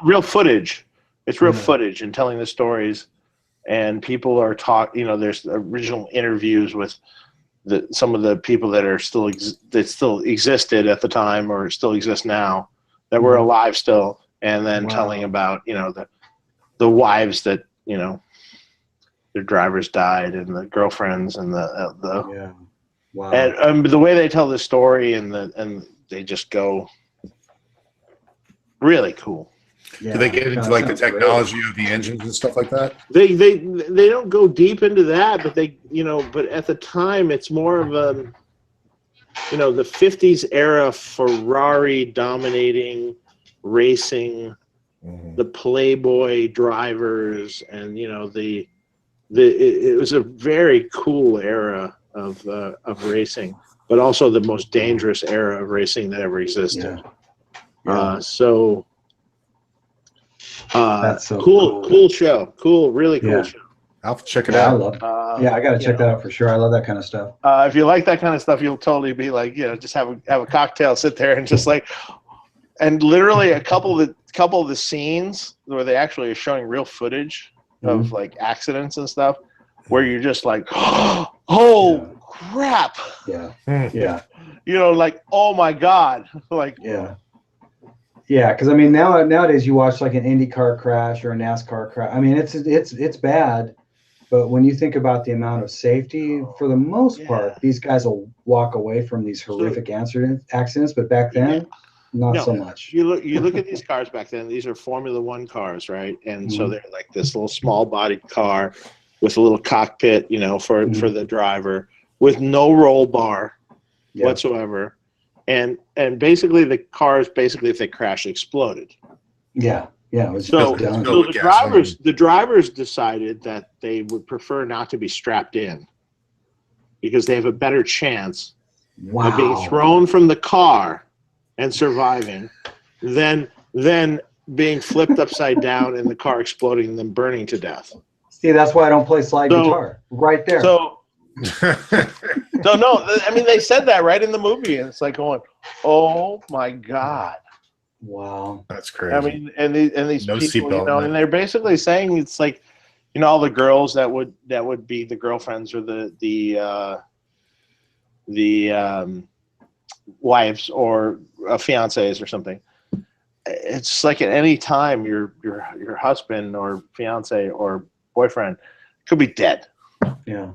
real footage. It's real footage and telling the stories, and people are there's original interviews with some of the people that are that still existed at the time or still exist now that were alive still, and then telling about the wives that their drivers died and the girlfriends and the Wow. and the way they tell the story and they just go really cool. Do they get into like the technology of the engines and stuff like that? They don't go deep into that, but but at the time it's more of a the 50s era Ferrari dominating racing, the Playboy drivers, and it was a very cool era of racing, but also the most dangerous era of racing that ever existed. That's so cool show. Really cool show. I'll have to check it out. I love it. I got to check that out for sure. I love that kind of stuff. If you like that kind of stuff, you'll totally be like, just have a cocktail, sit there, and just like, and literally a couple of the scenes where they actually are showing real footage of like accidents and stuff, where you're just like, oh crap, like, oh my god, like because I mean nowadays you watch like an IndyCar crash or a NASCAR crash. I mean it's bad, but when you think about the amount of safety, for the most part, these guys will walk away from these horrific accidents. But back then, not so much. You look at these cars back then. These are Formula One cars, right? And so they're like this little small bodied car with a little cockpit, for the driver, with no roll bar whatsoever. And basically the cars, if they crash, exploded. It was so done. the drivers decided that they would prefer not to be strapped in because they have a better chance of being thrown from the car and surviving than being flipped upside down and the car exploding and then burning to death. See, that's why I don't play slide guitar. Right there. So no, I mean they said that right in the movie, and it's like going, oh my god, wow, that's crazy. I mean, and these people, and they're basically saying it's like, all the girls that would be the girlfriends or the wives or fiancés or something. It's like at any time your husband or fiance or boyfriend could be dead. Yeah.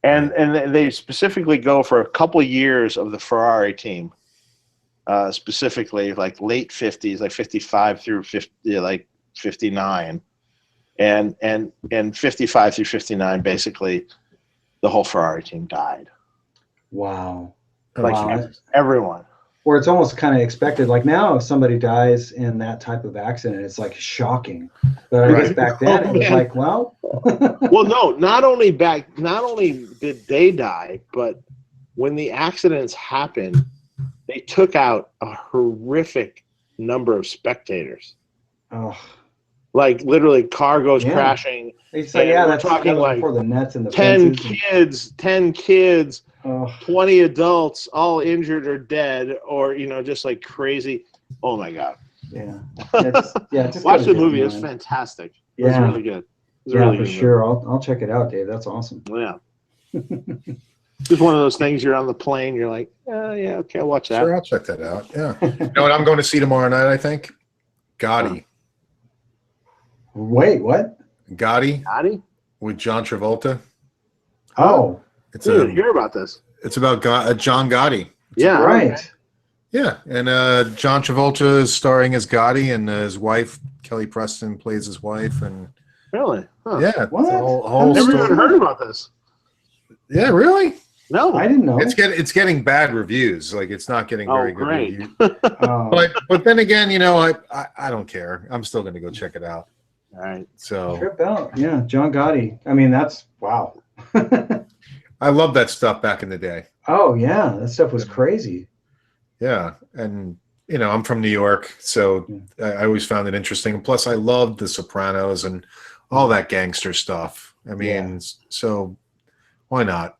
And they specifically go for a couple of years of the Ferrari team, specifically like late 50s, like 55 through 50, like 59, and 55 through 59, basically the whole Ferrari team died. Wow. Like everyone. Where it's almost kind of expected. Like now, if somebody dies in that type of accident, it's like shocking. But I guess back then it was like, well. Well, no, not only did they die, but when the accidents happened, they took out a horrific number of spectators. Oh. Like literally, car goes crashing. It's like, that's talking like before the nets and the 10 kids. 20 adults, all injured or dead, or just like crazy. Oh my god! Yeah, just watch the movie. It's fantastic. It's really good. It's really for good sure. I'll check it out, Dave. That's awesome. Yeah. Just one of those things. You're on the plane. You're like, okay, I'll watch that. Sure, I'll check that out. Yeah. You know what I'm going to see tomorrow night? I think Gotti. Wait, what? Gotti with John Travolta. Oh. I didn't hear about this. It's about John Gotti. Right. Okay. Yeah, and John Travolta is starring as Gotti, and his wife Kelly Preston plays his wife, and really, yeah, what? Whole never story. even heard about this. Yeah, really? No, I didn't know. It's getting bad reviews. Like it's not getting very good reviews. Oh. But then again, I don't care. I'm still going to go check it out. All right. So trip out. Yeah, John Gotti. I mean, that's wow. I love that stuff back in the day. Oh yeah, that stuff was crazy. Yeah, and I'm from New York, so I always found it interesting. Plus, I loved The Sopranos and all that gangster stuff. I mean, so why not?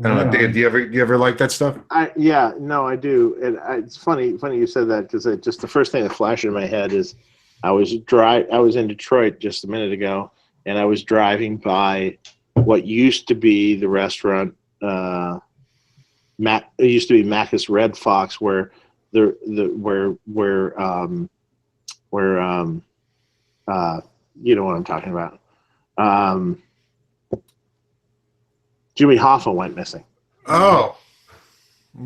I don't know, Dave. Do you ever like that stuff? I do. And it's funny you said that because just the first thing that flashed in my head is I was in Detroit just a minute ago, and I was driving by what used to be the restaurant. It used to be Mac's Red Fox, where you know what I'm talking about. Jimmy Hoffa went missing. Oh,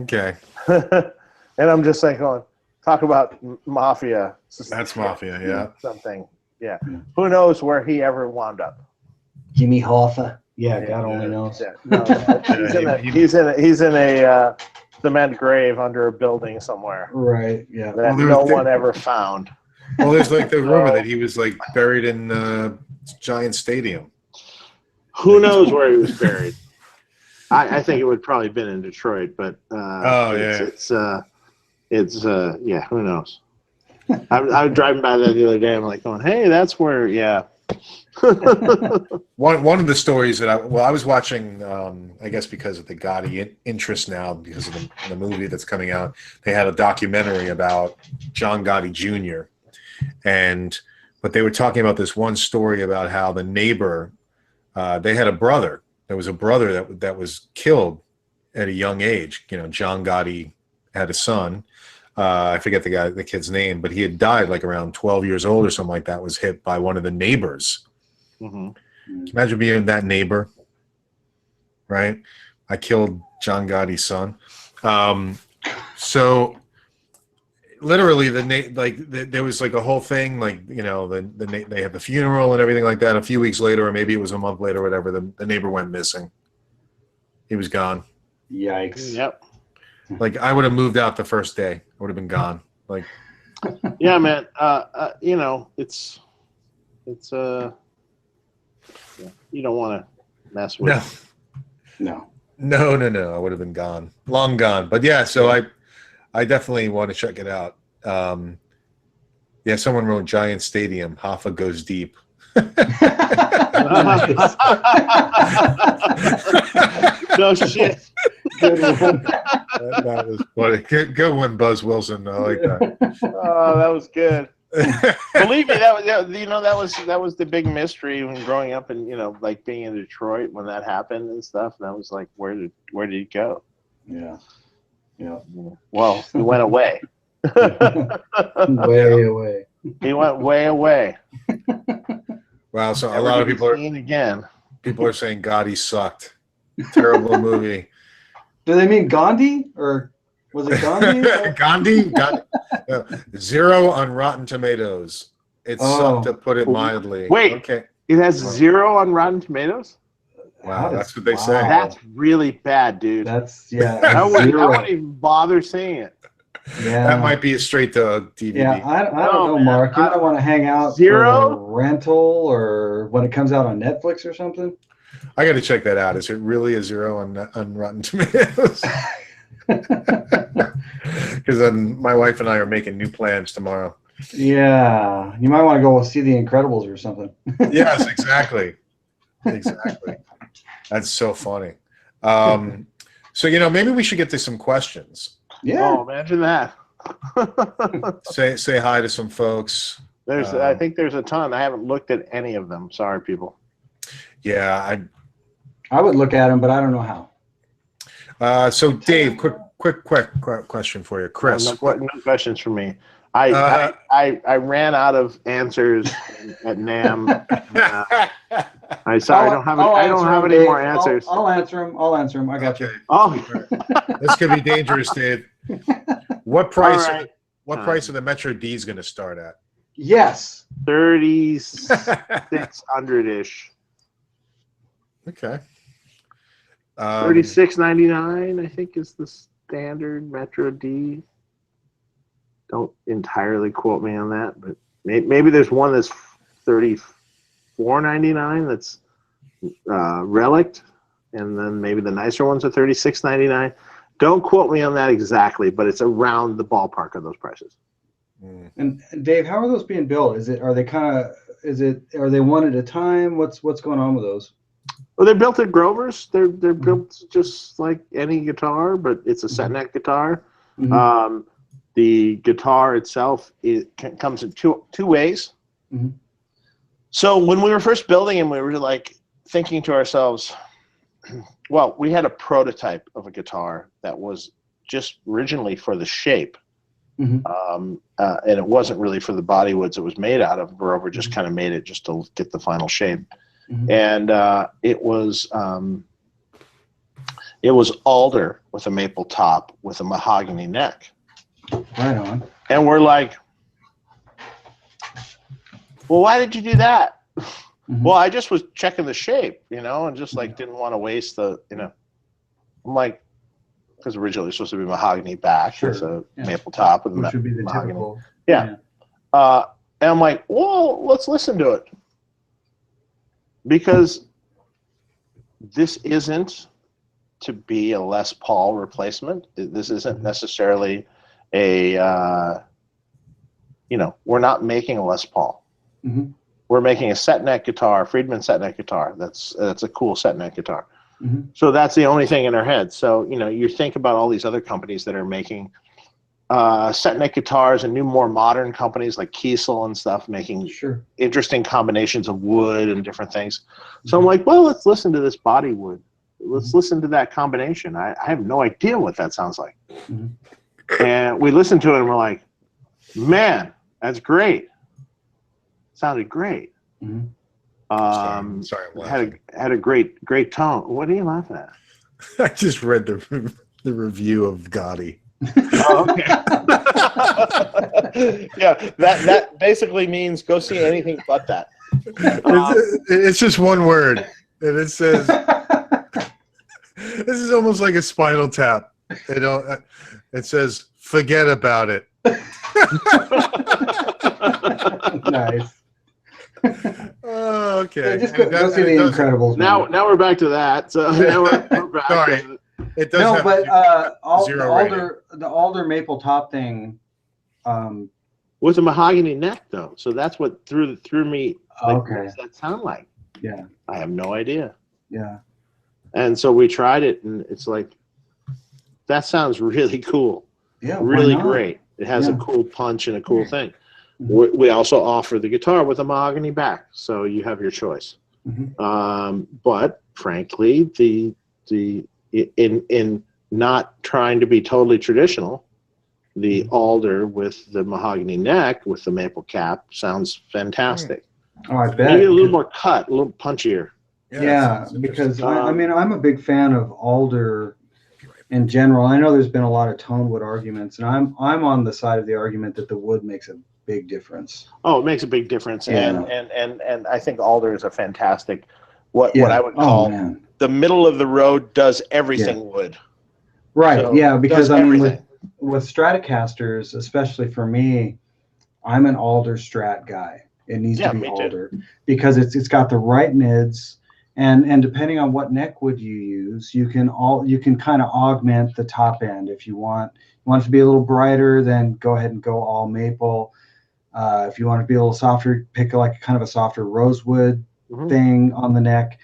okay. And I'm just like going, talk about mafia. That's mafia, yeah. Something, yeah. Who knows where he ever wound up? Jimmy Hoffa. Yeah, God only knows. Yeah, no, he's in a cement grave under a building somewhere Right. Yeah. that Well, no one ever found. Well, there's like the rumor that he was like buried in Giant Stadium. Who knows where he was buried? I think it would probably been in Detroit, but it's who knows? I was driving by that the other day. I'm like going, hey, that's where, yeah. One of the stories that I was watching, I guess because of the Gotti interest now, because of the movie that's coming out, they had a documentary about John Gotti Jr. But they were talking about this one story about how the neighbor, they had a brother. There was a brother that was killed at a young age. You know, John Gotti had a son. I forget the kid's name, but he had died like around 12 years old or something like that. Was hit by one of the neighbors. Mm-hmm. Can you imagine being that neighbor, right? I killed John Gotti's son. So literally there was like a whole thing, like, you know, they had the funeral and everything like that. A few weeks later, or maybe it was a month later or whatever, the neighbor went missing. He was gone. Yikes. Yep. Like, I would have moved out the first day. I would have been gone. Like, yeah, man. You know, it's you don't want to mess with. No. I would have been gone, long gone. But yeah, so I definitely want to check it out. Yeah, someone wrote Giant Stadium. Hoffa goes deep. No shit. That was funny. Good one, Buzz Wilson. I like that. Oh, that was good. Believe me, that was the big mystery when growing up, and, you know, like being in Detroit when that happened and stuff. And I was like, where did he go? Yeah. Yeah. Well, he went away. Way away. He went way away. Wow. So Never a lot of to be people seen again. are saying Gotti sucked. Terrible movie. Do they mean Gandhi, or was it Gandhi? Gandhi? 0 on Rotten Tomatoes. It sucked, to put it mildly. Wait. Okay. It has 0 on Rotten Tomatoes? Wow, that's what they say. That's really bad, dude. That's, yeah. I wouldn't even bother seeing it. Yeah. That might be a straight to DVD. Yeah, I don't know, man. Mark. You might want to hang out 0? for a rental, or when it comes out on Netflix or something. I got to check that out. Is it really a 0 on Rotten Tomatoes? Because then my wife and I are making new plans tomorrow. Yeah, you might want to go see The Incredibles or something. Yes, exactly. Exactly. That's so funny. So, you know, maybe we should get to some questions. Yeah. Oh, imagine that. Say hi to some folks. I think there's a ton. I haven't looked at any of them. Sorry, people. Yeah, I would look at them, but I don't know how. so Dave, quick question for you, Chris. No questions for me. I ran out of answers at NAMM. I don't have any more answers. I'll answer them. I got you. Oh, This could be dangerous, Dave. What price? All right. What price of the Metro D is going to start at? Yes. 3,600-ish. Okay. 36.99, I think, is the standard Metro D. Don't entirely quote me on that, but maybe there's one that's $34.99 that's relict, and then maybe the nicer ones are $36.99. Don't quote me on that exactly, but it's around the ballpark of those prices. And Dave, how are those being built? Are they one at a time? What's going on with those? Well, they're built at Grover's. They're built just like any guitar, but it's a set neck guitar. Mm-hmm. The guitar itself comes in two ways. Mm-hmm. So when we were first building them, we were like thinking to ourselves, well, we had a prototype of a guitar that was just originally for the shape. And it wasn't really for the body woods it was made out of. Rover just kind of made it just to get the final shape. And it was alder with a maple top with a mahogany neck. Right on. And we're like, well, why did you do that? Well, I just was checking the shape, and just like didn't want to waste the, I'm like, because originally it was supposed to be mahogany back with a maple top with which would be the mahogany. typical. Yeah. And I'm like, well, let's listen to it. Because this isn't to be a Les Paul replacement. This isn't necessarily a, we're not making a Les Paul. We're making a set neck guitar, Friedman set neck guitar. That's a cool set neck guitar. So that's the only thing in our head. So, you think about all these other companies that are making set neck guitars and new, more modern companies like Kiesel and stuff making interesting combinations of wood and different things. So I'm like, well, let's listen to this body wood. Let's listen to that combination. I have no idea what that sounds like. And we listened to it and we're like, man, that's great. Sounded great. Sorry, I'm had a great tone. What are you laughing at? I just read the review of Gotti. Oh, okay. Yeah, that basically means go see anything but that. It's just one word, and it says, "This is almost like a Spinal Tap." It says, "Forget about it." Nice. Oh, okay. Yeah, just go see The Incredibles. Now we're back to that. So now we're back. Sorry. It does No, have but the the alder maple top thing. With a mahogany neck, though, so that's what threw me. Like, Okay. what does that sound like? Yeah. I have no idea. Yeah. And so we tried it, and it's like, that sounds really cool. Yeah. Really great. It has a cool punch and a cool thing. We also offer the guitar with a mahogany back, so you have your choice. But frankly, in not trying to be totally traditional, the alder with the mahogany neck with the maple cap sounds fantastic. Oh, I bet. Maybe a little more cut, a little punchier. Yeah, because I mean, I'm a big fan of alder in general. I know there's been a lot of tone wood arguments, and I'm on the side of the argument that the wood makes a big difference. Oh, it makes a big difference, and I think alder is a fantastic, what I would Oh, call man. the middle of the road does everything wood. Right. So yeah, because does I mean everything. with Stratocasters, especially for me, I'm an alder Strat guy. It needs to be me alder because it's got the right mids, and depending on what neck wood you use, you can kind of augment the top end. If you want it to be a little brighter, then go ahead and go all maple. If you want it to be a little softer, pick like kind of a softer rosewood thing on the neck.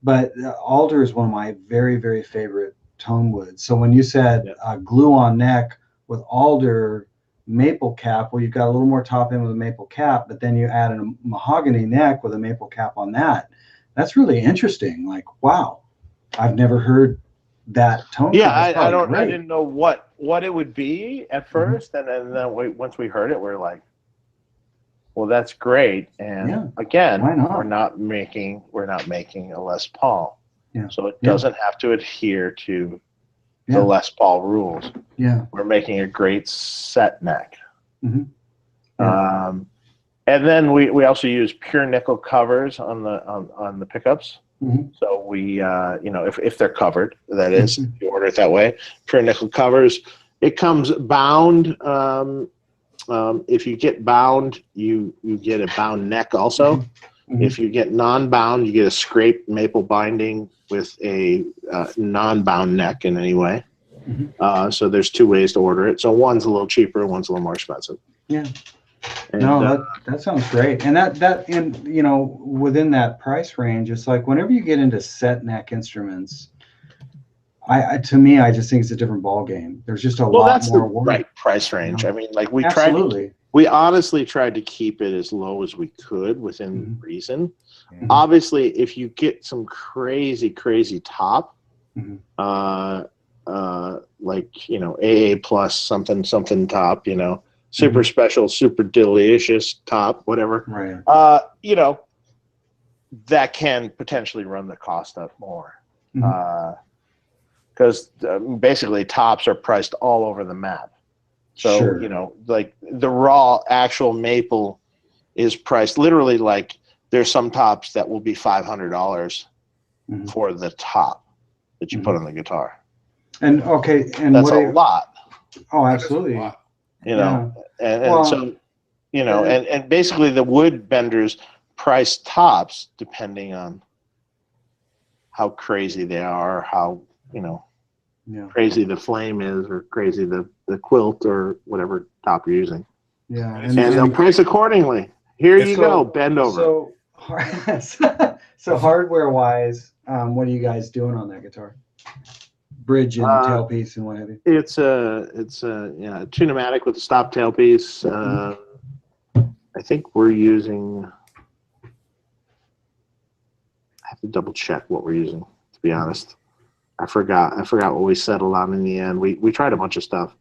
But alder is one of my very, very favorite tone woods. So when you said glue on neck with alder maple cap, well, you've got a little more top end with a maple cap, but then you add a mahogany neck with a maple cap on that. That's really interesting. Like, wow, I've never heard that tone. Yeah, I didn't know what it would be at first, and then once we heard it, we're like, well, that's great. And again, why not? we're not making a Les Paul, so it Yeah. doesn't have to adhere to the Les Paul rules. Yeah, We're making a great set neck. Yeah. And then we also use pure nickel covers on the pickups. So we if they're covered, that is, if you order it that way, pure nickel covers. It comes bound. If you get bound, you get a bound neck also. If you get non-bound, you get a scraped maple binding with a non-bound neck in any way. So there's two ways to order it. So one's a little cheaper, one's a little more expensive. Yeah. And, No, that sounds great. And that in within that price range, it's like whenever you get into set neck instruments, to me, I just think it's a different ball game. There's just a lot that's more the work. right price range. I mean, like we Absolutely. We honestly tried to keep it as low as we could within reason. Obviously, if you get some crazy top, like, you know, AA plus something top, you know, super special, super delicious top, whatever. Right. You know, that can potentially run the cost up more. Because basically tops are priced all over the map. So, Sure. you know, like the raw actual maple is priced literally, like there's some tops that will be $500 for the top that you put on the guitar. And okay, and that's what a lot. Oh, absolutely. You know, and well, so, you know, and basically the wood benders price tops depending on how crazy they are, how, you know, crazy the flame is, or crazy the quilt, or whatever top you're using. Yeah, and they'll price accordingly. Here you go, bend over. So hardware wise, what are you guys doing on that guitar? Bridge and tailpiece and what have you? It's a Tune-o-matic with a stop tailpiece. I think we're using. I have to double check what we're using, to be honest. I forgot what we settled on in the end. We tried a bunch of stuff.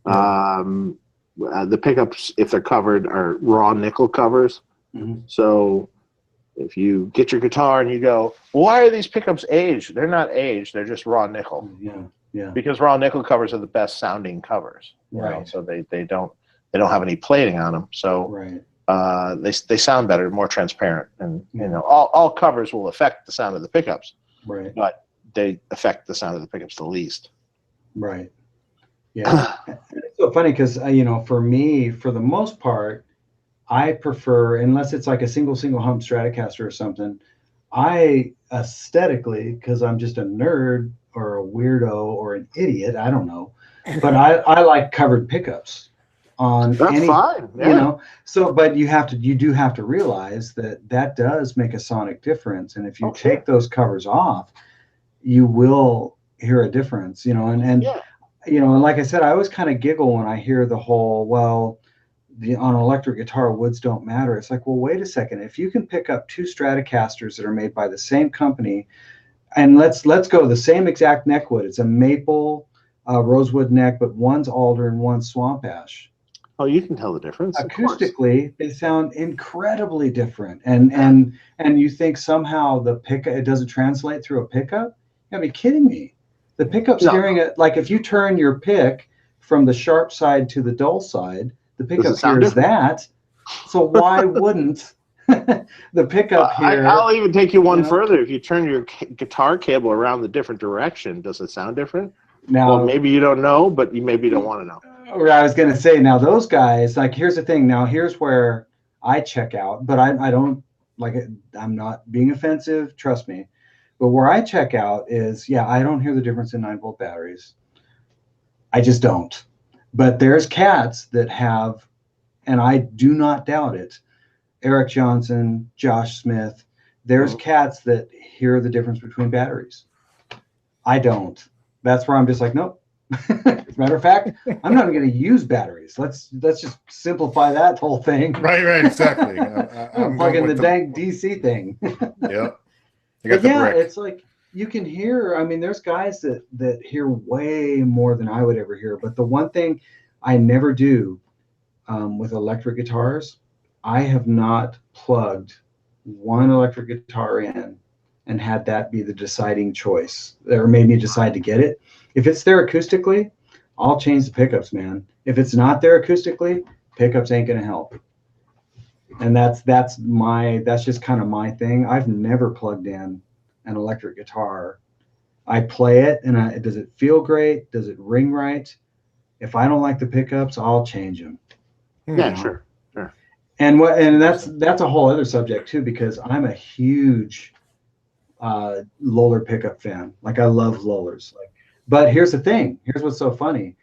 The pickups, if they're covered, are raw nickel covers. So if you get your guitar and you go, why are these pickups aged? They're not aged. They're just raw nickel. Because raw nickel covers are the best sounding covers. You know? So they don't have any plating on them. So they sound better, more transparent, and you know, all covers will affect the sound of the pickups. But they affect the sound of the pickups the least. Yeah. It's so funny because you know, for me, for the most part, I prefer, unless it's like a single hump Stratocaster or something, I aesthetically, because I'm just a nerd or a weirdo or an idiot, I don't know, but I like covered pickups on That's fine. You know. So, but you do have to realize that does make a sonic difference, and if you take those covers off, you will hear a difference, you know. And you know, and like I said, I always kind of giggle when I hear the whole, well, on an electric guitar, woods don't matter. It's like, well, wait a second. If you can pick up two Stratocasters that are made by the same company, and let's go the same exact neck wood. It's a maple rosewood neck, but one's alder and one's swamp ash. Oh, you can tell the difference. Acoustically, they sound incredibly different. And you think somehow the pickup, it doesn't translate through a pickup? You gotta be kidding me. The pickup's hearing it, like if you turn your pick from the sharp side to the dull side, the pickup hears that. So why wouldn't the pickup hear? I'll even take you one further. If you turn your guitar cable around the different direction, does it sound different? Now, well, maybe you don't know, but you maybe don't want to know. I was going to say, now those guys, like, here's the thing. Now, here's where I check out, but I don't, like, I'm not being offensive, trust me. But where I check out is, I don't hear the difference in 9-volt batteries. I just don't. But there's cats that have, and I do not doubt it, Eric Johnson, Josh Smith, there's cats that hear the difference between batteries. I don't. That's where I'm just like, nope. As a matter of fact, I'm not going to use batteries. Let's just simplify that whole thing. Right, exactly. I'm plugging the dang DC thing. Yeah. It's like you can hear. I mean, there's guys that hear way more than I would ever hear. But the one thing I never do with electric guitars, I have not plugged one electric guitar in and had that be the deciding choice or made me decide to get it. If it's there acoustically, I'll change the pickups, man. If it's not there acoustically, pickups ain't gonna help. And that's just kind of my thing. I've never plugged in an electric guitar. I play it, and does it feel great? Does it ring right? If I don't like the pickups, I'll change them. Yeah, sure. And that's a whole other subject too, because I'm a huge Loller pickup fan. Like, I love Lollers. But here's the thing. Here's what's so funny.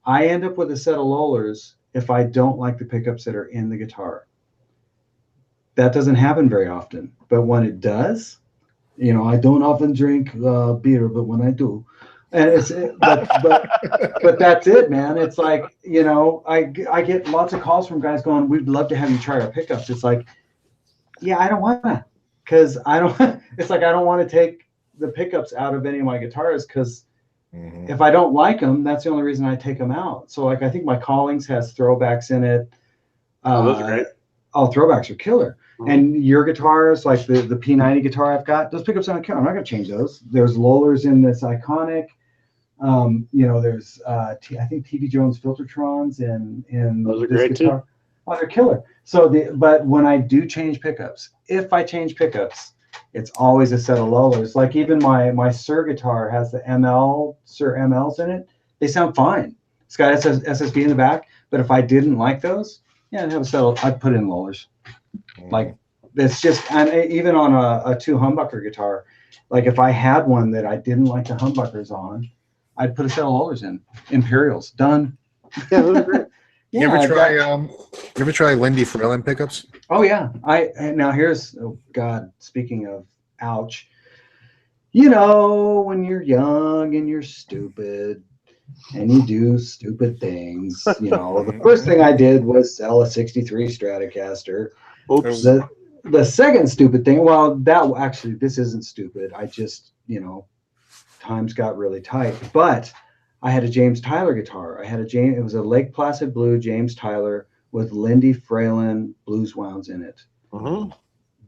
I end up with a set of Lollers if I don't like the pickups that are in the guitar. That doesn't happen very often. But when it does, you know, I don't often drink beer, but when I do, And but that's it, man. It's like, I get lots of calls from guys going, we'd love to have you try our pickups. It's like, yeah, I don't want to, because I don't. It's like I don't want to take the pickups out of any of my guitars, because if I don't like them, that's the only reason I take them out. So like I think my Collings has throwbacks in it. Those are great. Oh, throwbacks are killer. And your guitars, like the P90 guitar I've got, those pickups don't count. I'm not going to change those. There's Lollers in this Iconic. There's I think TV Jones Filtertrons in those are this great guitar. too. Oh, they're killer. So but when I do change pickups, if I change pickups, it's always a set of Lollers. Like even my Sir guitar has the Sir MLs in it. They sound fine. It's got SSB in the back. But if I didn't like those, yeah, I'd have a set of, I'd put in Lollers. Like it's just, and even on a 2 humbucker guitar, like if I had one that I didn't like the humbuckers on, I'd put a set of Lollers in. Imperials, done. Yeah, those are great. You ever try Lindy Fralin pickups? Oh yeah. Now here's, oh God, speaking of ouch, when you're young and you're stupid and you do stupid things, the first thing I did was sell a 63 Stratocaster. Oops. The second stupid thing, well, this isn't stupid. I just, times got really tight, but I had a James Tyler guitar. It was a Lake Placid Blue James Tyler with Lindy Fralin blues wounds in it.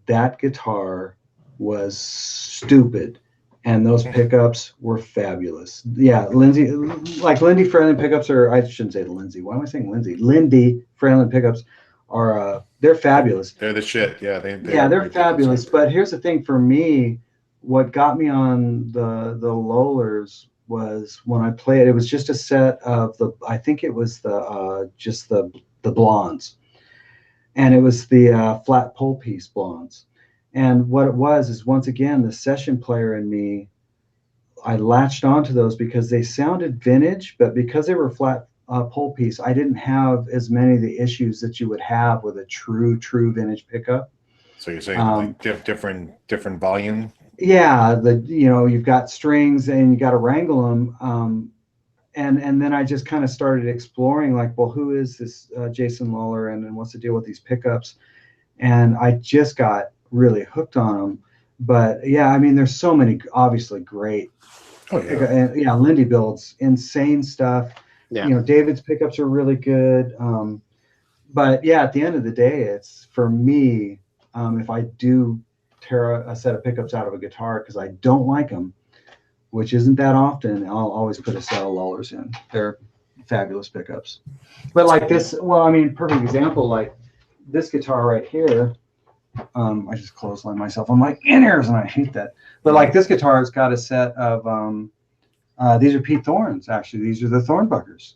That guitar was stupid, and those pickups were fabulous. Yeah, Lindy Fralin pickups are, I shouldn't say Lindsay. Why am I saying Lindsay? Lindy Fralin pickups are, they're fabulous. They're the shit. Yeah, they're fabulous. But here's the thing for me, what got me on the Lollers was when I played, it was just a set of I think it was just the blondes, and it was the flat pole piece blondes. And what it was is, once again, the session player in me, I latched onto those because they sounded vintage, but because they were flat pole piece, I didn't have as many of the issues that you would have with a true vintage pickup. So you're saying like different volume? Yeah, you've got strings and you got to wrangle them. And then I just kind of started exploring, like, well, who is this Jason Lawler, and what's the deal with these pickups? And I just got really hooked on them. But yeah, I mean, there's so many obviously great. Oh yeah. And yeah, Lindy builds insane stuff. Yeah. David's pickups are really good. But yeah, at the end of the day, it's for me, if I do tear a set of pickups out of a guitar because I don't like them, which isn't that often, I'll always put a set of Lollers in. They're fabulous pickups. But like this, well, I mean, perfect example, like this guitar right here, I just clothesline myself. I'm like, in-ears, and I hate that. But like this guitar has got a set of, these are Pete Thorns, actually. These are the Thornbuckers.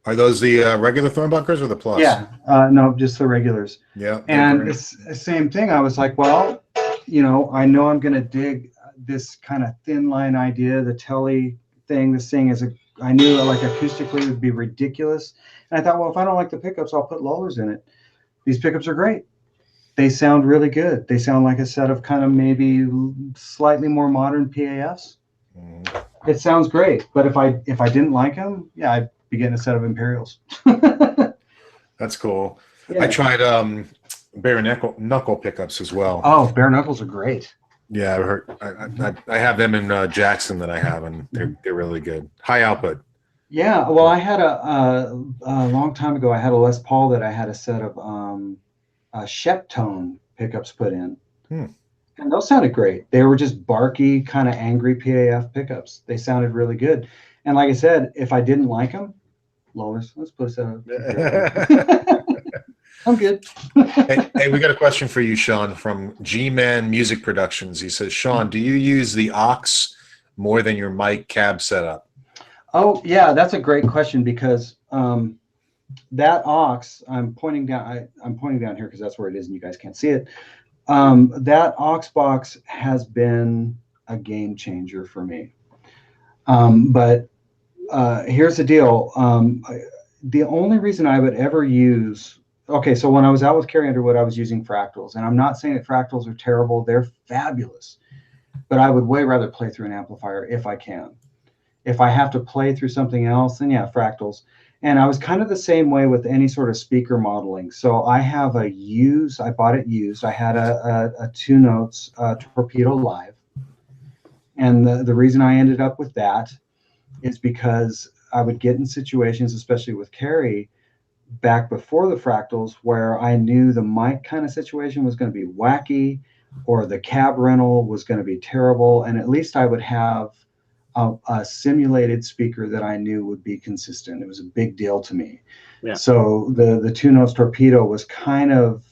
Are those the regular Thornbuckers or the Plus? Yeah, no, just the regulars. Yeah. And it's the same thing. I was like, well, I know I'm going to dig this kind of thin line idea, the telly thing. This thing I knew like acoustically it would be ridiculous. And I thought, well, if I don't like the pickups, I'll put Lollers in it. These pickups are great. They sound really good. They sound like a set of kind of maybe slightly more modern PAFs. It sounds great. But if I didn't like them, yeah, I'd be getting a set of Imperials. That's cool. Yeah. I tried bare knuckle pickups as well. Oh, bare knuckles are great. Yeah, I heard. I have them in Jackson that I have, and they're really good. High output. Yeah, well, I had a long time ago. I had a Les Paul that I had a set of Sheptone pickups put in, and those sounded great. They were just barky, kind of angry PAF pickups. They sounded really good. And like I said, if I didn't like them, Lollers, let's put a set of. I'm good. hey, we got a question for you, Shawn, from G-Man Music Productions. He says, Shawn, do you use the aux more than your mic cab setup? Oh, yeah, that's a great question, because that aux, I'm pointing down here because that's where it is and you guys can't see it. That aux box has been a game changer for me. But here's the deal. The only reason I would ever use, okay, so when I was out with Carrie Underwood, I was using fractals, and I'm not saying that fractals are terrible. They're fabulous, but I would way rather play through an amplifier if I can. If I have to play through something else, then yeah, fractals. And I was kind of the same way with any sort of speaker modeling. So I have a used, I bought it used. I had a 2 Notes Torpedo Live. And the reason I ended up with that is because I would get in situations, especially with Carrie, back before the fractals, where I knew the mic kind of situation was going to be wacky, or the cab rental was going to be terrible, and at least I would have a simulated speaker that I knew would be consistent. It was a big deal to me. Yeah. So the 2 Notes Torpedo was kind of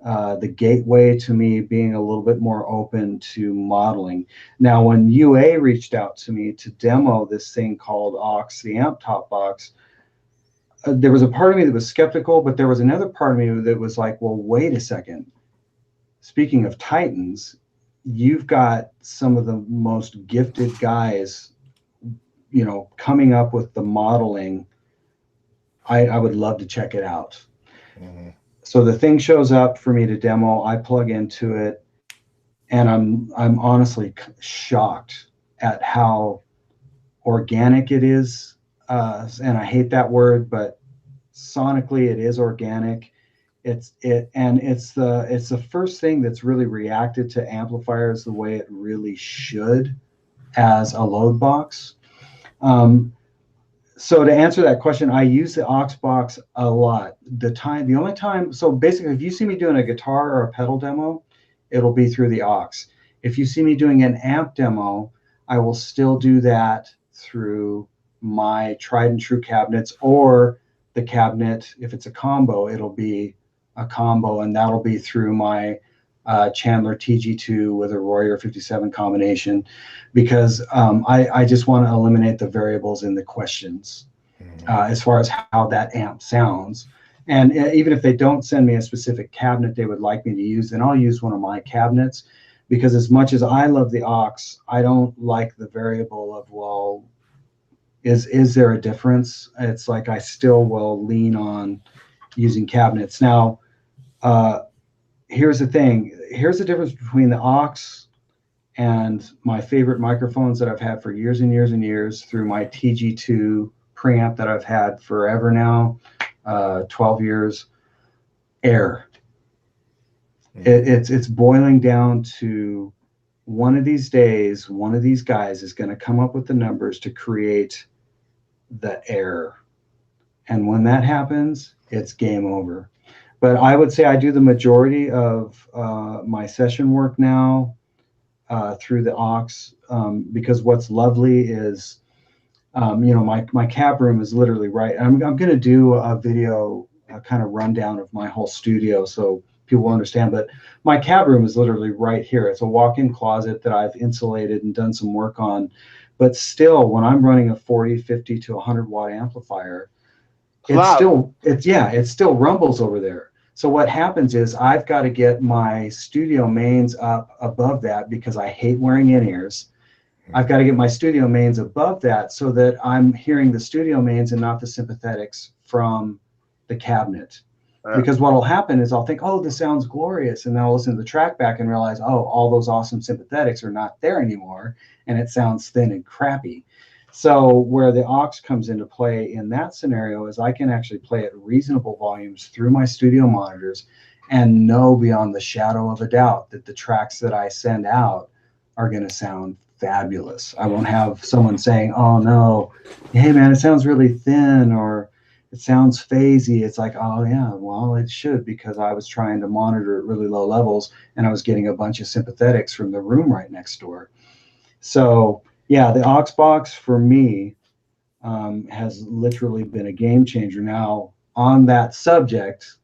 the gateway to me being a little bit more open to modeling. Now, when UA reached out to me to demo this thing called Aux, the amp top box, there was a part of me that was skeptical, but there was another part of me that was like, well, wait a second. Speaking of Titans, you've got some of the most gifted guys, you know, coming up with the modeling. I would love to check it out. Mm-hmm. So the thing shows up for me to demo. I plug into it, and I'm honestly shocked at how organic it is. And I hate that word, but sonically it is organic. It's the first thing that's really reacted to amplifiers the way it really should as a load box. So to answer that question, I use the aux box a lot. The only time, so basically, if you see me doing a guitar or a pedal demo, it'll be through the aux. If you see me doing an amp demo, I will still do that through my tried and true cabinets, or the cabinet. If it's a combo, it'll be a combo, and that'll be through my Chandler TG2 with a Royer 57 combination, because I just want to eliminate the variables in the questions as far as how that amp sounds. And even if they don't send me a specific cabinet they would like me to use, then I'll use one of my cabinets, because as much as I love the aux, I don't like the variable of, well, is there a difference? It's like I still will lean on using cabinets. Now, here's the thing. Here's the difference between the aux and my favorite microphones that I've had for years and years and years through my TG2 preamp that I've had forever now, 12 years, air. It's boiling down to, one of these days, one of these guys is going to come up with the numbers to create the air. And when that happens, it's game over. But I would say I do the majority of my session work now through the aux, because what's lovely is, you know, my cab room is literally right. I'm going to do a video, a kind of rundown of my whole studio so people will understand. But my cab room is literally right here. It's a walk-in closet that I've insulated and done some work on. But still, when I'm running a 40, 50 to 100 watt amplifier, it still rumbles over there. So what happens is I've got to get my studio mains up above that, because I hate wearing in-ears. I've got to get my studio mains above that so that I'm hearing the studio mains and not the sympathetics from the cabinet. Because what will happen is I'll think, oh, this sounds glorious. And then I'll listen to the track back and realize, oh, all those awesome sympathetics are not there anymore. And it sounds thin and crappy. So where the aux comes into play in that scenario is I can actually play at reasonable volumes through my studio monitors and know beyond the shadow of a doubt that the tracks that I send out are going to sound fabulous. I won't have someone saying, oh no, hey man, it sounds really thin, or it sounds phasey. It's like, oh yeah, well, it should, because I was trying to monitor at really low levels and I was getting a bunch of sympathetics from the room right next door. So yeah, the aux box for me has literally been a game changer. Now, on that subject,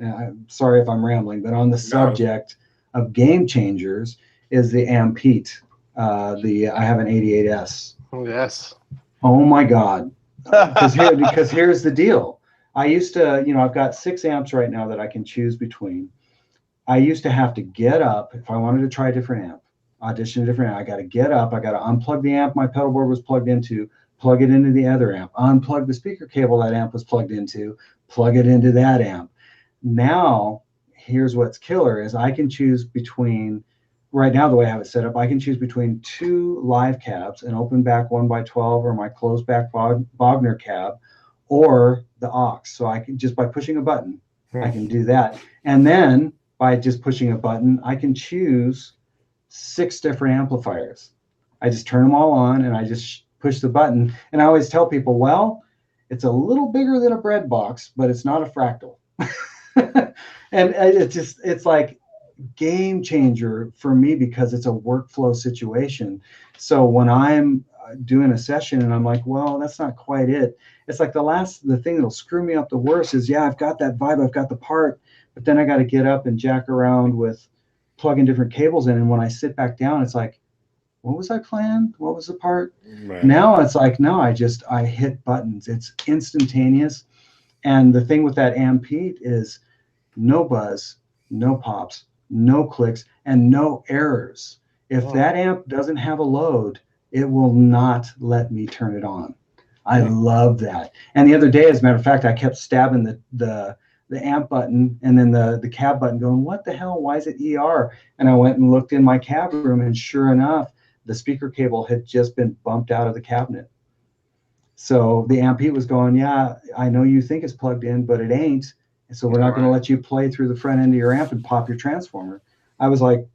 I'm sorry if I'm rambling, but on the subject of game changers is the Ampete. I have an 88S. Yes. Oh my God. Because here's the deal. I used to, you know, I've got 6 amps right now that I can choose between. I used to have to get up if I wanted to try a different amp, audition a different amp. I got to get up. I got to unplug the amp my pedal board was plugged into, plug it into the other amp, unplug the speaker cable that amp was plugged into, plug it into that amp. Now, here's what's killer is I can choose between right now, the way I have it set up, I can choose between 2 live cabs, an open back 1x12 or my closed back Wagner cab, or the aux. So I can just by pushing a button, I can do that. And then by just pushing a button, I can choose 6 different amplifiers. I just turn them all on and I just push the button. And I always tell people, well, it's a little bigger than a bread box, but it's not a fractal. And it's like game changer for me because it's a workflow situation. So when I'm doing a session and I'm like, well, that's not quite it. It's like the thing that'll screw me up the worst is, yeah, I've got that vibe, I've got the part, but then I got to get up and jack around with plugging different cables in. And when I sit back down, it's like, what was I playing? What was the part? Right. Now it's like, no, I hit buttons. It's instantaneous. And the thing with that amp Pete is no buzz, no pops, no clicks, and no errors. If that amp doesn't have a load, it will not let me turn it on. I love that. And the other day, as a matter of fact, I kept stabbing the amp button and then the cab button going, what the hell? Why is it ER? And I went and looked in my cab room, and sure enough, the speaker cable had just been bumped out of the cabinet. So the amp Pete was going, yeah, I know you think it's plugged in, but it ain't. And so we're not going to let you play through the front end of your amp and pop your transformer. I was like,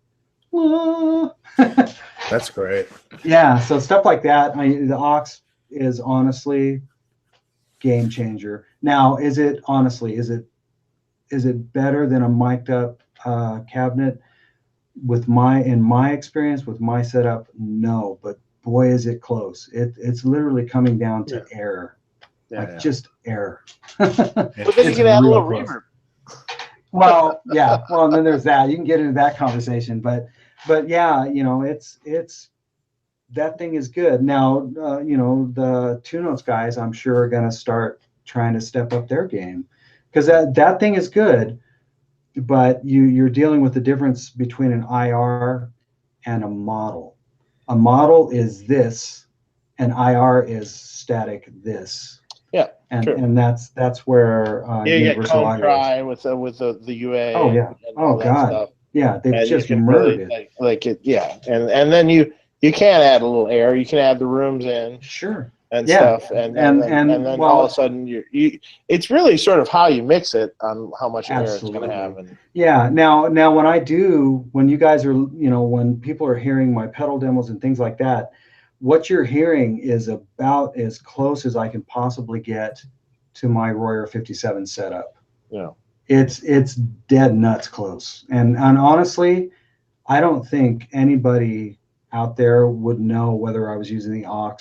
That's great. Yeah, so stuff like that. The aux is honestly game changer. Now, is it better than a mic'd up cabinet? In my experience with my setup, no, but boy, is it close. It's literally coming down to error. Just error. But then you can add a little reverb. Well, yeah. Well, and then there's that. You can get into that conversation, but yeah, it's that thing is good. Now, the Two Notes guys, I'm sure, are going to start trying to step up their game because that thing is good, but you're dealing with the difference between an IR and a model. A model is this, and IR is static this. Yeah, and that's where you get cone cry with the UA. Oh yeah. Oh god. Stuff. Yeah, they've just murdered it. Yeah, and then you can add a little air. You can add the rooms in. Sure. And stuff, and then all of a sudden you it's really sort of how you mix it on how much air it's going to have. And yeah, now when you guys are when people are hearing my pedal demos and things like that, what you're hearing is about as close as I can possibly get to my Royer 57 setup. Yeah, it's dead nuts close, and honestly, I don't think anybody out there would know whether I was using the aux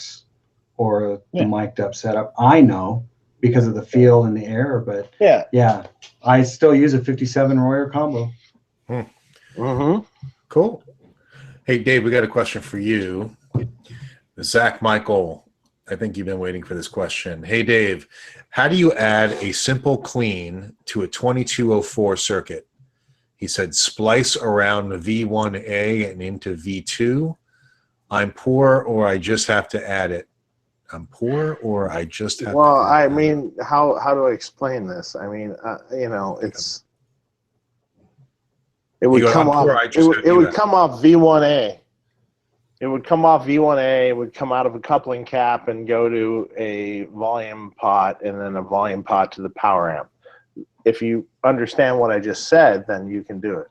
or the mic'd up setup. I know because of the feel and the air, but yeah, I still use a 57 Royer combo. Cool. Hey, Dave, we got a question for you. Zach Michael, I think you've been waiting for this question. Hey, Dave, how do you add a simple clean to a 2204 circuit? He said, splice around V1A and into V2. I'm poor, or I just have to add it. I'm poor, or I just have. Well, I mean, how do I explain this? I mean, it would come off. It would come off V1A. It would come off V1A. It would come out of a coupling cap and go to a volume pot, and then a volume pot to the power amp. If you understand what I just said, then you can do it.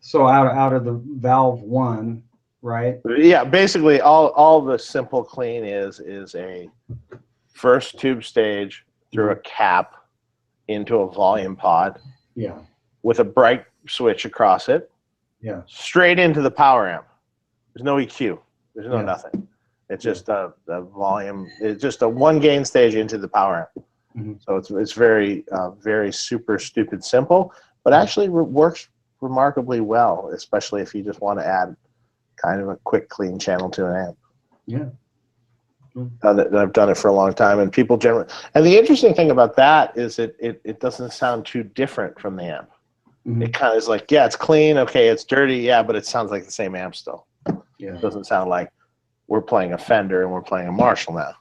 So out of the valve one. Right. Yeah, basically all the simple clean is a first tube stage through a cap into a volume pod. Yeah. With a bright switch across it. Yeah. Straight into the power amp. There's no EQ. There's no nothing. It's just a volume. It's just a one gain stage into the power amp. Mm-hmm. So it's very very super stupid simple, but actually works remarkably well, especially if you just want to add kind of a quick, clean channel to an amp. Yeah. I've done it for a long time, and people generally. And the interesting thing about that is it doesn't sound too different from the amp. Mm-hmm. It kind of is like, yeah, it's clean, okay, it's dirty, yeah, but it sounds like the same amp still. Yeah. It doesn't sound like we're playing a Fender and we're playing a Marshall now.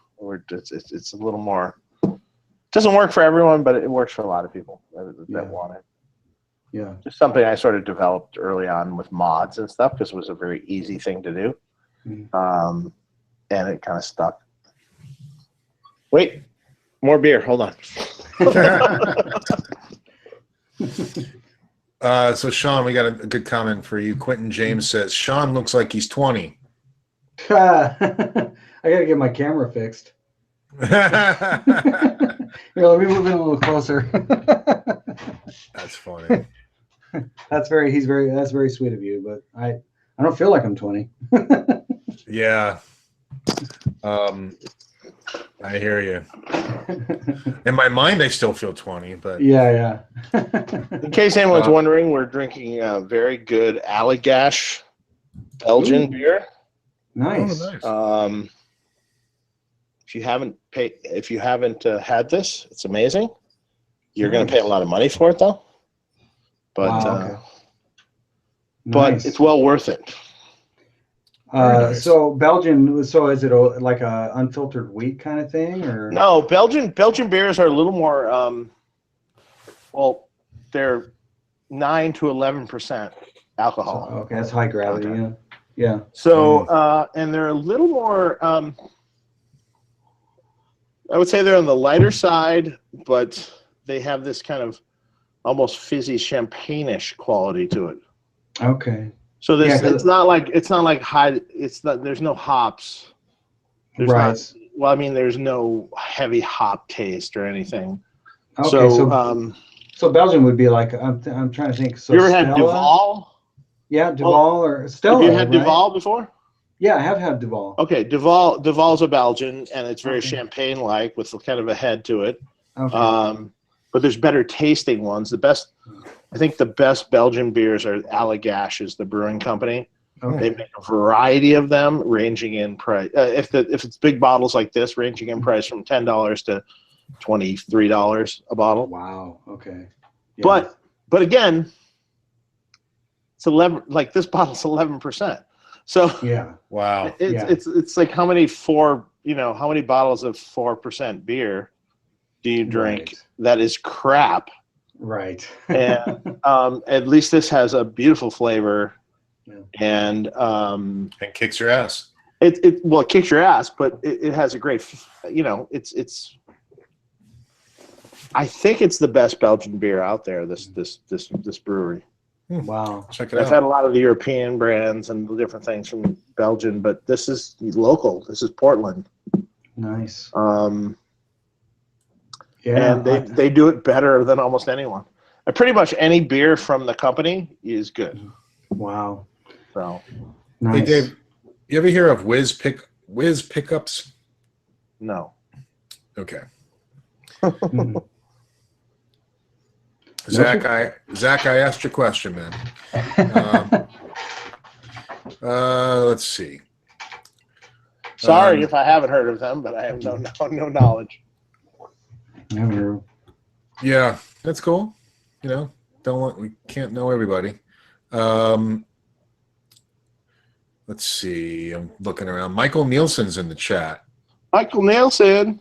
It's a little more. It doesn't work for everyone, but it works for a lot of people that want it. Yeah. Just something I sort of developed early on with mods and stuff because it was a very easy thing to do. Mm. And it kind of stuck. Wait, more beer. Hold on. So Shawn, we got a good comment for you. Quentin James says Shawn looks like he's 20. I gotta get my camera fixed. That's Let me move in a little closer. funny. That's very sweet of you, but I don't feel like I'm 20. Yeah. I hear you. In my mind, I still feel 20, but Yeah. In case anyone's wondering, we're drinking a very good Allagash Belgian beer. Nice. Oh, nice. If you haven't had this, it's amazing. You're going to pay a lot of money for it, though. But Wow, okay. but Nice. it's well worth it. Nice. So Belgian. So is it like a unfiltered wheat kind of thing, or No, Belgian beers are a little more. Well, they're 9 to 11% alcohol. So, okay, that's high gravity. content. Yeah. So and they're a little more. I would say they're on the lighter side, but they have this kind of almost fizzy champagne-ish quality to it. Okay. So it's not like high. There's no hops. There's right. not. Well, I mean, there's no heavy hop taste or anything. Okay. So Belgian would be like I'm trying to think. So you ever had Stella? Duval? Yeah, Duval or Stella. Have you had right? Duval before? Yeah, I have had Duval. Okay, Duval's a Belgian, and it's very champagne-like with kind of a head to it. Okay. But there's better tasting ones. I think the best Belgian beers are Allagash is the brewing company. Okay. They make a variety of them, ranging in price. If it's big bottles like this, ranging in price from $10 to $23 a bottle. Wow. Okay. Yeah. But again, it's 11. Like this bottle's 11%. So yeah. Wow. It's like how many bottles of 4% beer do you drink that is crap? Right. And at least this has a beautiful flavor, and kicks your ass. It kicks your ass, but it has a great, it's. I think it's the best Belgian beer out there. This brewery. Wow. Check it out. I've had a lot of the European brands and different things from Belgium, but this is local. This is Portland. Nice. And they do it better than almost anyone. And pretty much any beer from the company is good. Wow. So, nice. Hey Dave, you ever hear of Whiz pickups? No. Okay. Zach, I asked your question, man. Let's see. Sorry if I haven't heard of them, but I have no knowledge. Never. Yeah, that's cool. We can't know everybody. Let's see. I'm looking around. Michael Nielsen's in the chat. Michael Nielsen.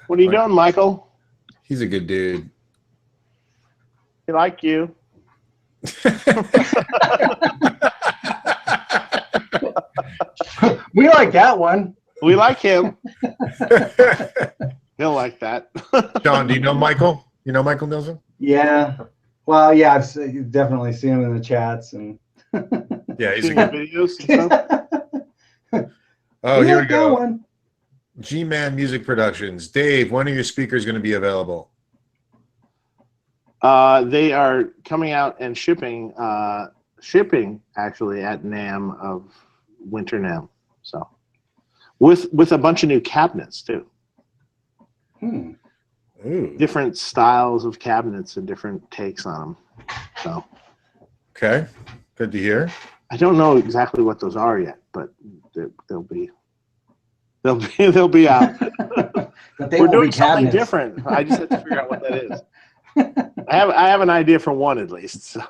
What are you doing, Michael? He's a good dude. He like you. We like that one. We like him. He'll like that. Shawn, do you know Michael? You know Michael Nielsen? Yeah. Well, yeah, I've definitely seen him in the chats and. Yeah, he's a good videos and stuff. Oh, here we go. One. G-Man Music Productions. Dave, when are your speakers going to be available? They are coming out and shipping actually at NAMM of Winter NAMM. So with a bunch of new cabinets too. Ooh. Different styles of cabinets and different takes on them. So okay, good to hear. I don't know exactly what those are yet, but they'll be out. But they We're doing something cabinets. different. I just have to figure out what that is. I have an idea for one at least. So.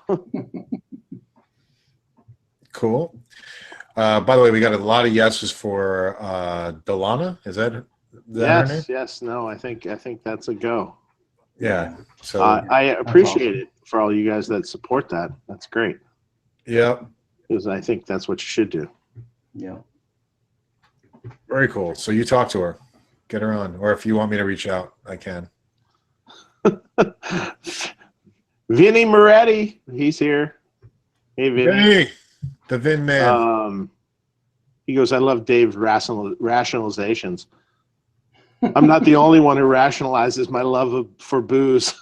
Cool. By the way, we got a lot of yeses for Delana. Is that her name? Yes. No, I think that's a go. Yeah. So I appreciate it for all you guys that support that. That's great. yeah, Because I think that's what you should do. Yeah. very cool. So you talk to her, get her on, or if you want me to reach out, I can. Vinny Moretti, he's here. Hey, Vinny. Hey, the Vin man. He goes, I love Dave's rationalizations. I'm not the only one who rationalizes my love for booze.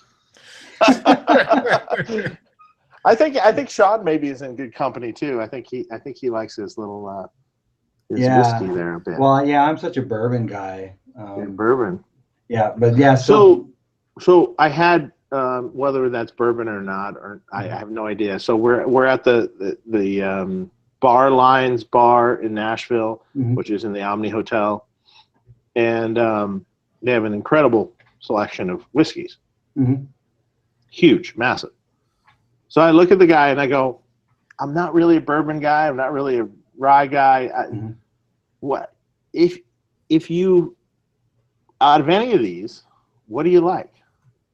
I think Shawn maybe is in good company too. I think he likes his little his whiskey there a bit. Well, yeah, I'm such a bourbon guy. Bourbon. Yeah, but yeah. So I had whether that's bourbon or not, or I have no idea. So we're at the Bar Lines Bar in Nashville, which is in the Omni Hotel, and they have an incredible selection of whiskeys. Huge, massive. So I look at the guy and I go, I'm not really a bourbon guy. I'm not really a rye guy. What if you, out of any of these, what do you like?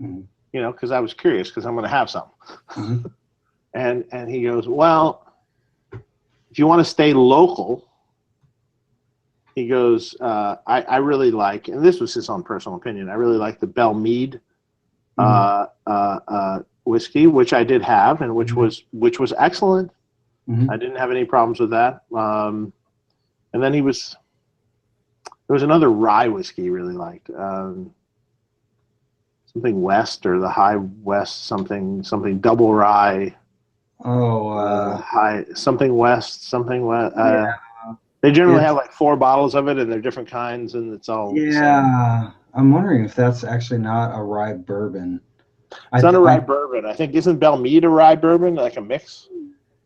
You know, because I was curious because I'm going to have some. And he goes, well, if you want to stay local, he goes, I really like, and this was his own personal opinion, I really like the Belle Meade whiskey, which I did have, and which was excellent. I didn't have any problems with that. And then there was another rye whiskey he really liked, something West or the High West, something double rye. High something West, something West. They generally have like 4 bottles of it, and they're different kinds, and it's all. Yeah, I'm wondering if that's actually not a rye bourbon. It's not a rye bourbon. I think isn't Belle Meade a rye bourbon, like a mix,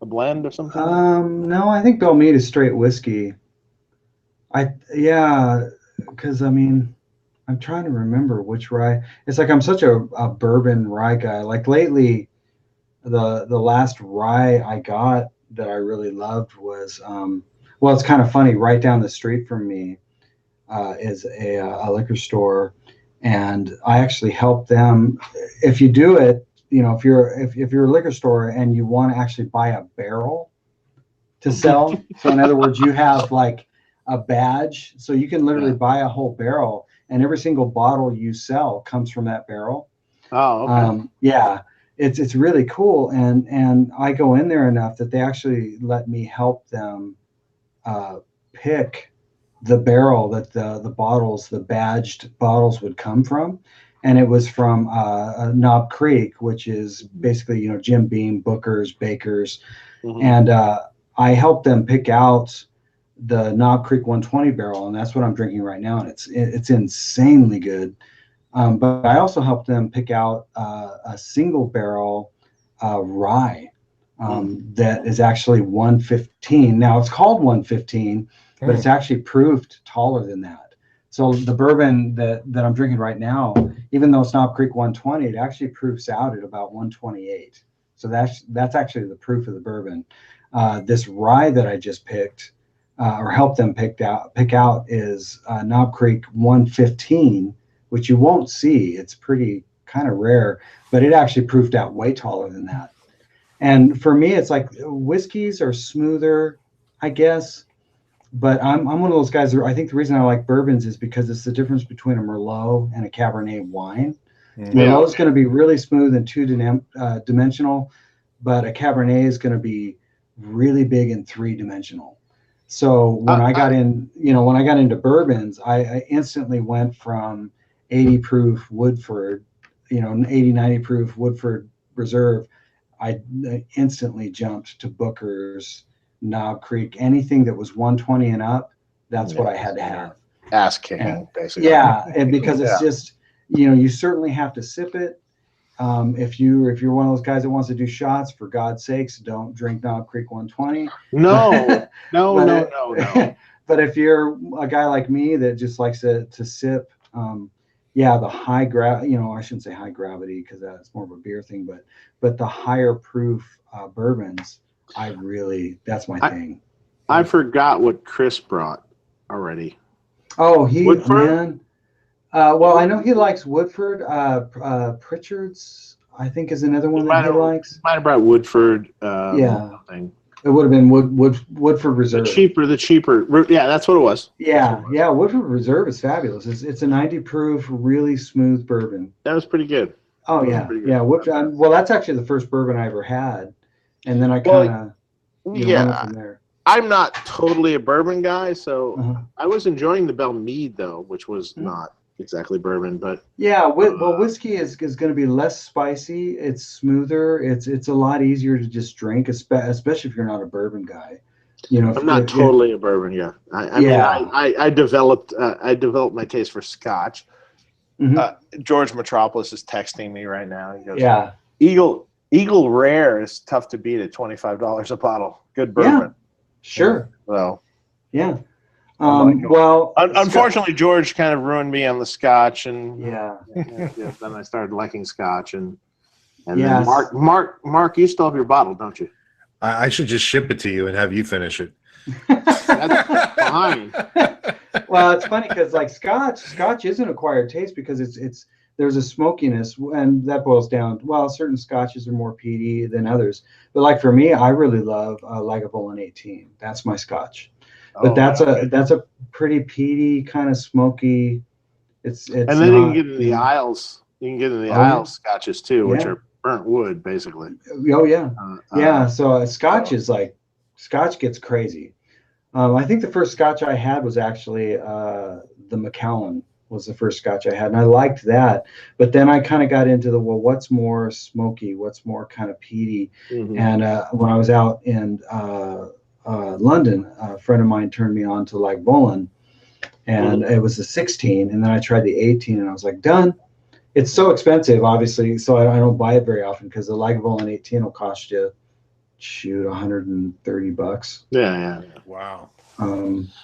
a blend or something? No, I think Belle Meade is straight whiskey. Because I mean, I'm trying to remember which rye. It's like I'm such a bourbon rye guy. Like lately, the last rye I got that I really loved was well, it's kind of funny. Right down the street from me is a liquor store. And I actually help them. If you do it, you know, if you're a liquor store and you want to actually buy a barrel to sell, so in other words, you have like a badge, so you can literally buy a whole barrel, and every single bottle you sell comes from that barrel. Oh, okay. Yeah, it's really cool, and I go in there enough that they actually let me help them pick the barrel that the badged bottles would come from. And it was from Knob Creek, which is basically, you know, Jim Beam, Booker's, Baker's. And I helped them pick out the Knob Creek 120 barrel, and that's what I'm drinking right now. And it's insanely good. But I also helped them pick out a single barrel rye that is actually 115. Now it's called 115, but it's actually proved taller than that. So the bourbon that I'm drinking right now, even though it's Knob Creek 120, it actually proofs out at about 128. So that's actually the proof of the bourbon. This rye that I just picked, or helped them pick out is Knob Creek 115, which you won't see. It's pretty kind of rare, but it actually proofed out way taller than that. And for me, it's like whiskeys are smoother, I guess. But I'm one of those guys that I think the reason I like bourbons is because it's the difference between a Merlot and a Cabernet wine. Merlot is going to be really smooth and two-dimensional, but a Cabernet is going to be really big and three-dimensional. So when I got into bourbons, I instantly went from 80 proof Woodford, 80, 90 proof Woodford Reserve. I instantly jumped to Booker's, Knob Creek, anything that was 120 and up. That's what I had to have. Ass kicking, basically. Yeah, and because it's just, you certainly have to sip it. If you're one of those guys that wants to do shots, for God's sakes, don't drink Knob Creek 120. No. But if you're a guy like me that just likes to sip, the high I shouldn't say high gravity because that's more of a beer thing, but the higher proof bourbons, that's my thing. I forgot what Chris brought already. Oh, Woodford? Man. Well, I know he likes Woodford. Pritchard's, I think, is another one that he likes. Might have brought Woodford. Yeah. Something. It would have been Woodford Reserve. The cheaper. Yeah, that's what it was. Yeah, yeah. Woodford Reserve is fabulous. It's a 90 proof, really smooth bourbon. That was pretty good. Oh yeah, yeah. Well, that's actually the first bourbon I ever had, and then I kind of went from there. I'm not totally a bourbon guy, so Uh-huh. I was enjoying the Bell Mead though, which was not exactly bourbon, but yeah. Well, whiskey is going to be less spicy. It's smoother. It's a lot easier to just drink, especially if you're not a bourbon guy. I'm not totally a bourbon guy. I mean, I developed my taste for Scotch. Mm-hmm. George Metropolis is texting me right now. He goes, yeah. Eagle Rare is tough to beat at $25 a bottle. Good bourbon. Yeah, sure. Well, yeah. Well, unfortunately, George kind of ruined me on the Scotch, and then I started liking Scotch, and then Mark, you still have your bottle, don't you? I should just ship it to you and have you finish it. That's fine. Well, it's funny because like Scotch is an acquired taste because it's there's a smokiness, and that boils down. Well, certain Scotches are more peaty than others, but like for me, I really love Lagavulin 18. That's my Scotch. But that's a pretty peaty kind of smoky. It's and then you can get in the Isles. You can get in the Isles Scotches too, which are burnt wood basically. Oh yeah, yeah. So Scotch is like Scotch gets crazy. I think the first Scotch I had was actually the Macallan was the first Scotch I had, and I liked that. But then I kind of got into the what's more smoky, what's more kind of peaty. Mm-hmm. And when I was out in London, a friend of mine turned me on to Lagavulin, and it was the 16, and then I tried the 18, and I was like, done. It's so expensive, obviously, so I don't buy it very often because the Lagavulin 18 will cost you, $130. Yeah. Wow.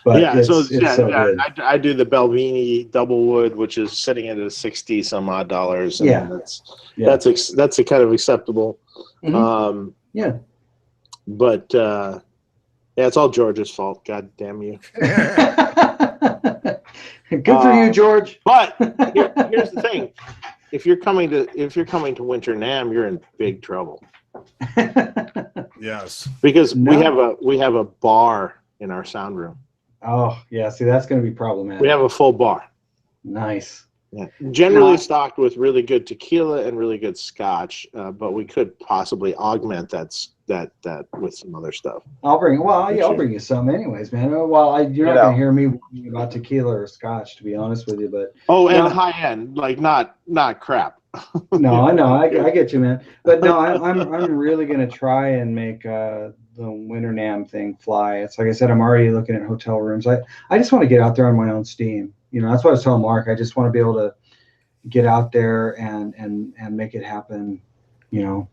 But it's so good. I do the Belvini double wood, which is sitting at $60 some odd. That's a kind of acceptable. Mm-hmm. But it's all George's fault. God damn you. Good for you, George. But here's the thing: if you're coming to Winter NAMM, you're in big trouble. Yes, because we have a bar in our sound room. Oh yeah, see that's going to be problematic. We have a full bar. Nice. Yeah. Generally stocked with really good tequila and really good Scotch, but we could possibly augment that with some other stuff. I'll bring you some anyways, man. Well, you're not going to hear me about tequila or Scotch, to be honest with you, but and high end, like not crap. No, I know, I get you, man. But no, I'm really going to try and make the Winter NAMM thing fly. It's like I said, I'm already looking at hotel rooms. I just want to get out there on my own steam. That's what I was telling Mark. I just want to be able to get out there and make it happen, on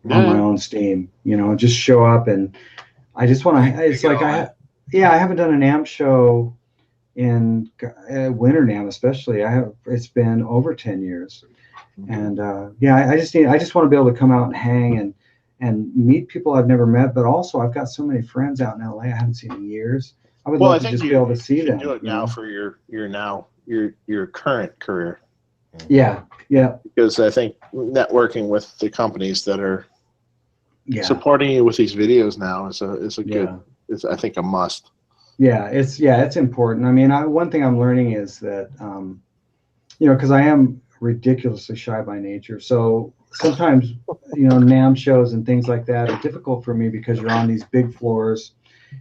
my own steam, just show up. And I just want to, it's like, I haven't done a NAMM show in Winter NAMM, especially. It's been over 10 years. And I just want to be able to come out and hang and meet people I've never met, but also I've got so many friends out in LA I haven't seen in years. I would love to just be able to see them. Do it now for your current career. Yeah. Because I think networking with the companies that are supporting you with these videos now is a good. It's I think a must. Yeah, it's important. I mean, one thing I'm learning is that because I am ridiculously shy by nature, so sometimes NAMM shows and things like that are difficult for me because you're on these big floors.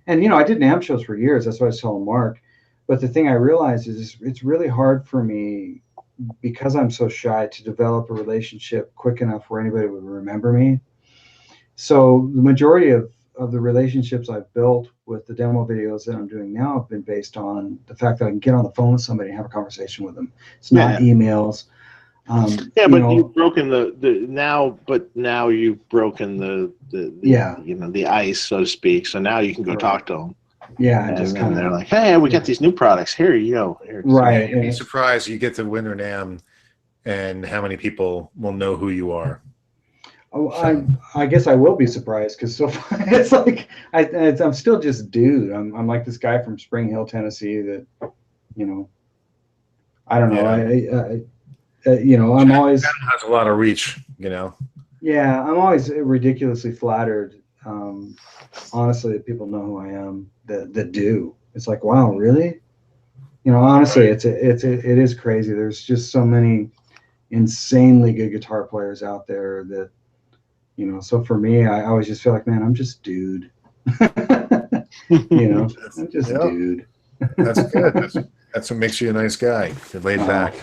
And, I did NAMM shows for years. That's what I was telling Mark. But the thing I realized is it's really hard for me because I'm so shy to develop a relationship quick enough where anybody would remember me. So the majority of the relationships I've built with the demo videos that I'm doing now have been based on the fact that I can get on the phone with somebody and have a conversation with them. It's not emails. But you've broken now you've broken the ice, so to speak. So now you can go talk to them. Yeah, and they're like, "Hey, we got these new products. Here you go." Right. You'd be surprised you get to Winter NAMM and how many people will know who you are. Oh, I guess I will be surprised because so far it's like I'm still just dude. I'm like this guy from Spring Hill, Tennessee that I don't know. I'm always Has a lot of reach, yeah, I'm always ridiculously flattered. Honestly, that people know who I am that do. It's like, wow, really? Honestly, Right. it is crazy. There's just so many insanely good guitar players out there that, so for me, I always just feel like, man, I'm just dude. I'm just Yeah, dude. that's good. That's what makes you a nice guy. You're laid back.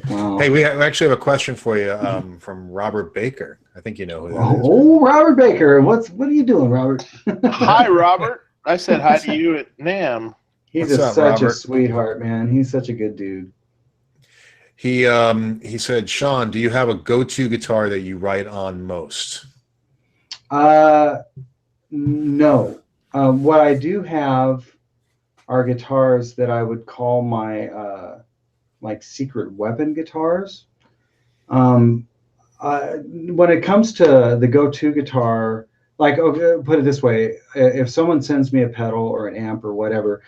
Wow. Hey, we actually have a question for you from Robert Baker. I think you know who that is. Oh, Robert Baker. What are you doing, Robert? Hi, Robert. I said hi to you at NAMM. He's What's up, such a Robert? sweetheart, man. He's such a good dude. He said, Shawn, do you have a go-to guitar that you write on most? No. What I do have are guitars that I would call my like secret weapon guitars. When it comes to the go-to guitar, like, okay, put it this way, if someone sends me a pedal or an amp or whatever,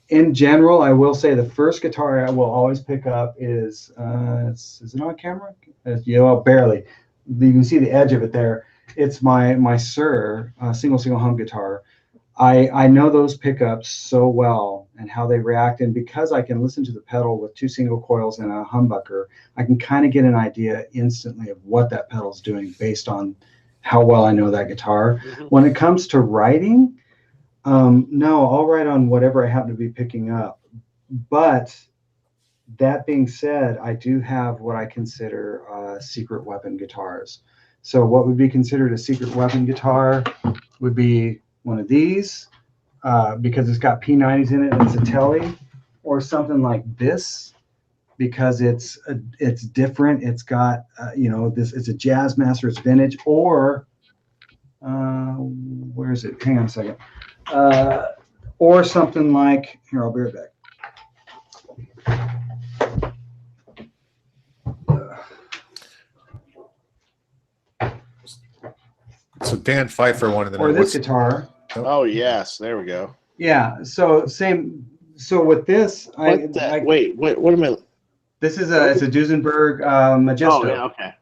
in general, I will say the first guitar I will always pick up is it on camera? Barely. You can see the edge of it there. It's my Sir single hum guitar. I know those pickups so well and how they react, and because I can listen to the pedal with 2 single coils and a humbucker, I can kind of get an idea instantly of what that pedal's doing based on how well I know that guitar. Mm-hmm. When it comes to writing, no, I'll write on whatever I happen to be picking up. But that being said, I do have what I consider secret weapon guitars. So what would be considered a secret weapon guitar would be one of these, because it's got P90s in it and it's a Tele, or something like this, because it's different. It's got it's a Jazzmaster, it's vintage, or where is it? Hang on a second. Or something like, here, I'll be right back. So Dan Pfeiffer wanted to know. Or this guitar. Oh, yes. There we go. Yeah. So same. So with this, wait, what am I? This is it's a Duesenberg Majesto. Oh, yeah, okay.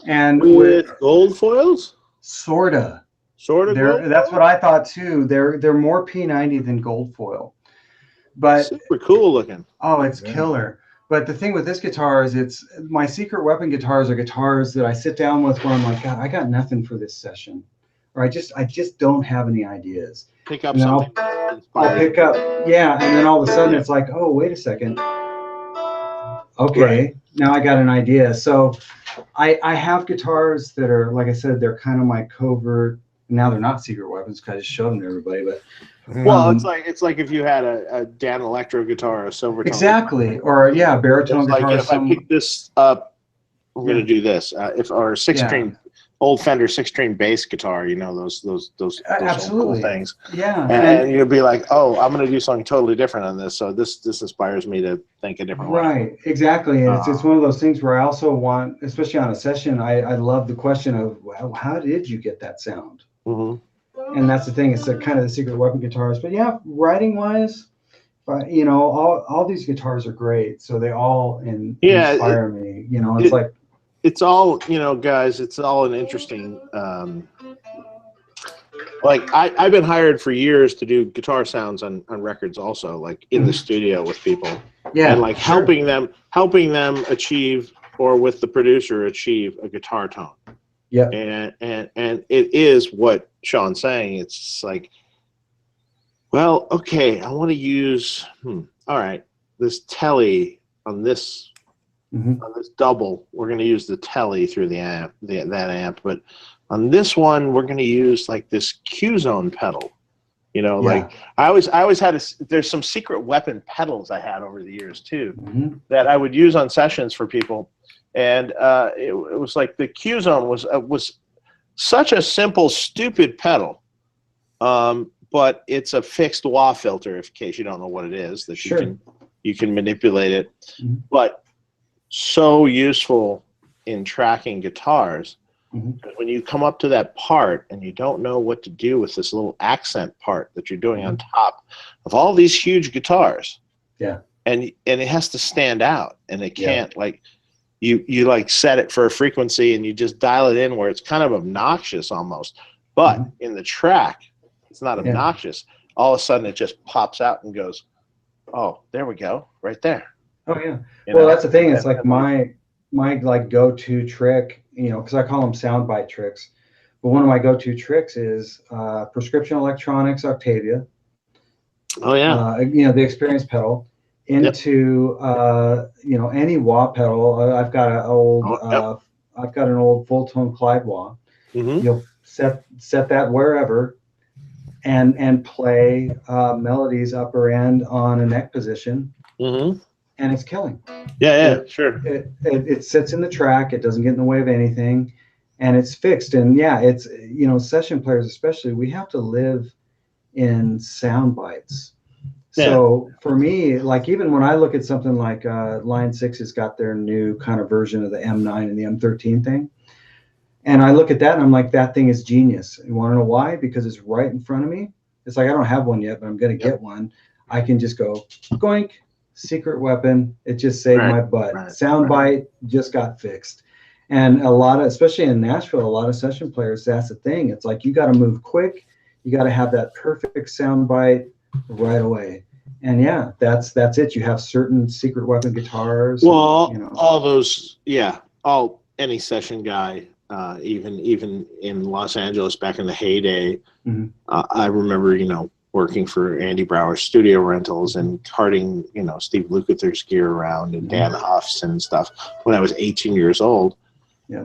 And with gold foils? Sorta. Sort of. That's what I thought too. They're more P90 than gold foil, but super cool looking. Oh, it's killer. But the thing with this guitar is, it's my secret weapon guitars are guitars that I sit down with where I'm like, God, I got nothing for this session, or I just don't have any ideas. Pick up something. I'll pick up, yeah, and then all of a sudden it's like, oh, wait a second. Okay, right. Now I got an idea. So I have guitars that are, like I said, they're kind of my covert. Now they're not secret weapons because I just showed them to everybody, but well, it's like if you had a Dan Electro guitar, a Silvertone. Exactly, or baritone guitar. Like if I pick this up, I'm going to do this. Or a six-string, old Fender six-string bass guitar. Those absolutely cool things. Yeah, and you'd be like, oh, I'm going to do something totally different on this. So this inspires me to think a different way. Right, exactly. And it's one of those things where I also want, especially on a session, I love the question of, well, how did you get that sound? Mm-hmm. And that's the thing. It's kind of the secret weapon guitars. But yeah, writing wise, all these guitars are great. So they all inspire me. It's like, it's all, guys. It's all an interesting. Like I've been hired for years to do guitar sounds on records, also, like in the studio with people. Yeah, and like helping them achieve, or with the producer achieve, a guitar tone. Yeah, and it is what Shawn's saying. It's like, well, okay, I want to use all right, this Tele on this on this double. We're going to use the Tele through the amp, that amp, but on this one we're going to use like this Q zone pedal. Like I always had there's some secret weapon pedals I had over the years too, that I would use on sessions for people. And it was like the Q zone was such a simple, stupid pedal, but it's a fixed wah filter. In case you don't know what it is, that you can manipulate it, but so useful in tracking guitars. When you come up to that part and you don't know what to do with this little accent part that you're doing on top of all these huge guitars, and it has to stand out, and it can't like you like set it for a frequency and you just dial it in where it's kind of obnoxious almost, but in the track it's not obnoxious. All of a sudden it just pops out and goes, oh, there we go, right there. Oh yeah. Well, that's the thing. It's like my like go-to trick, you know, because I call them soundbite tricks. But one of my go-to tricks is Prescription Electronics Octavia. Oh yeah. You know, the experience pedal into you know, any wah pedal. I've got an old full tone Clyde wah. You'll set that wherever and play melodies upper end on a neck position. And it's killing. Sure. It sits in the track. It doesn't get in the way of anything, and it's fixed. And yeah, it's, you know, session players especially, we have to live in sound bites. So for me, like even when I look at something like Line 6 has got their new kind of version of the M9 and the M13 thing, and I look at that and I'm like, that thing is genius. You want to know why? Because it's right in front of me. It's like I don't have one yet, but I'm going to get one. I can just go goink. Secret weapon, it just saved my butt. Soundbite just got fixed. And a lot of, especially in Nashville, a lot of session players, that's the thing. It's like you got to move quick. You got to have that perfect soundbite right away. And yeah, that's it. You have certain secret weapon guitars. Well, you know, all those, any session guy, even in Los Angeles back in the heyday, I remember, you know, working for Andy Brower's Studio Rentals and carting, you know, Steve Lukather's gear around and Dan Huff's and stuff when I was 18 years old.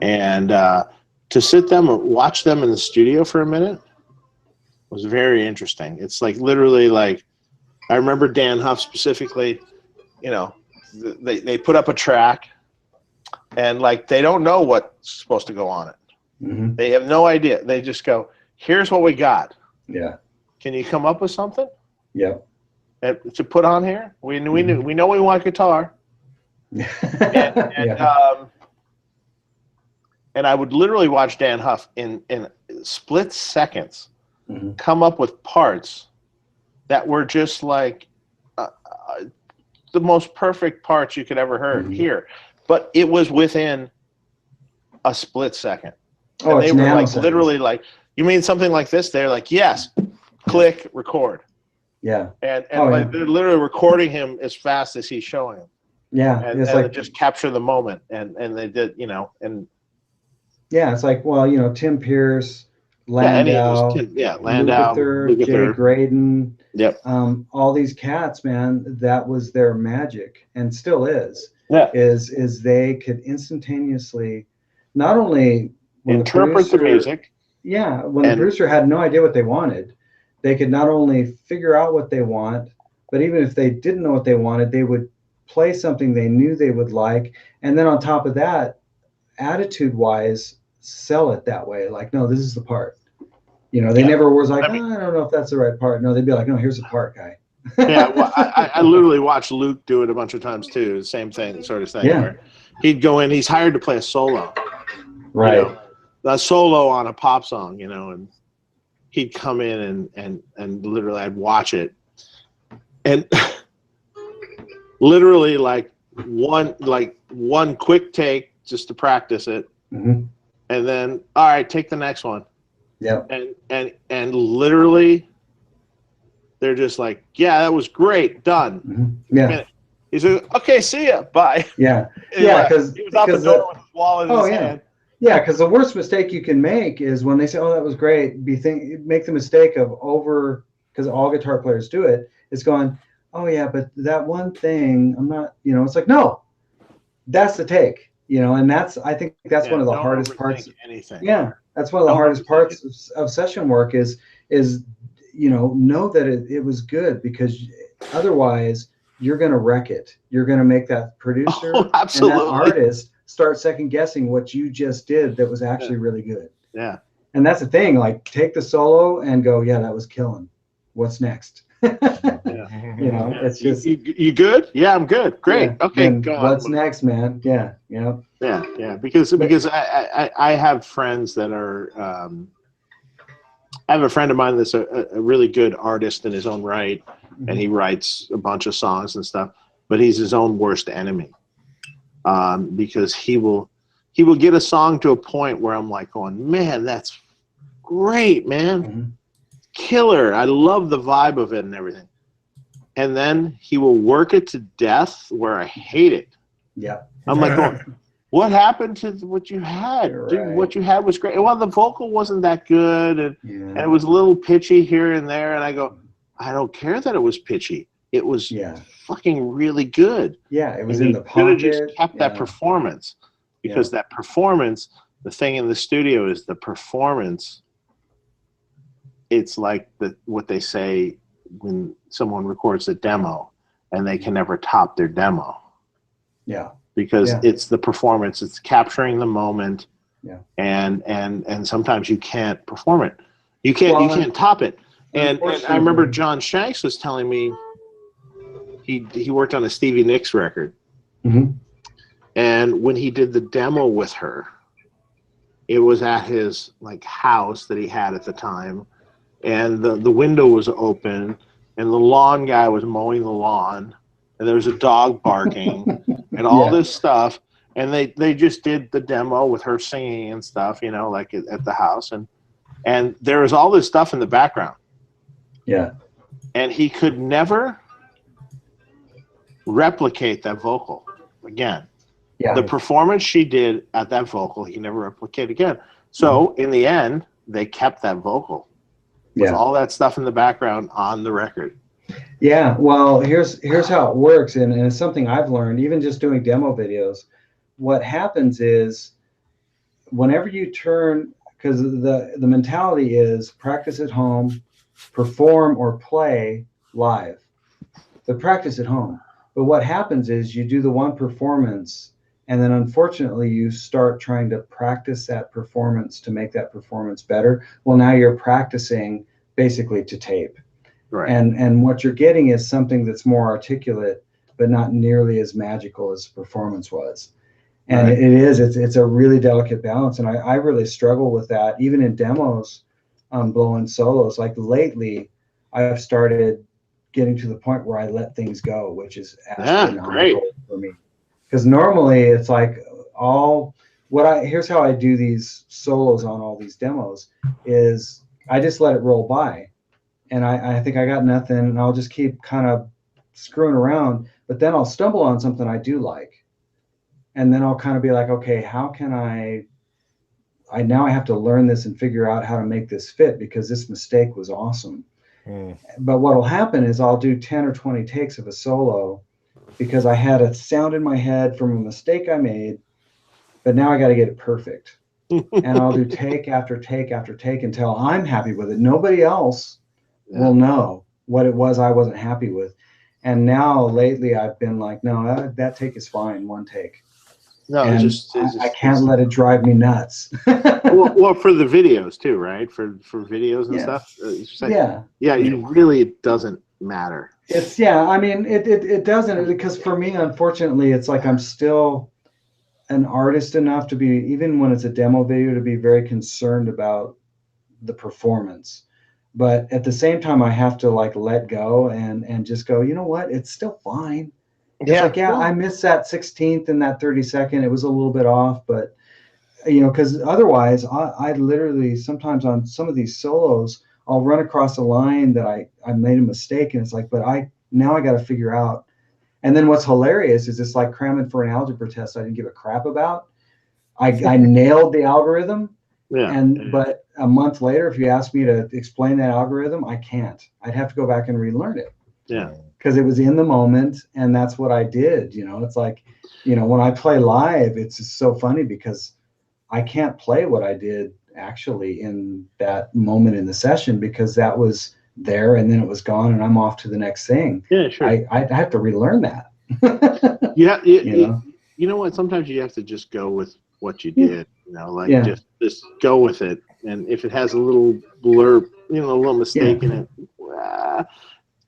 And to sit them and watch them in the studio for a minute was very interesting. It's like literally like, I remember Dan Huff specifically, you know, they put up a track and like they don't know what's supposed to go on it. They have no idea. They just go, here's what we got. Can you come up with something? To put on here? We know we want guitar. And I would literally watch Dan Huff in split seconds come up with parts that were just like the most perfect parts you could ever hear. But it was within a split second. Oh, and they were like literally like, you mean something like this? They're like, yes. Click, record. And like they're literally recording him as fast as he's showing him. And it's and like just capture the moment. And they did, you know, and it's like, well, you know, Tim Pierce, Landau, Lukather, Jay Graydon, all these cats, man, that was their magic and still is. Is they could instantaneously not only interpret the music. When the producer had no idea what they wanted, they could not only figure out what they want, but even if they didn't know what they wanted, they would play something they knew they would like. And then on top of that, attitude-wise, sell it that way. Like, no, this is the part. You know, they never was like, I don't know if that's the right part. No, they'd be like, no, here's the part, guy. Well, I literally watched Luke do it a bunch of times too. The same thing, sort of thing. Where he'd go in, he's hired to play a solo. Right. You know, a solo on a pop song, you know, and he'd come in and literally I'd watch it. And literally like one quick take just to practice it. And then, all right, take the next one. And literally they're just like, yeah, that was great, done. He's like, okay, see ya, bye. Because he was out the door with his wallet in his hand. Because the worst mistake you can make is when they say, oh, that was great, make the mistake of because all guitar players do it, is going, oh yeah, but that one thing, I'm not, you know, it's like, no, that's the take, you know, and I think that's one of the hardest parts. That's one of the hardest parts of session work is, you know that it was good, because otherwise you're going to wreck it. You're going to make that producer and that artist start second guessing what you just did that was actually really good. And that's the thing, like take the solo and go, yeah, that was killing. What's next? You know, it's just you good? Yeah, I'm good. Great. Okay, go on. What's next, man? Because I have friends that are I have a friend of mine that's a really good artist in his own right, and he writes a bunch of songs and stuff. but he's his own worst enemy, because he will get a song to a point where I'm like going, man, that's great, man. Mm-hmm. Killer. I love the vibe of it and everything. And then he will work it to death where I hate it. Yeah. I'm like, going, what happened to what you had? You're Dude, right. what you had was great. Well, the vocal wasn't that good, and it was a little pitchy here and there. And I go, I don't care that it was pitchy. It was fucking really good. Yeah, it was and in the could pocket. have just kept that performance, because that performance, the thing in the studio is the performance. It's like what they say when someone records a demo and they can never top their demo. Yeah. Because it's the performance, it's capturing the moment. Yeah. And sometimes you can't perform it. You can't top it. And I remember John Shanks was telling me he worked on a Stevie Nicks record. Mm-hmm. And when he did the demo with her, it was at his like house that he had at the time. And the window was open, and the lawn guy was mowing the lawn, and there was a dog barking, and all this stuff. And they just did the demo with her singing and stuff, you know, like at the house, and there was all this stuff in the background. Yeah. And he could never replicate that vocal again. Yeah. The performance she did at that vocal, he never replicated again. So in the end, they kept that vocal. With all that stuff in the background on the record. Yeah, well, here's how it works, and it's something I've learned, even just doing demo videos. What happens is, whenever you turn, because the mentality is practice at home, perform or play live. The practice at home. But what happens is you do the one performance, and then unfortunately you start trying to practice that performance to make that performance better. Well, now you're practicing basically to tape. Right. And what you're getting is something that's more articulate, but not nearly as magical as performance was. And it's a really delicate balance. And I really struggle with that, even in demos, blowing solos. Like lately, I've started getting to the point where I let things go, which is astronomical for me. Because normally it's like here's how I do these solos on all these demos is I just let it roll by. And I think I got nothing, and I'll just keep kind of screwing around, but then I'll stumble on something I do like. And then I'll kind of be like, okay, how can I now have to learn this and figure out how to make this fit, because this mistake was awesome. But what'll happen is I'll do 10 or 20 takes of a solo because I had a sound in my head from a mistake I made, but now I got to get it perfect. And I'll do take after take after take until I'm happy with it. Nobody else will know what it was I wasn't happy with. And now lately I've been like, no, that take is fine, one take. No, I can't let it drive me nuts. well, for the videos too, right? For videos and stuff. It really doesn't matter. It's I mean, it doesn't, because for me, unfortunately, it's like I'm still an artist enough to be, even when it's a demo video, to be very concerned about the performance. But at the same time, I have to like let go and just go, you know what? It's still fine. It's I missed that 16th and that 32nd. It was a little bit off, but because otherwise I literally sometimes on some of these solos, I'll run across a line that I made a mistake, and it's like, but now I got to figure out. And then what's hilarious is it's like cramming for an algebra test I didn't give a crap about. I nailed the algorithm. But a month later, if you ask me to explain that algorithm, I can't. I'd have to go back and relearn it. Yeah. Because it was in the moment, and that's what I did. It's like, when I play live, it's just so funny because I can't play what I did actually in that moment in the session, because that was there and then it was gone and I'm off to the next thing. Yeah, sure. I have to relearn that. You know what? Sometimes you have to just go with what you did. Just go with it. And if it has a little blurb, a little mistake in it,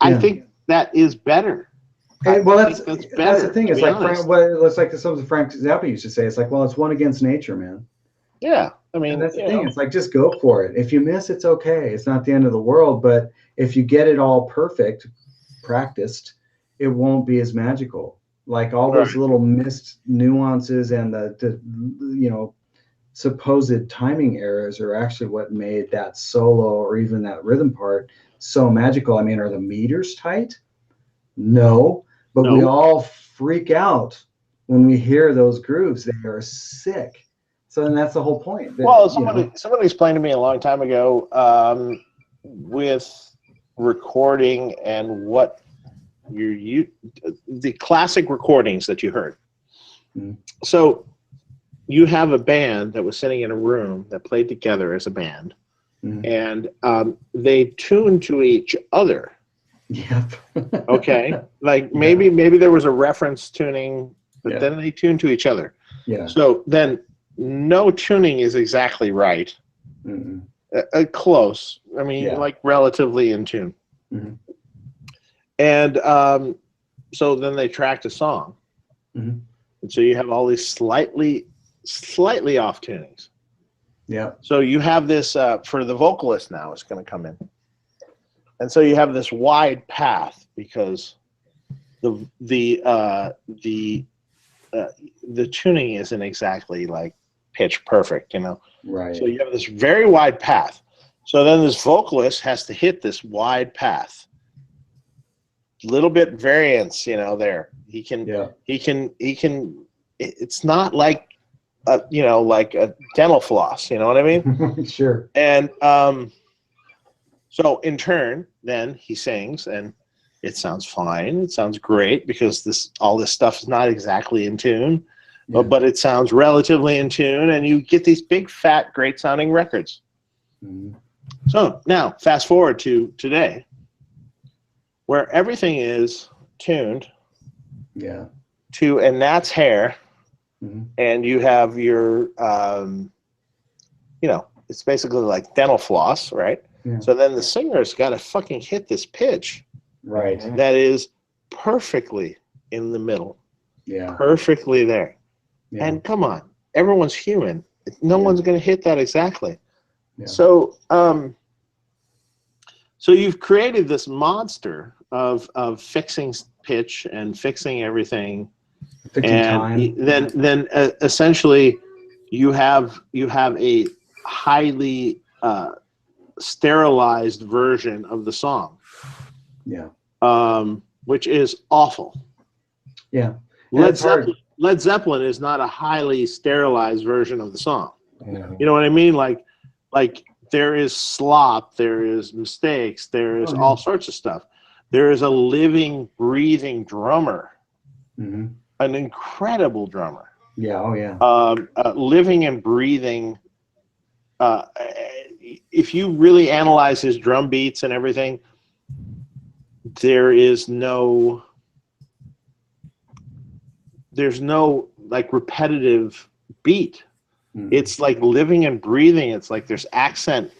I think that is better. That's the thing. It's like it's like something Frank Zappa used to say. It's like, well, it's one against nature, man. Yeah, I mean, and that's the thing. It's like, just go for it. If you miss, it's okay. It's not the end of the world. But if you get it all perfect, practiced, it won't be as magical. Like all those little missed nuances and the you know, supposed timing errors are actually what made that solo or even that rhythm part so magical. I mean, are the meters tight? No, but we all freak out when we hear those grooves. They are sick. So then that's the whole point. Well, somebody explained to me a long time ago with recording and what the classic recordings that you heard. So you have a band that was sitting in a room that played together as a band, and they tuned to each other. Yep. Okay, like maybe there was a reference tuning, but then they tuned to each other. Yeah. So then no tuning is exactly right. Close. I mean, like relatively in tune. And so then they tracked a song, and so you have all these slightly off tunings. Yeah. So you have this for the vocalist now is going to come in, and so you have this wide path because the tuning isn't exactly like pitch perfect, you know. Right. So you have this very wide path. So then this vocalist has to hit this wide path. Little bit variance, you know, there. He can, it's not like, you know, like a dental floss, you know what I mean? Sure. And so in turn, then he sings and it sounds fine. It sounds great because all this stuff is not exactly in tune, but it sounds relatively in tune and you get these big, fat, great sounding records. So now fast forward to today, where everything is tuned to a gnat's hair, and you have your, you know, it's basically like dental floss, right? So then the singer's got to fucking hit this pitch, right? That is perfectly in the middle, perfectly there. And come on, everyone's human. No one's going to hit that exactly. So, so you've created this monster of fixing pitch and fixing everything, and then essentially you have a highly sterilized version of the song, which is awful. Led Zeppelin is not a highly sterilized version of the song. You know what I mean? Like there is slop, there is mistakes, there is all sorts of stuff. There is a living, breathing drummer, an incredible drummer. Living and breathing. If you really analyze his drum beats and everything, there's no like repetitive beat. It's like living and breathing. It's like there's accent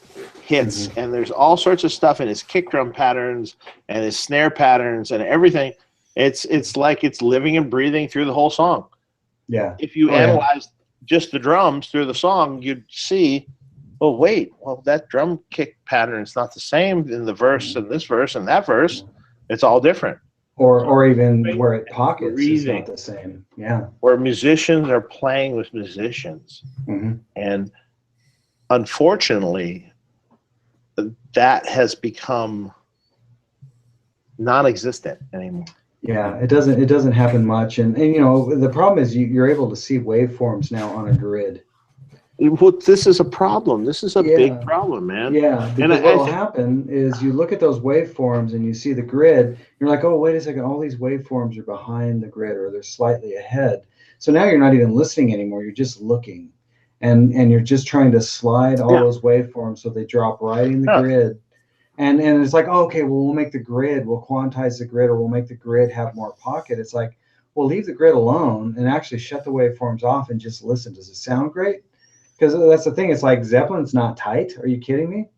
hits and there's all sorts of stuff in his kick drum patterns and his snare patterns and everything. It's like it's living and breathing through the whole song. If you analyze just the drums through the song, you'd see, oh wait, well that drum kick pattern is not the same in the verse and this verse and that verse. It's all different. Or even where it pockets is not the same. Where musicians are playing with musicians. And unfortunately, that has become non-existent anymore. It doesn't happen much. And you know, the problem is you're able to see waveforms now on a grid. Well, this is a problem. This is a big problem, man. Because what will happen is you look at those waveforms and you see the grid. You're like, oh, wait a second. All these waveforms are behind the grid or they're slightly ahead. So now you're not even listening anymore. You're just looking. And you're just trying to slide all those waveforms so they drop right in the grid. And it's like, oh, okay, well, we'll make the grid. We'll quantize the grid or we'll make the grid have more pocket. It's like, well, leave the grid alone and actually shut the waveforms off and just listen. Does it sound great? Because that's the thing. It's like Zeppelin's not tight. Are you kidding me?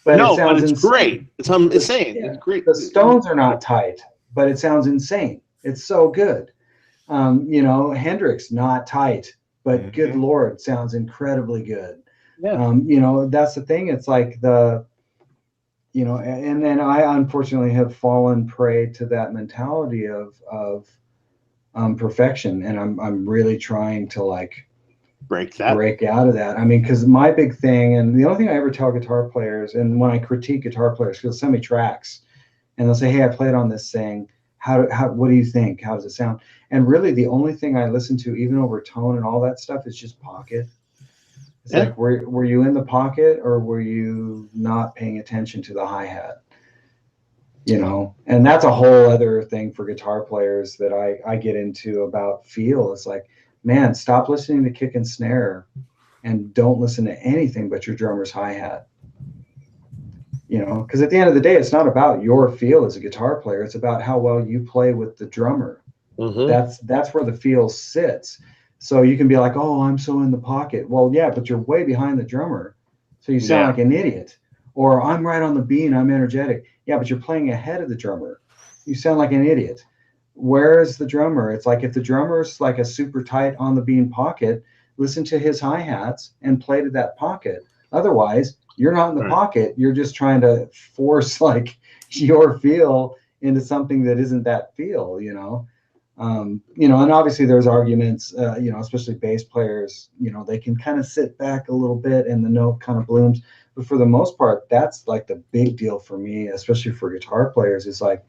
But it's great. It's insane. It's great. The Stones are not tight, but it sounds insane. It's so good. You know, Hendrix not tight, but good Lord, sounds incredibly good. You know, that's the thing. It's like you know, and then I unfortunately have fallen prey to that mentality of perfection, and I'm really trying to like break out of that. I mean, because my big thing, and the only thing I ever tell guitar players, and when I critique guitar players, they'll send me tracks, and they'll say, "Hey, I played on this thing. What do you think? How does it sound?" And really, the only thing I listen to, even over tone and all that stuff, is just pocket. It's like, were you in the pocket, or were you not paying attention to the hi-hat? You know, and that's a whole other thing for guitar players that I get into about feel. It's like, man, stop listening to kick and snare and don't listen to anything but your drummer's hi-hat. You know, because at the end of the day, it's not about your feel as a guitar player. It's about how well you play with the drummer. That's where the feel sits. So you can be like, oh, I'm so in the pocket. Well, yeah, but you're way behind the drummer. So you sound like an idiot. Or I'm right on the beat, I'm energetic. Yeah, but you're playing ahead of the drummer. You sound like an idiot. Where's the drummer? It's like if the drummer's like a super tight on the bean pocket, listen to his hi-hats and play to that pocket. Otherwise, you're not in the pocket. You're just trying to force like your feel into something that isn't that feel, you know? You know, and obviously there's arguments, you know, especially bass players, you know, they can kind of sit back a little bit and the note kind of blooms. But for the most part, that's like the big deal for me, especially for guitar players, is like,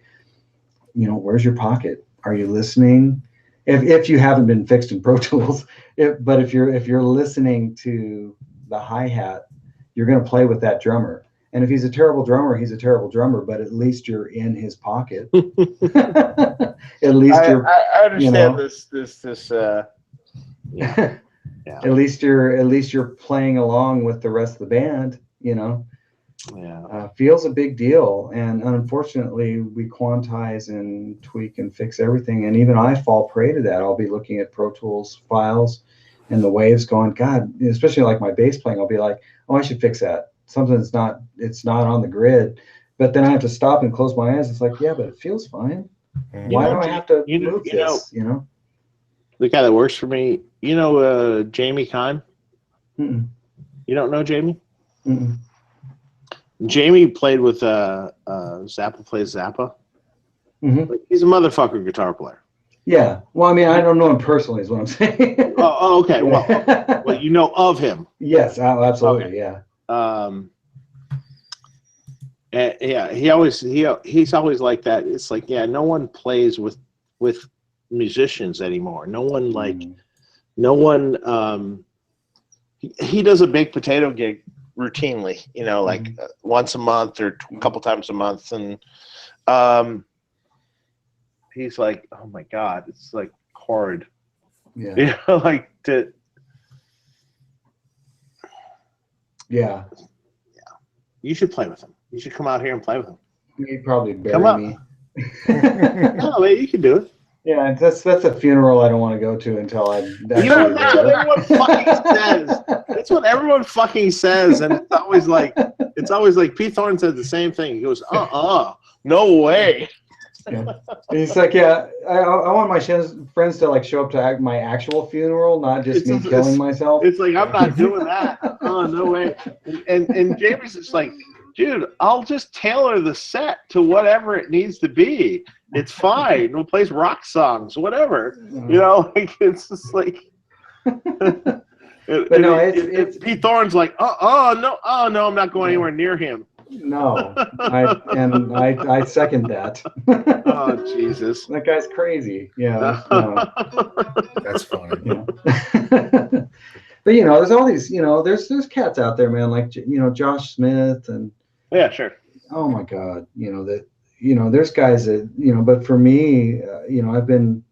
you know, where's your pocket? Are you listening? If you haven't been fixed in Pro Tools, but if you're listening to the hi-hat, you're going to play with that drummer. And if he's a terrible drummer, he's a terrible drumber, but at least you're in his pocket. At least I understand, you know, at least you're playing along with the rest of the band, you know. Feels a big deal, and unfortunately we quantize and tweak and fix everything, and even I fall prey to that. I'll be looking at Pro Tools files and the waves going, God, especially like my bass playing, I'll be like, oh, I should fix that. Something's not, it's not on the grid. But then I have to stop and close my eyes. It's like, yeah, but it feels fine. Why do I have to move this? You know, the guy that works for me, you know, Jamie Kime. You don't know Jamie? Jamie played with Zappa plays Zappa. He's a motherfucker guitar player. Yeah. Well, I mean, I don't know him personally, is what I'm saying. Oh, okay. Well, you know of him. Yes, absolutely. Okay. Yeah. Yeah, he's always like that. It's like, yeah, no one plays with musicians anymore. No one he does a baked potato gig routinely, you know, like once a month or a couple times a month, and he's like, oh my God, it's like horrid. Yeah. You know, like to. Yeah. You should play with him. You should come out here and play with him. He'd probably bury me. No, man, you can do it. Yeah, that's a funeral I don't want to go to until I. You know, that's what everyone fucking says. That's what everyone fucking says, and it's always like Pete Thorne said the same thing. He goes, no way. Yeah. It's like, yeah, I want my friends to like show up to my actual funeral, not just me killing myself. It's like, I'm not doing that. Oh, no way. And Jamie's just like, dude, I'll just tailor the set to whatever it needs to be. It's fine. We'll play rock songs, whatever. You know, like it's just like. But no, it's Pete Thorne's like, no, I'm not going anywhere near him. No, I second that. Oh, Jesus, that guy's crazy. Yeah, that's funny. Yeah. But you know, there's all these, you know, there's cats out there, man, like, you know, Josh Smith and. Yeah, sure. Oh my God, you know that, you know, there's guys that, you know, but for me, you know, I've been,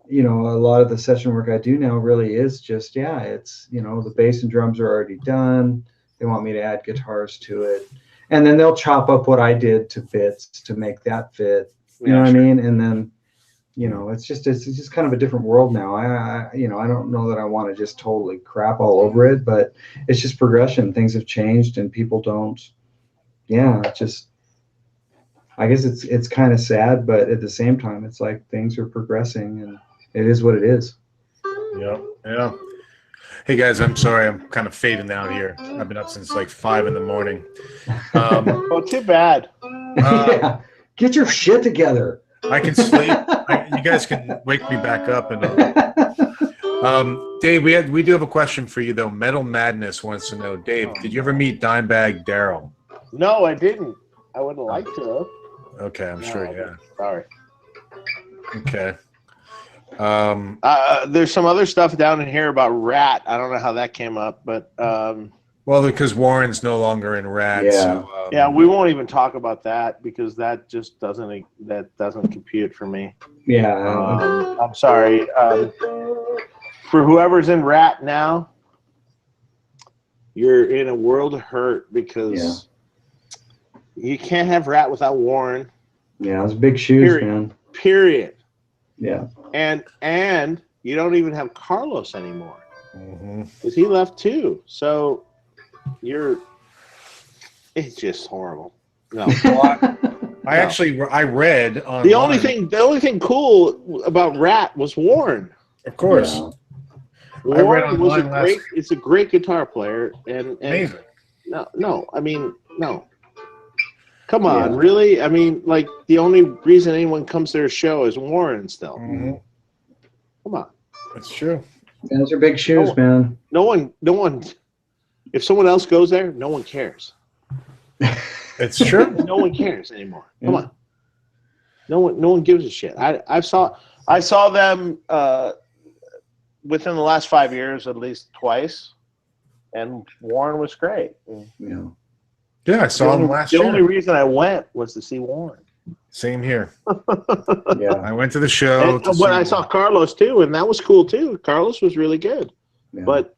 you know, a lot of the session work I do now really is just, yeah, it's, you know, the bass and drums are already done. They want me to add guitars to it. And then they'll chop up what I did to bits to make that fit. You know what I mean? And then, you know, it's just kind of a different world now. I you know, I don't know that I want to just totally crap all over it, but it's just progression. Things have changed and people don't, just, I guess it's kind of sad, but at the same time, it's like things are progressing and it is what it is. Yeah. Yeah. Hey guys, I'm sorry, I'm kind of fading out here. I've been up since like 5 in the morning. Oh, too bad. Yeah. Get your shit together. I can sleep. You guys can wake me back up. And Dave, we do have a question for you though. Metal Madness wants to know, Dave, did you ever meet Dimebag Darrell? No, I didn't. I would have liked to. Okay, I'm sure. Yeah. Sorry. Okay. There's some other stuff down in here about Rat. I don't know how that came up, but well, because Warren's no longer in Rat. Yeah. So, yeah, we won't even talk about that because that just doesn't compute for me. Yeah. I'm sorry. For whoever's in Rat now, you're in a world of hurt because you can't have Rat without Warren. Yeah, those big shoes, man. Period. Yeah. And you don't even have Carlos anymore mhm. because he left too. So it's just horrible. No. I read on The only thing cool about Rat was Warren. Of course. Yeah. Warren was a great guitar player and Amazing. no. Come on, really? I mean, like the only reason anyone comes to their show is Warren still. Mm-hmm. Come on. That's true. Those are big shoes, man. No one. If someone else goes there, no one cares. It's true. No one cares anymore. Come on. No one gives a shit. I saw them within the last 5 years at least twice, and Warren was great. Yeah. Yeah, I saw him last year. The only reason I went was to see Warren. Same here. Yeah. I went to the show. But I saw Carlos too, and that was cool too. Carlos was really good. Yeah. But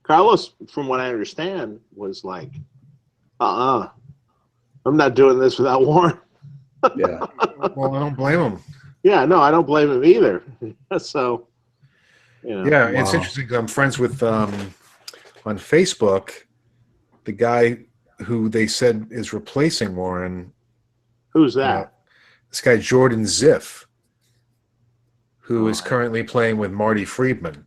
Carlos, from what I understand, was like, I'm not doing this without Warren. Yeah. Well, I don't blame him. Yeah, no, I don't blame him either. So, Yeah, it's interesting. I'm friends with on Facebook, the guy who they said is replacing Warren. Who's that? This guy Jordan Ziff, who is currently playing with Marty Friedman.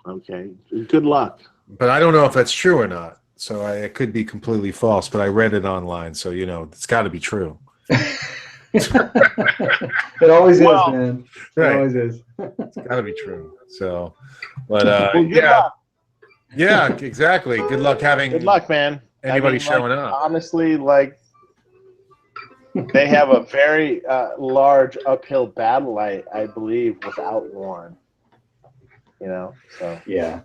Okay, good luck. But I don't know if that's true or not. So it could be completely false. But I read it online, so it's got to be true. It always is, man. Right. It always is. It's got to be true. So, but Well, good luck. Yeah, exactly. Good luck having. Good luck, man. Anybody showing up? Honestly, they have a very large uphill battle, I believe, without Warren. So Yeah.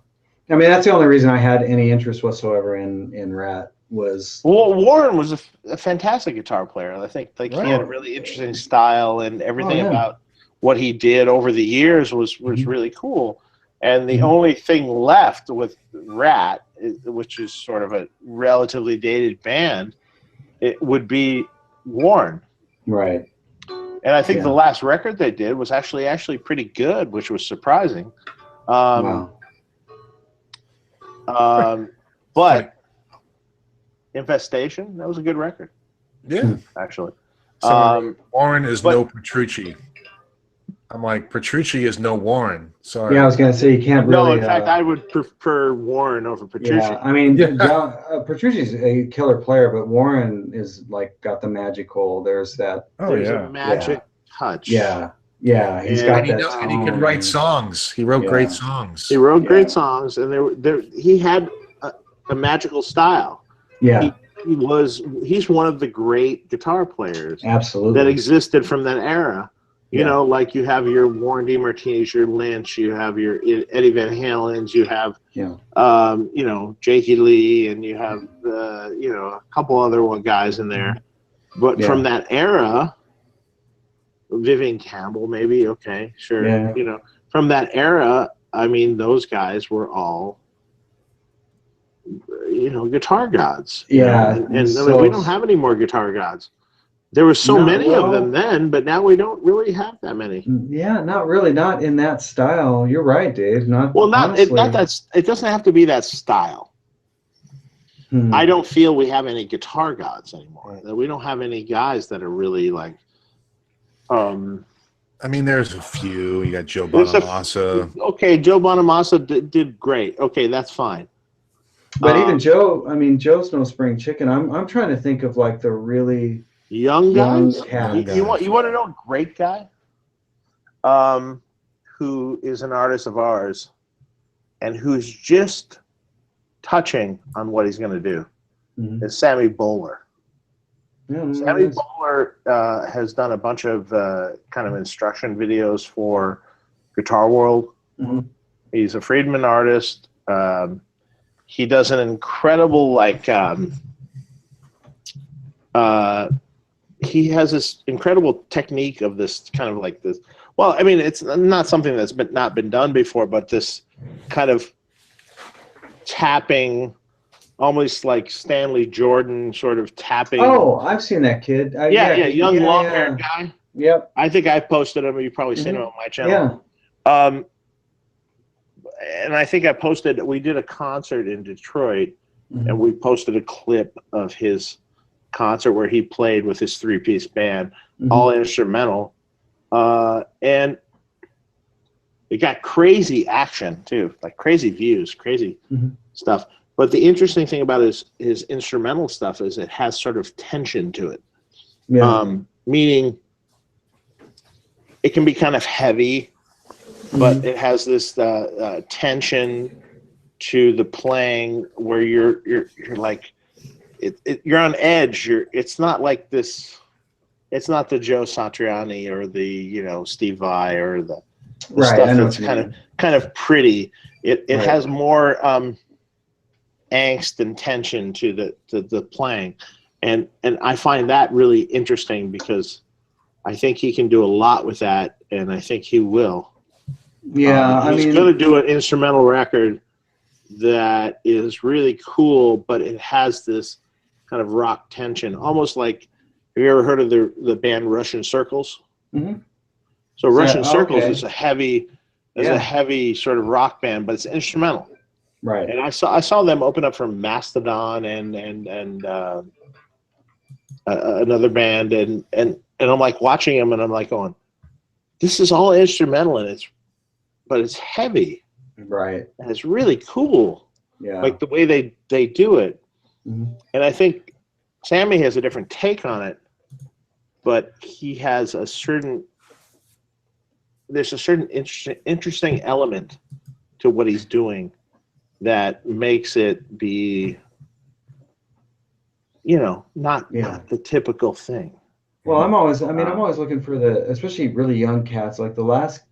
I mean, that's the only reason I had any interest whatsoever in Rat was. Well, Warren was a fantastic guitar player. I think he had a really interesting style, and everything about what he did over the years was really cool. And the only thing left with Rat, which is sort of a relatively dated band, it would be Warren. Right. And I think the last record they did was actually pretty good, which was surprising. Wow. But Infestation, that was a good record. Yeah, actually. Warren is no Petrucci. I'm like, Petrucci is no Warren. Sorry. Yeah, I was gonna say you can't really. No, in fact, I would prefer Warren over Petrucci. Yeah, I mean, Petrucci's a killer player, but Warren is got the magical. There's that. There's a magic touch. Yeah, he's got that. And he can write songs. He wrote great songs. He wrote great songs, and he had a magical style. Yeah. He's one of the great guitar players. Absolutely. That existed from that era. Like you have your Warren DeMartinis, your Lynch, you have your Eddie Van Halens, you have Jakey Lee, and you have a couple other guys in there. But from that era, Vivian Campbell, maybe, okay, sure. Yeah. From that era, I mean, those guys were all guitar gods. Yeah. And so, we don't have any more guitar gods. There were so many of them then, but now we don't really have that many. Yeah, not really. Not in that style. You're right, Dave. It doesn't have to be that style. I don't feel we have any guitar gods anymore. We don't have any guys that are really I mean, there's a few. You got Joe There's Bonamassa. Okay, Joe Bonamassa did great. Okay, that's fine. But even Joe, I mean, Joe's no spring chicken. I'm trying to think of like the really young young guys. cats. You want to know a great guy? Who is an artist of ours, and who's just touching on what he's going to do, is Sammy Bowler. Yeah, Sammy Bowler has done a bunch of kind of instruction videos for Guitar World. He's a Friedman artist. He does an incredible, like, he has this incredible technique of this kind of like this. Well, I mean, it's not something that's not been done before, but this kind of tapping, almost like Stanley Jordan sort of tapping. Oh, I've seen that kid. Young long-haired guy. Yep. I think I posted him. You've probably seen him on my channel. Yeah. And I think I posted. We did a concert in Detroit, and we posted a clip of his concert where he played with his 3-piece band, all instrumental, and it got crazy action too, like crazy views, crazy stuff. But the interesting thing about his instrumental stuff is it has sort of tension to it, meaning it can be kind of heavy, but it has this tension to the playing where you're like you're on edge. It's not like this. It's not the Joe Satriani or the Steve Vai or the stuff that's kind of pretty. It has more angst and tension to the playing, and I find that really interesting because I think he can do a lot with that, and I think he will. Yeah, he's going to do an instrumental record that is really cool, but it has this kind of rock tension, almost like. Have you ever heard of the band Russian Circles? So Russian Circles is a heavy sort of rock band, but it's instrumental. Right. And I saw them open up for Mastodon and another band, and I'm like watching them, and I'm like going, this is all instrumental, and but it's heavy. Right. And it's really cool. Yeah. Like the way they do it. And I think Sammy has a different take on it. But he has there's a certain interesting element to what he's doing that makes it be, not the typical thing. Well, I'm always looking for especially really young cats, like the last.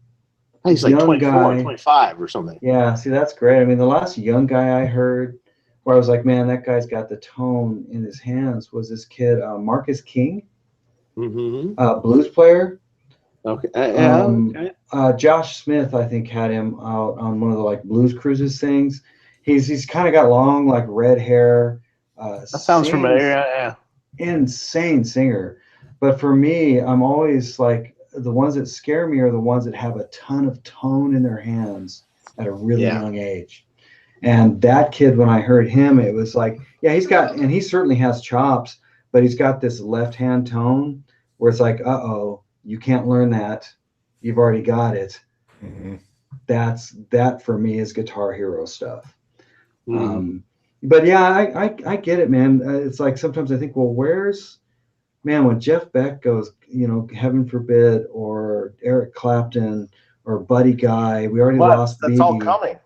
He's like 24, 25 or something. Yeah, see, that's great. I mean, the last young guy I heard where I was like, man, that guy's got the tone in his hands was this kid, Marcus King. Blues player. Okay. Josh Smith, I think, had him out on one of the like blues cruises things. He's kind of got long like red hair. That sounds familiar. Yeah. Insane singer. But for me, I'm always like the ones that scare me are the ones that have a ton of tone in their hands at a really young age. And that kid, when I heard him, it was like, and he certainly has chops, but he's got this left hand tone where it's like, you can't learn that. You've already got it. That for me is Guitar Hero stuff. But yeah, I get it, man. It's like sometimes I think, well, when Jeff Beck goes, heaven forbid, or Eric Clapton or Buddy Guy, we already lost. That's all coming.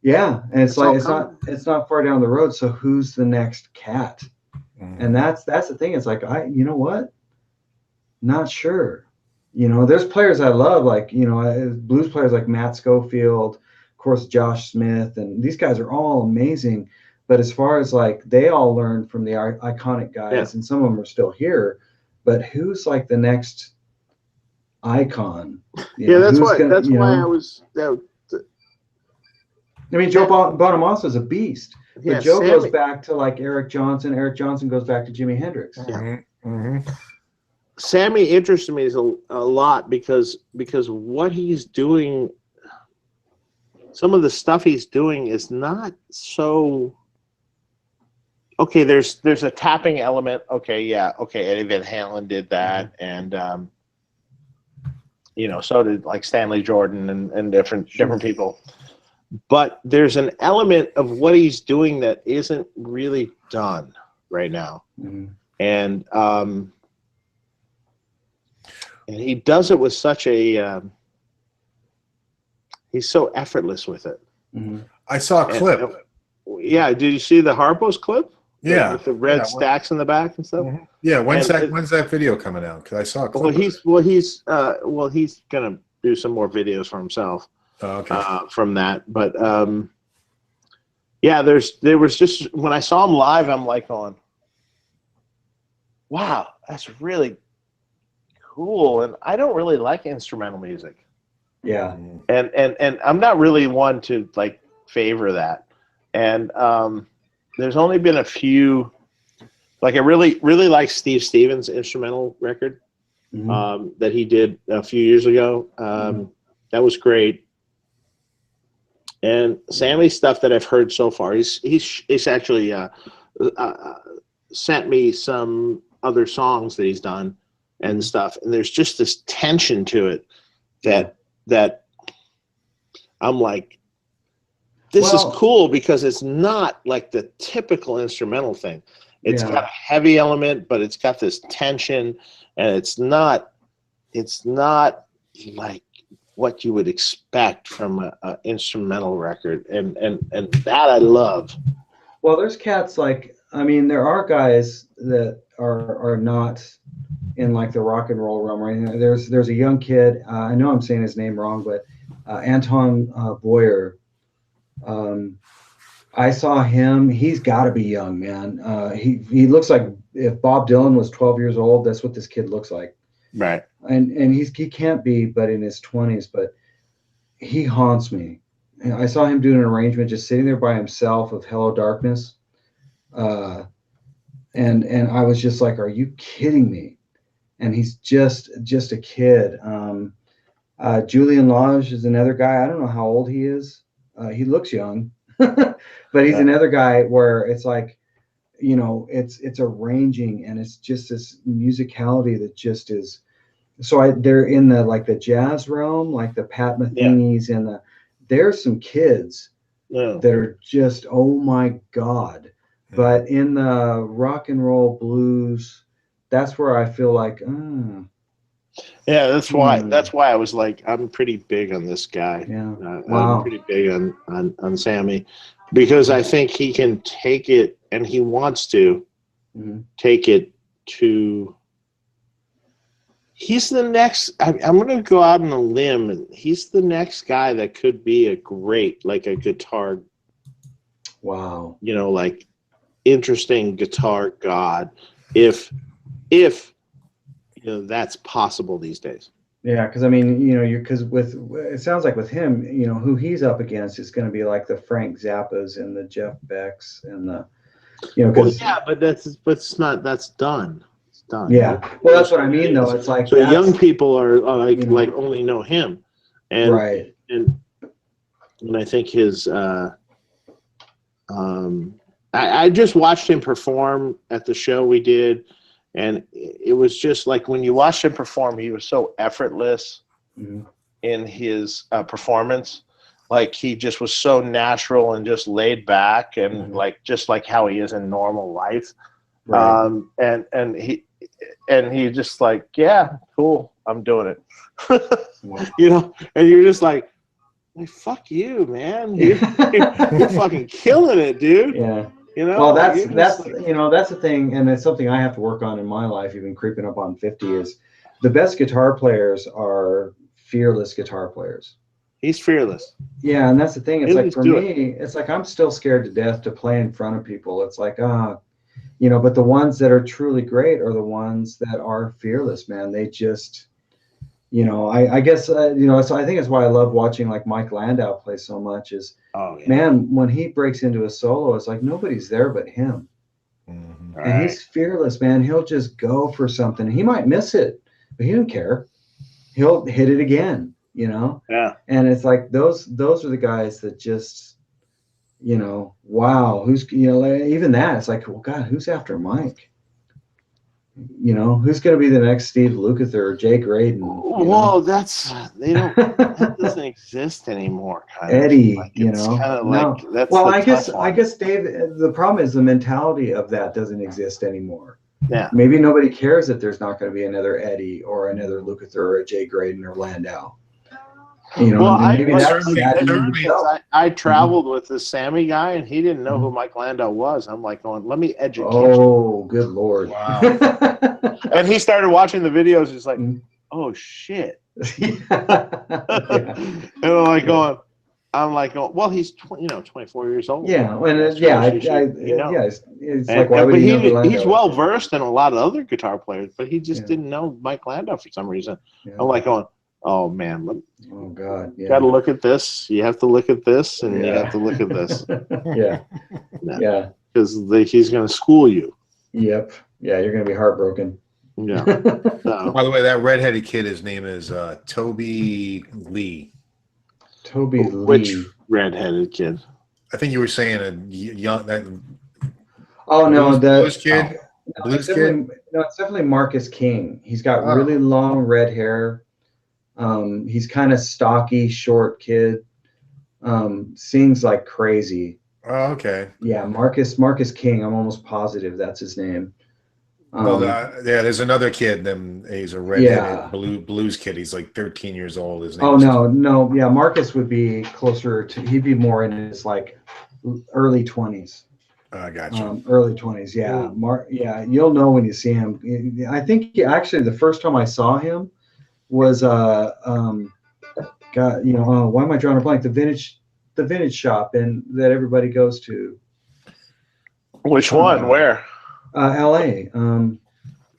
Yeah, and it's it's not far down the road. So who's the next cat? And that's the thing. It's like what? Not sure. There's players I love, like blues players like Matt Schofield, of course Josh Smith, and these guys are all amazing. But as far as like they all learned from the iconic guys, and some of them are still here. But who's like the next icon? That's why I was. I mean, Joe Bonamassa is a beast, but Joe goes back to like Eric Johnson. Eric Johnson goes back to Jimi Hendrix. Sammy interested me a lot because what he's doing, some of the stuff he's doing is not so. Okay, there's a tapping element. Okay, Eddie Van Halen did that, and you know, so did like Stanley Jordan and different people. But there's an element of what he's doing that isn't really done right now. And he does it with such a he's so effortless with it. I saw a clip. Yeah, did you see the Harpo's clip? Yeah, with the red stacks in the back and stuff. Yeah, when's that video coming out? Because I saw a clip. Well, he's gonna do some more videos for himself. Oh, okay. From that, but yeah, there was just when I saw him live, I'm like going, wow, that's really cool. And I don't really like instrumental music. Yeah. And I'm not really one to like favor that. And there's only been a few, like I really like Steve Stevens' instrumental record that he did a few years ago. That was great. And Sammy's stuff that I've heard so far, he's actually sent me some other songs that he's done and stuff. And there's just this tension to it that I'm like, this is cool because it's not like the typical instrumental thing. It's got a heavy element, but it's got this tension, and it's not like what you would expect from an instrumental record, and that I love. Well, there's cats like, I mean, there are guys that are not in like the rock and roll realm or anything. There's a young kid, I know I'm saying his name wrong, but Anton Boyer. I saw him. He's got to be young, man. He looks like if Bob Dylan was 12 years old, that's what this kid looks like. Right. And he can't be but in his 20s, but he haunts me. And I saw him doing an arrangement just sitting there by himself of Hello Darkness. And I was just like, are you kidding me? And he's just a kid. Julian Lage is another guy. I don't know how old he is. He looks young, but he's another guy where it's like, you know, it's arranging, and it's just this musicality that just is. So they're in the like the jazz realm, like the Pat Metheny's and there's some kids that are just, oh my God. But in the rock and roll blues, that's where I feel like, yeah, that's why I was like, I'm pretty big on this guy. Yeah. I'm pretty big on Sammy, because I think he can take it, and he wants to take it to. He's the next. I'm going to go out on a limb, and he's the next guy that could be a great, like a guitar. Wow. You know, like interesting guitar god, if you know that's possible these days. Yeah, because I mean, you know, because with it sounds like with him, you know, who he's up against is going to be like the Frank Zappas and the Jeff Becks and the, you know, but that's done. It's done. Yeah, well, that's what I mean, though. It's like so young people are like only know him, and right, and I think his I just watched him perform at the show we did. And it was just like when you watched him perform, he was so effortless in his performance. Like he just was so natural and just laid back and like just like how he is in normal life. Right. And he just like, yeah, cool, I'm doing it. You know, and you're just like, fuck you, man. You're fucking killing it, dude. Yeah. You know, well, that's you know, that's the thing, and it's something I have to work on in my life, even creeping up on 50, is the best guitar players are fearless guitar players. He's fearless. Yeah, and that's the thing. It's like for me, it's like I'm still scared to death to play in front of people. It's like, you know, but the ones that are truly great are the ones that are fearless, man. They just, you know, I guess, you know, so I think that's why I love watching like Mike Landau play so much is, man, when he breaks into a solo, it's like nobody's there but him. And he's fearless, man. He'll just go for something. He might miss it, but he don't care. He'll hit it again, you know? Yeah. And it's like those are the guys that just, you know, wow, who's, you know, even that, it's like, well, God, who's after Mike? You know, who's going to be the next Steve Lukather or Jay Graydon? Well, that doesn't exist anymore. Eddie, like, you it's know, kind of no. like that's Well, the I tough guess, one. Dave, the problem is the mentality of that doesn't exist anymore. Yeah. Maybe nobody cares that there's not going to be another Eddie or another Lukather or a Jay Graydon or Landau. You know, Well, and maybe that's certainly- sad. certainly- I traveled with this Sammy guy, and he didn't know who Mike Landau was. I'm like going, let me educate you. Oh, good Lord. Wow. And he started watching the videos. He's like, Mhm. oh, shit. Yeah. And I'm like going, well, he's 24 years old. Yeah, and That's yeah, what you should- you know. it's And, like, why would but he know who Landau he's is? well versed in a lot of other guitar players, but he just Yeah. didn't know Mike Landau for some reason. Yeah. I'm like going, oh man, Oh God, you yeah. got to look at this. You have to look at this, and you Yeah. have to look at this Yeah, Yeah. yeah, because he's going to school you. yep, yeah. You're gonna be heartbroken. Yeah. So, By the way, that redheaded kid, his name is Toby Lee. Toby which Lee. redheaded kid? I think you were saying a young that Oh no, blues kid. no, Blues it's definitely, no, it's definitely Marcus King. He's got Oh. really long red hair. He's kind of stocky, short kid. Sings like crazy. Oh, okay. Yeah, Marcus King. I'm almost positive that's his name. Well, yeah, there's another kid. He's a redheaded Yeah. blues kid. He's like 13 years old. His name Oh is no, yeah, Marcus would be closer to. He'd be more in his like early 20s. I got you. Early 20s, yeah. Yeah, you'll know when you see him. I think actually the first time I saw him was God, why am I drawing a blank? The vintage shop that everybody goes to. Which one? Where? LA. You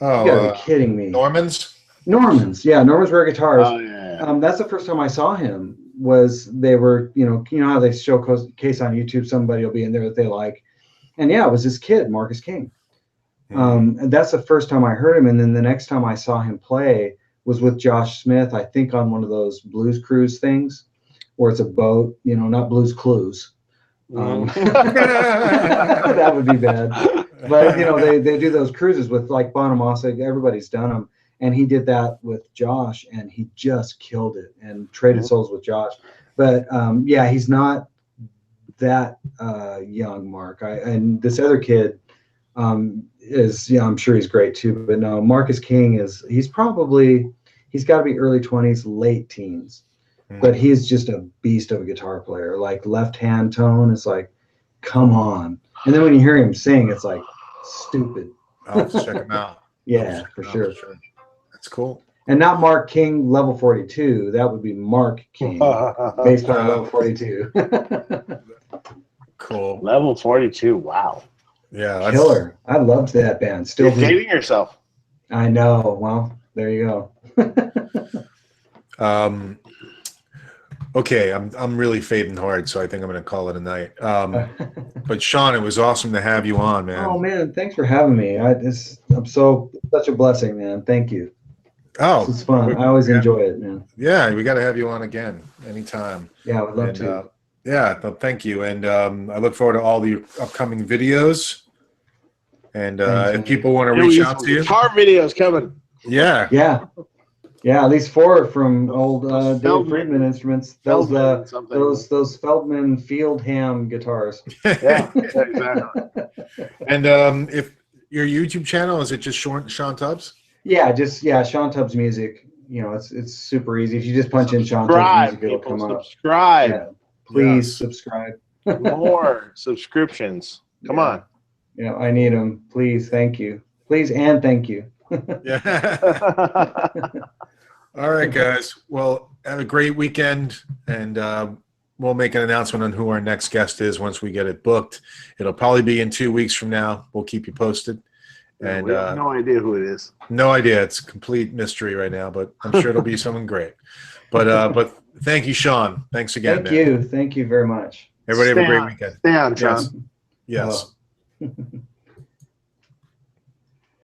gotta be kidding me. Norman's. Norman's, yeah, Norman's Rare Guitars. Oh yeah. That's the first time I saw him. Was they were, you know how they show case on YouTube, somebody will be in there that they like. And yeah, it was this kid, Marcus King. And that's the first time I heard him. And then the next time I saw him play was with Josh Smith, I think on one of those Blues Cruise things where it's a boat, not Blues Clues. That would be bad. But, they do those cruises with like Bonamassa, everybody's done them. And he did that with Josh and he just killed it and traded souls with Josh. But yeah, he's not that young, Mark. And this other kid is, I'm sure he's great too. But no, Marcus King he's got to be early 20s, late teens. But he's just a beast of a guitar player. Like left hand tone is like, come on. And then when you hear him sing, it's like stupid. I'll have to check him out. Yeah, for sure. That's cool. And not Mark King level 42. That would be Mark King based on level 42. Cool. Level 42. Wow. Yeah. Killer. I loved that band. Still You're dating yourself. I know. Well, there you go. Okay, I'm really fading hard, so I think I'm going to call it a night. But Shawn, it was awesome to have you on, man. Oh man, thanks for having me. Such a blessing, man. Thank you. Oh, It's fun. I always enjoy it, man. Yeah, we got to have you on again anytime. Yeah, I would love to. Yeah, thank you, and I look forward to all the upcoming videos. And if people want to reach out to you, guitar videos coming. Yeah. At least 4 from old Dave Friedman instruments. Those Feldman Fieldham guitars. Yeah, exactly. And if your YouTube channel, is it just Shawn Tubbs? Yeah, Shawn Tubbs Music. It's super easy. If you just punch in Shawn Tubbs Music, it'll come up. Subscribe. Yeah, please subscribe. More subscriptions. Come on. I need them. Please, thank you. Please and thank you. Yeah. All right, guys. Well, have a great weekend, and we'll make an announcement on who our next guest is once we get it booked. It'll probably be in 2 weeks from now. We'll keep you posted. And we have no idea who it is. No idea. It's a complete mystery right now, but I'm sure it'll be someone great. But thank you, Shawn. Thanks again. Thank you very much. Everybody have a great weekend. Stay on, Shawn. Yes.